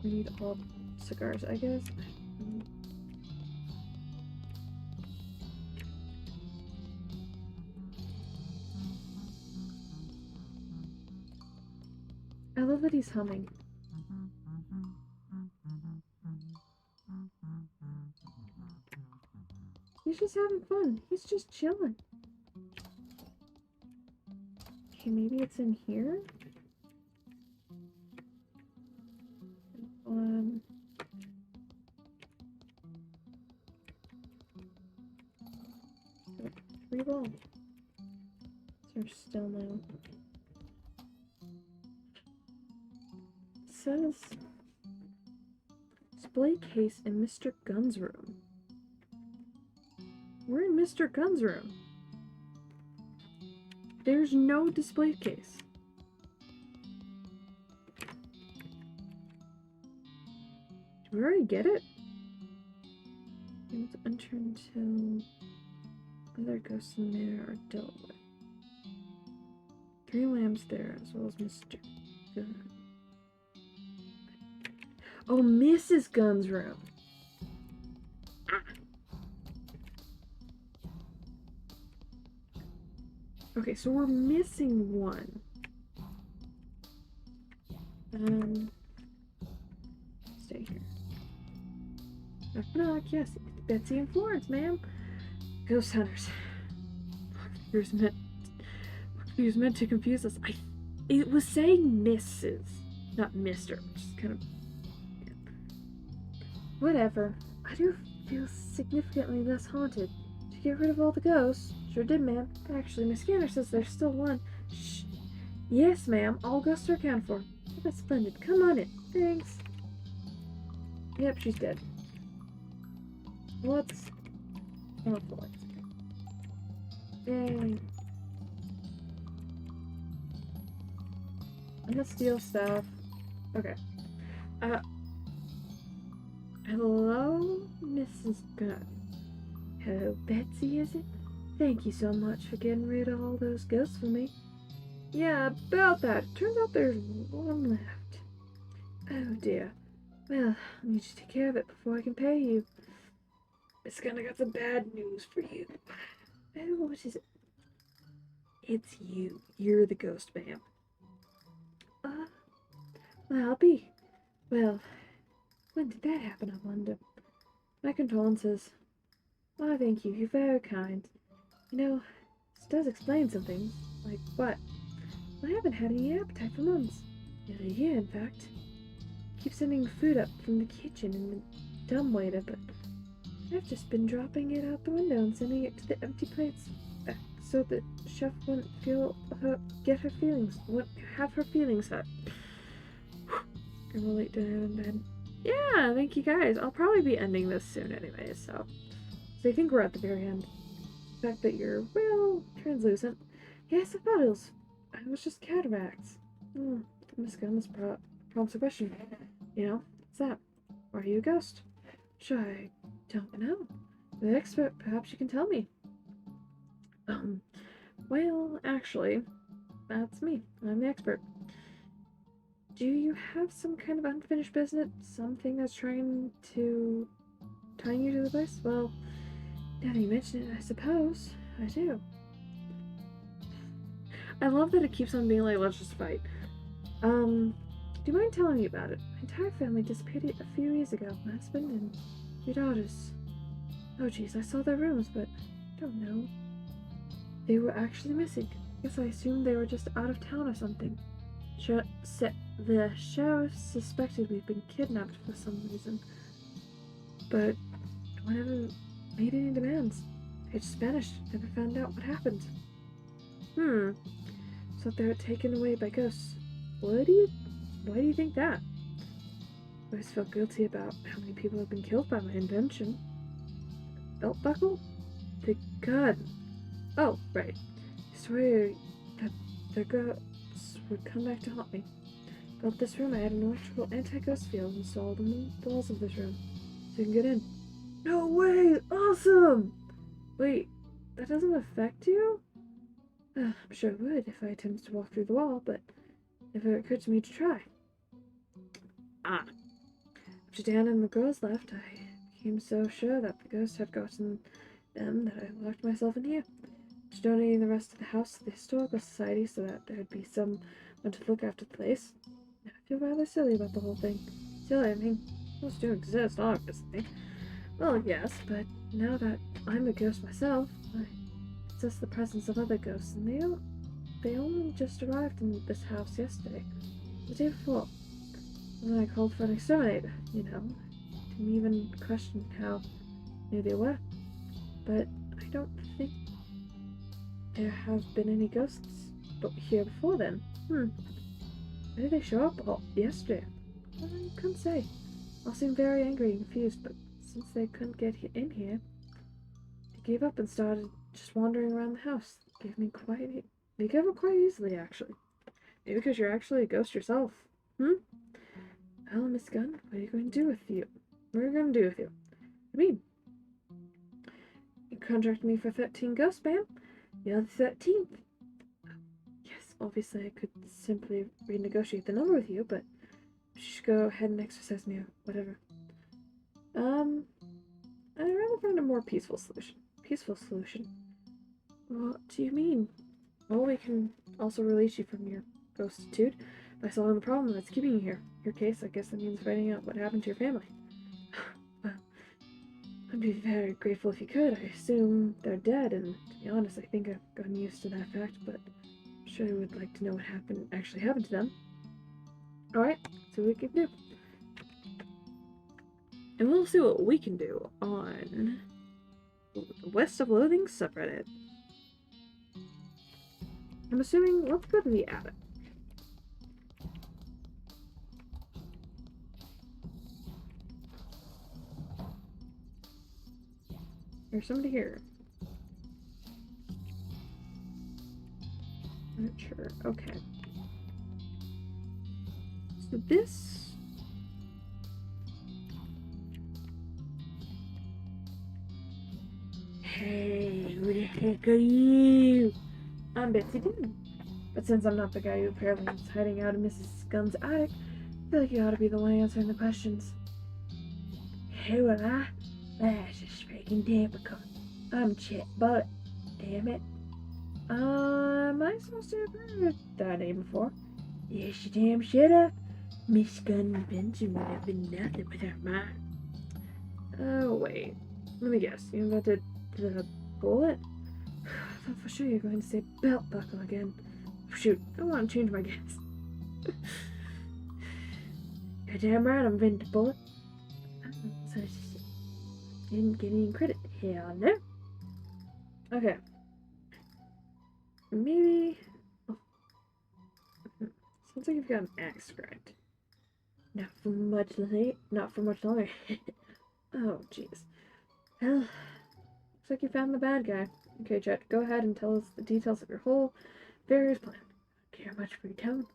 We need all cigars, I guess. I love that he's humming. He's just having fun. He's just chilling. Okay, maybe it's in here? Three balls. They're still now. It says display case in Mr. Gunn's room. We're in Mr. Gunn's room. There's no display case. Did we already get it? Able to enter until other ghosts in there are dealt with. 3 lamps there, as well as Mr. Gunn. Oh, Mrs. Gunn's room. Okay, so we're missing one. Stay here. Knock, knock. Yes, it's Betsy and Florence, ma'am. Ghost hunters. He was meant to confuse us. It was saying Mrs., not Mr., which is kind of... Yeah. Whatever. I do feel significantly less haunted. Did you get rid of all the ghosts? Sure did, ma'am. Actually, my scanner says there's still one. Shh. Yes, ma'am. All ghosts are accounted for. Oh, that's splendid. Come on in. Thanks. Yep, she's dead. Let's... Oh, boy. Yay. I'm gonna steal stuff. Okay. Hello, Mrs. Gunn. Hello, Betsy, is it? Thank you so much for getting rid of all those ghosts for me. Yeah, about that. Turns out there's one left. Oh, dear. Well, I need you to take care of it before I can pay you. Miss Gunn, I got some bad news for you. Oh, what is it? It's you. You're the ghost, ma'am. Well, I'll be. Well, when did that happen, I wonder? My condolences. Why, thank you. You're very kind. You know, this does explain some things. Like what? I haven't had any appetite for months. Nearly a year, in fact. Keep sending food up from the kitchen in the dumbwaiter, but I've just been dropping it out the window and sending it to the empty plates back so that chef wouldn't have her feelings hurt. I'm late dinner in bed. Yeah, thank you guys. I'll probably be ending this soon anyways, so I think we're at the very end. The fact that you're, well, translucent. Yes, I was just cataracts. Miss Gunn's prompts a question. You know, what's that? Why are you a ghost? Sure, I don't know. The expert, perhaps you can tell me. Well, actually, that's me. I'm the expert. Do you have some kind of unfinished business? Something that's trying to tie you to the place? Well, now that you mention it, I suppose I do. I love that it keeps on being like, let's just fight. Do you mind telling me about it? My entire family disappeared a few years ago. My husband and your daughters. Oh jeez, I saw their rooms, but I don't know. They were actually missing. Guess I assumed they were just out of town or something. The sheriff suspected we'd been kidnapped for some reason, but no one ever made any demands. They just vanished, never found out what happened. So they were taken away by ghosts. Why do you think that? I always felt guilty about how many people have been killed by my invention. Belt buckle? The gun. Oh, right. I swear that the ghosts would come back to haunt me. Built this room, I had an electrical anti-ghost field installed in the walls of this room, so you can get in. No way! Awesome! Wait, that doesn't affect you? I'm sure it would if I attempted to walk through the wall, but it never occurred to me to try. After Dan and the girls left, I became so sure that the ghost had gotten them that I locked myself in here. To donating the rest of the house to the Historical Society so that there would be someone to look after the place. I feel rather silly about the whole thing. Silly, I mean, ghosts do exist, obviously. Well, yes, but now that I'm a ghost myself, I sense the presence of other ghosts, and they only just arrived in this house yesterday. The day before. When I called for an exterminator, you know. Didn't even question how new they were. But I don't think there have been any ghosts here before then. Why did they show up all yesterday? I couldn't say. All seemed very angry and confused, but since they couldn't get in here, they gave up and started just wandering around the house. They gave up quite easily, actually. Maybe because you're actually a ghost yourself. Well, Miss Gunn, what are you going to do with you? What are you going to do with you? I mean, you contracted me for 13 ghosts, ma'am. You're the 13th. Yes, obviously I could simply renegotiate the number with you, but you should go ahead and exercise me or whatever. I'd rather find a more peaceful solution. Peaceful solution? What do you mean? Well, we can also release you from your ghostitude by solving the problem that's keeping you here. In your case, I guess that means finding out what happened to your family. Well, I'd be very grateful if you could. I assume they're dead, and to be honest, I think I've gotten used to that fact, but I'm sure I would like to know what actually happened to them. Alright, so we can do. And we'll see what we can do on the West of Loathing subreddit. I'm assuming, let's go to the attic. There's somebody here. Not sure. Okay. So this... Hey, who the heck are you? I'm Betsy Dean. But since I'm not the guy who apparently is hiding out in Mrs. Gunn's attic, I feel like you ought to be the one answering the questions. Who am I? That's a freaking typical. I'm Chet Butt. Damn it. Am I supposed to have heard that name before? Yes, you damn should have. Miss Gunn Benson would have been nothing without mine. Oh, wait. Let me guess. You invented the bullet? I thought for sure you were going to say belt buckle again. Shoot, I want to change my guess. You're damn right I'm invented the bullet. So didn't get any credit. Hell no. Okay. Maybe... Oh. Sounds like you've got an axe grind. Not for much longer. Oh, jeez. Well, looks like you found the bad guy. Okay, Chet, go ahead and tell us the details of your whole various plan. I don't care much for your tone.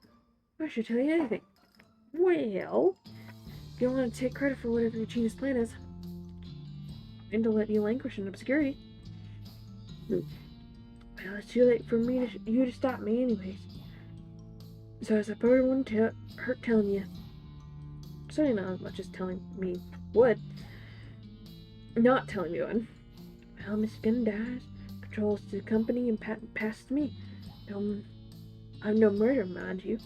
I should tell you anything. Well, if you don't want to take credit for whatever your genius plan is, and to let you languish in obscurity. Well, it's too late for you to stop me anyways. So I suppose it wouldn't hurt telling you. Certainly not as much as telling me would. Not telling me would. Well, Miss Gunn dies, controls the company, and patent passes me. I'm no murderer, mind you.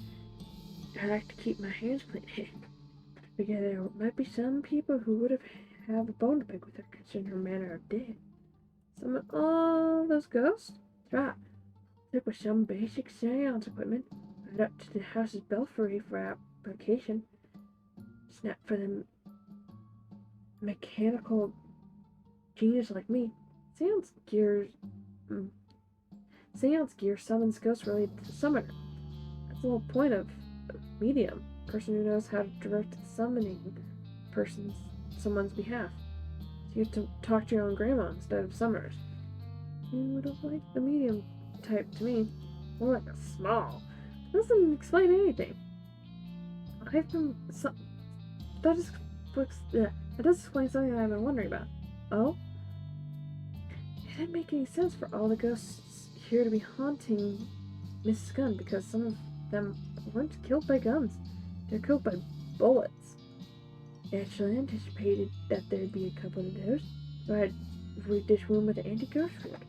I like to keep my hands clean. Because there might be some people who would have a bone to pick with her considering her manner of death. Some of all those ghosts? That's right. Took with some basic seance equipment, right up to the house's belfry for application. Snap for the mechanical genius like me. Seance gear summons ghosts related to the summoner. That's the whole point of a medium. A person who knows how to direct summoning someone's behalf. So you have to talk to your own grandma instead of summoners. You would have liked the medium type to me. More like a small. Doesn't explain anything. That does explain something that I've been wondering about. Oh? It didn't make any sense for all the ghosts here to be haunting Mrs. Gunn because some of them weren't killed by guns. They're killed by bullets. Naturally anticipated that there'd be a couple of those, so I'd rid this room with an anti-ghost field.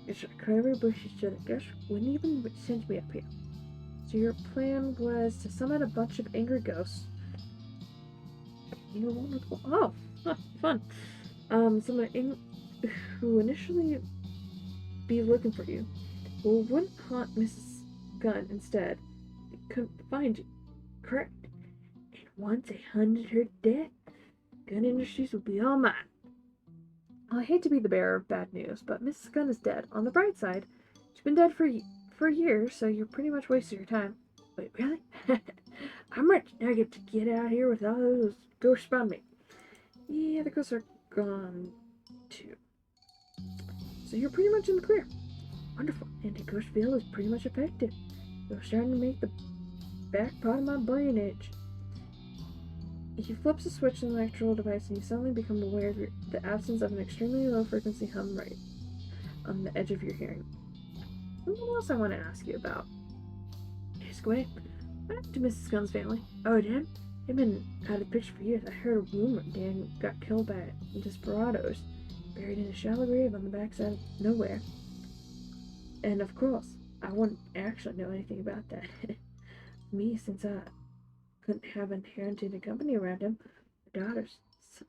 It's like cranberry bushes so the ghosts wouldn't even sense me up here. So your plan was to summon a bunch of angry ghosts. Oh, huh, fun. Someone who initially be looking for you, who wouldn't haunt Mrs. Gunn instead. They couldn't find you. Correct. And once they hunted her death, Gun Industries would be all mine. Well, I hate to be the bearer of bad news, but Mrs. Gunn is dead. On the bright side, she's been dead for years, so you're pretty much wasting your time. Wait, really? I'm rich. Now I get to get out of here with all those ghosts around me. Yeah, the ghosts are gone too. So you're pretty much in the clear. Wonderful. Anti-ghost field is pretty much effective. You're starting to make the back part of my brain itch. He flips a switch in the electrical device and you suddenly become aware of the absence of an extremely low frequency hum right on the edge of your hearing. Something else I want to ask you about. Ask away. What happened to Mrs. Gunn's family? Oh, Dan? They've been out of the picture for years. I heard a rumor Dan got killed by desperados, buried in a shallow grave on the backside of nowhere. And of course, I wouldn't actually know anything about that. Me, since I couldn't have inherited a company around him, the daughters. So,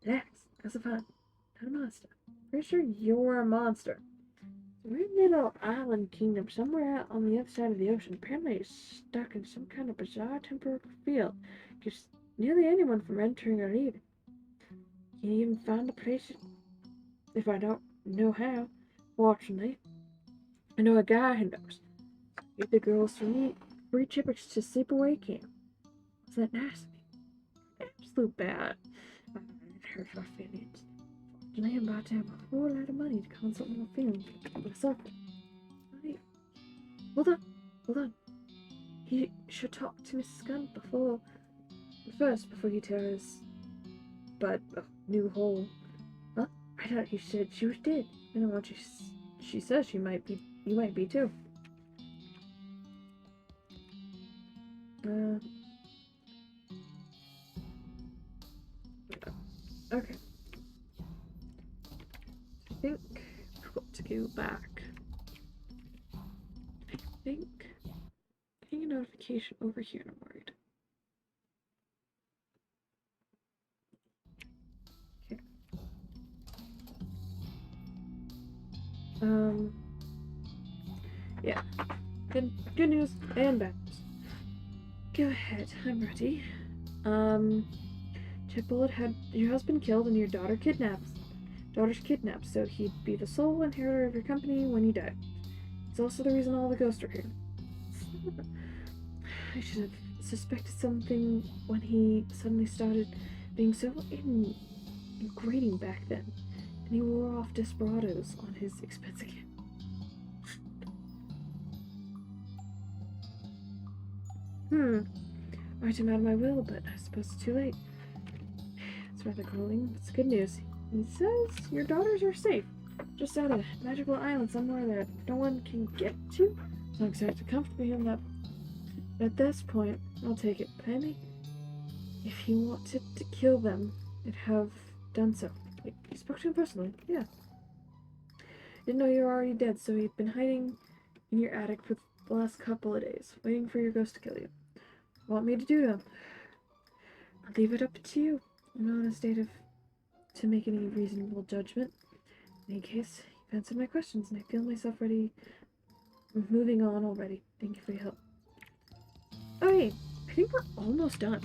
that's a fun. Not a monster. Pretty sure you're a monster. We're in a little island kingdom somewhere out on the other side of the ocean. Apparently it's stuck in some kind of bizarre temporal field. Keeps nearly anyone from entering or leaving. Can't even find a place if I don't know how. Fortunately, I know a guy who knows. Get the girls free chippers to sleepaway camp. Is that nice of me? Absolute bad. I hurt my feelings. Fortunately, I'm about to have a whole lot of money to consult my feelings myself. Right. Hold on. He should talk to Mrs. Gunn before you tell us about a new hole. Huh? I thought you said she was dead. I don't want she says you might be too. Okay. I think I've got to go back. I think getting a notification over here and I'm worried. Okay. Yeah. Good news and bad news. Go ahead, I'm ready. Chip Bullet had your husband killed and your daughter's kidnapped, so he'd be the sole inheritor of your company when you die. It's also the reason all the ghosts are here. I should have suspected something when he suddenly started being so ingrating back then, and he wore off desperados on his expense again. Write him out of my will, but I suppose it's too late. It's rather grueling. It's good news. He says your daughters are safe, just at a magical island somewhere that no one can get to. As long as I have to comfortably on that. At this point, I'll take it. But I mean, if he wanted to kill them, it'd have done so. You spoke to him personally, yeah. Didn't know you were already dead, so he'd been hiding in your attic for the last couple of days, waiting for your ghost to kill you. Want me to do them? I'll leave it up to you. I'm not in a state to make any reasonable judgment. In any case, you've answered my questions, and I feel myself ready. I'm moving on already. Thank you for your help. Oh, hey, I think we're almost done.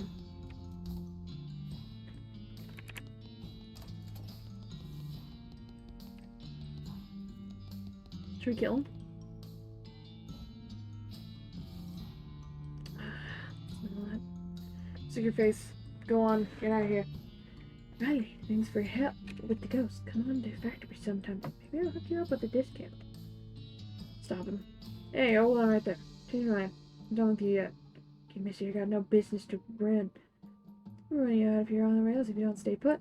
Should we kill him? Stick your face. Go on. Get out of here. Riley, thanks for your help with the ghost. Come on to the factory sometime. Maybe I'll hook you up with a discount. Stop him. Hey, hold on right there. Change your mind. I'm done with you yet. Kid Missy, you got no business to run. We're running you out of here on the rails if you don't stay put.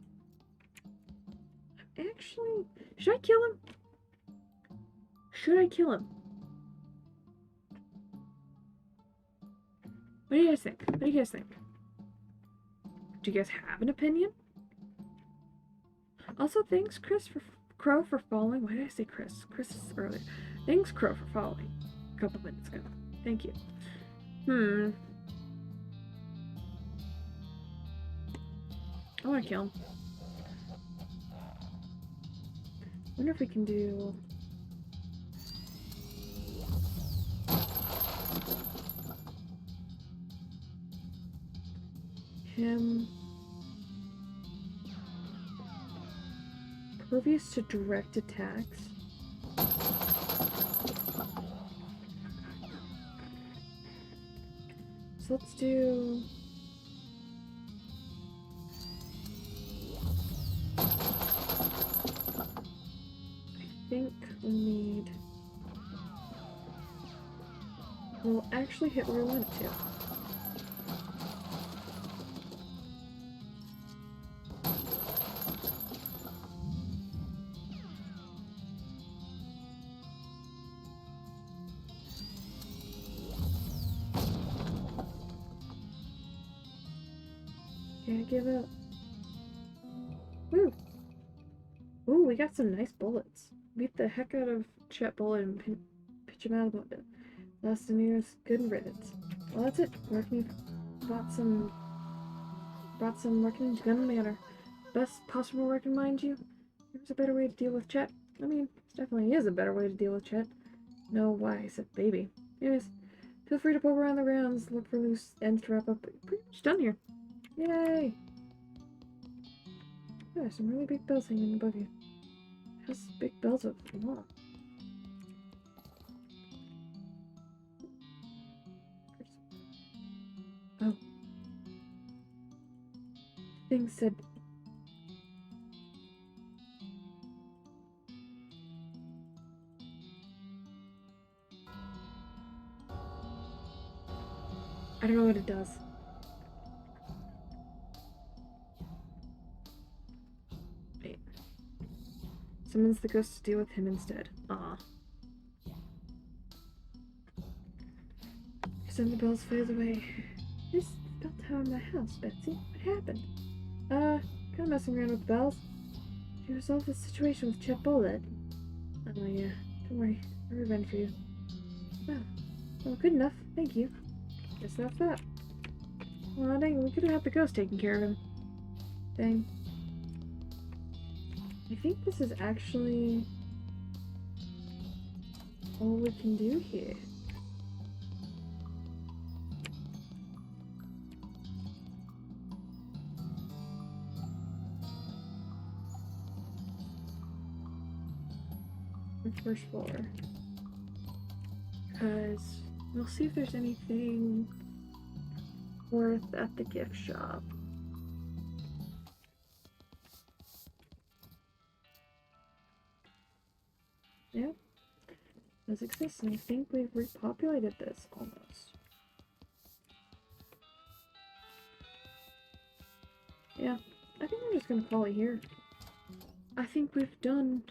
Actually, should I kill him? What do you guys think? Do you guys have an opinion? Also, thanks Crow for following. Why did I say Chris? Chris is earlier. Thanks Crow for following a couple minutes ago. Thank you. I want to kill him. Wonder if we can do... him... Pervious to direct attacks. So let's do... I think we need... We'll actually hit where we want it to. Can't give up. Woo! Ooh, we got some nice bullets. Beat the heck out of Chet Bullet and pitch him out of the window. Last news, good riddance. Well, that's it. Working brought some working gun manner. Best possible working, mind you. There's a better way to deal with Chet. I mean, there definitely is a better way to deal with Chet. No, why I said baby. Anyways, feel free to poke around the grounds, look for loose ends to wrap up. Pretty much done here. Yay! Yeah, there's some really big bells hanging above you. How's big bells of law? Oh. Thing said... I don't know what it does. Wait. Summons the ghost to deal with him instead. Aw. Send the bells fades away. This bell tower in my house, Betsy. What happened? Kind of messing around with the bells. She resolved the situation with Chet Bullet. Oh yeah, don't worry. I'll revenge for you. Well, good enough. Thank you. Guess that's that. Well, dang, we could have had the ghost taking care of him. Dang. I think this is actually all we can do here. The first floor. Because we'll see if there's anything worth at the gift shop. Yeah, does exist, and I think we've repopulated this almost. Yeah, I think we're just gonna call it here. I think we've done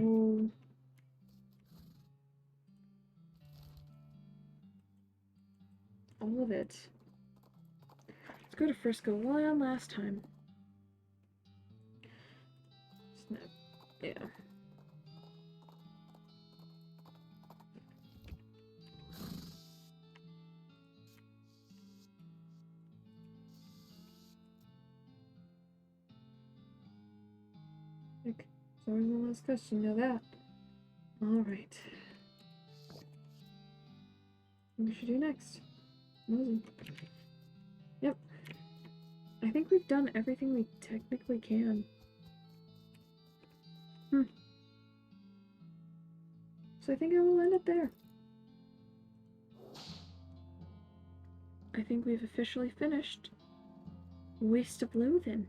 all of it. Let's go to Frisco one last time. Snap. Yeah. Okay. So there's one last question, you know that. Alright. What we should do next? Mosey. Yep. I think we've done everything we technically can. So I think I will end it there. I think we've officially finished Waste of Loathing.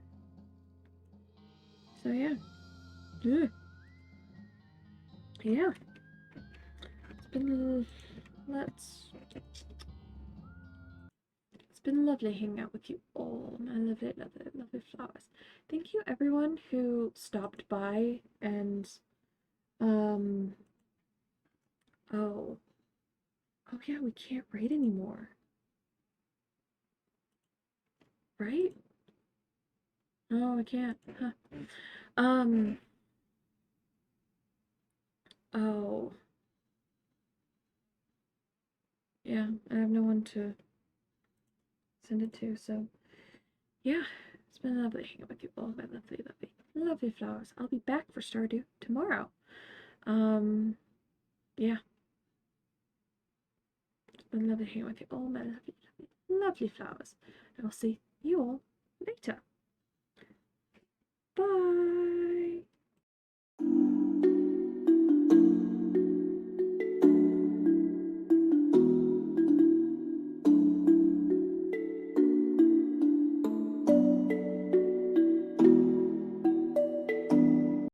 So yeah. Yeah. It's been it's been lovely hanging out with you all, my lovely, lovely, lovely flowers. Thank you everyone who stopped by and oh yeah, we can't raid anymore. Right? Oh, I can't. Huh. Oh. yeah, I have no one to send it to, so yeah, it's been lovely hanging with you all, my lovely, lovely, lovely flowers. I'll be back for Stardew tomorrow. Yeah, it's been lovely hanging with you all, my lovely, lovely, lovely flowers. And I'll see you all later. Bye!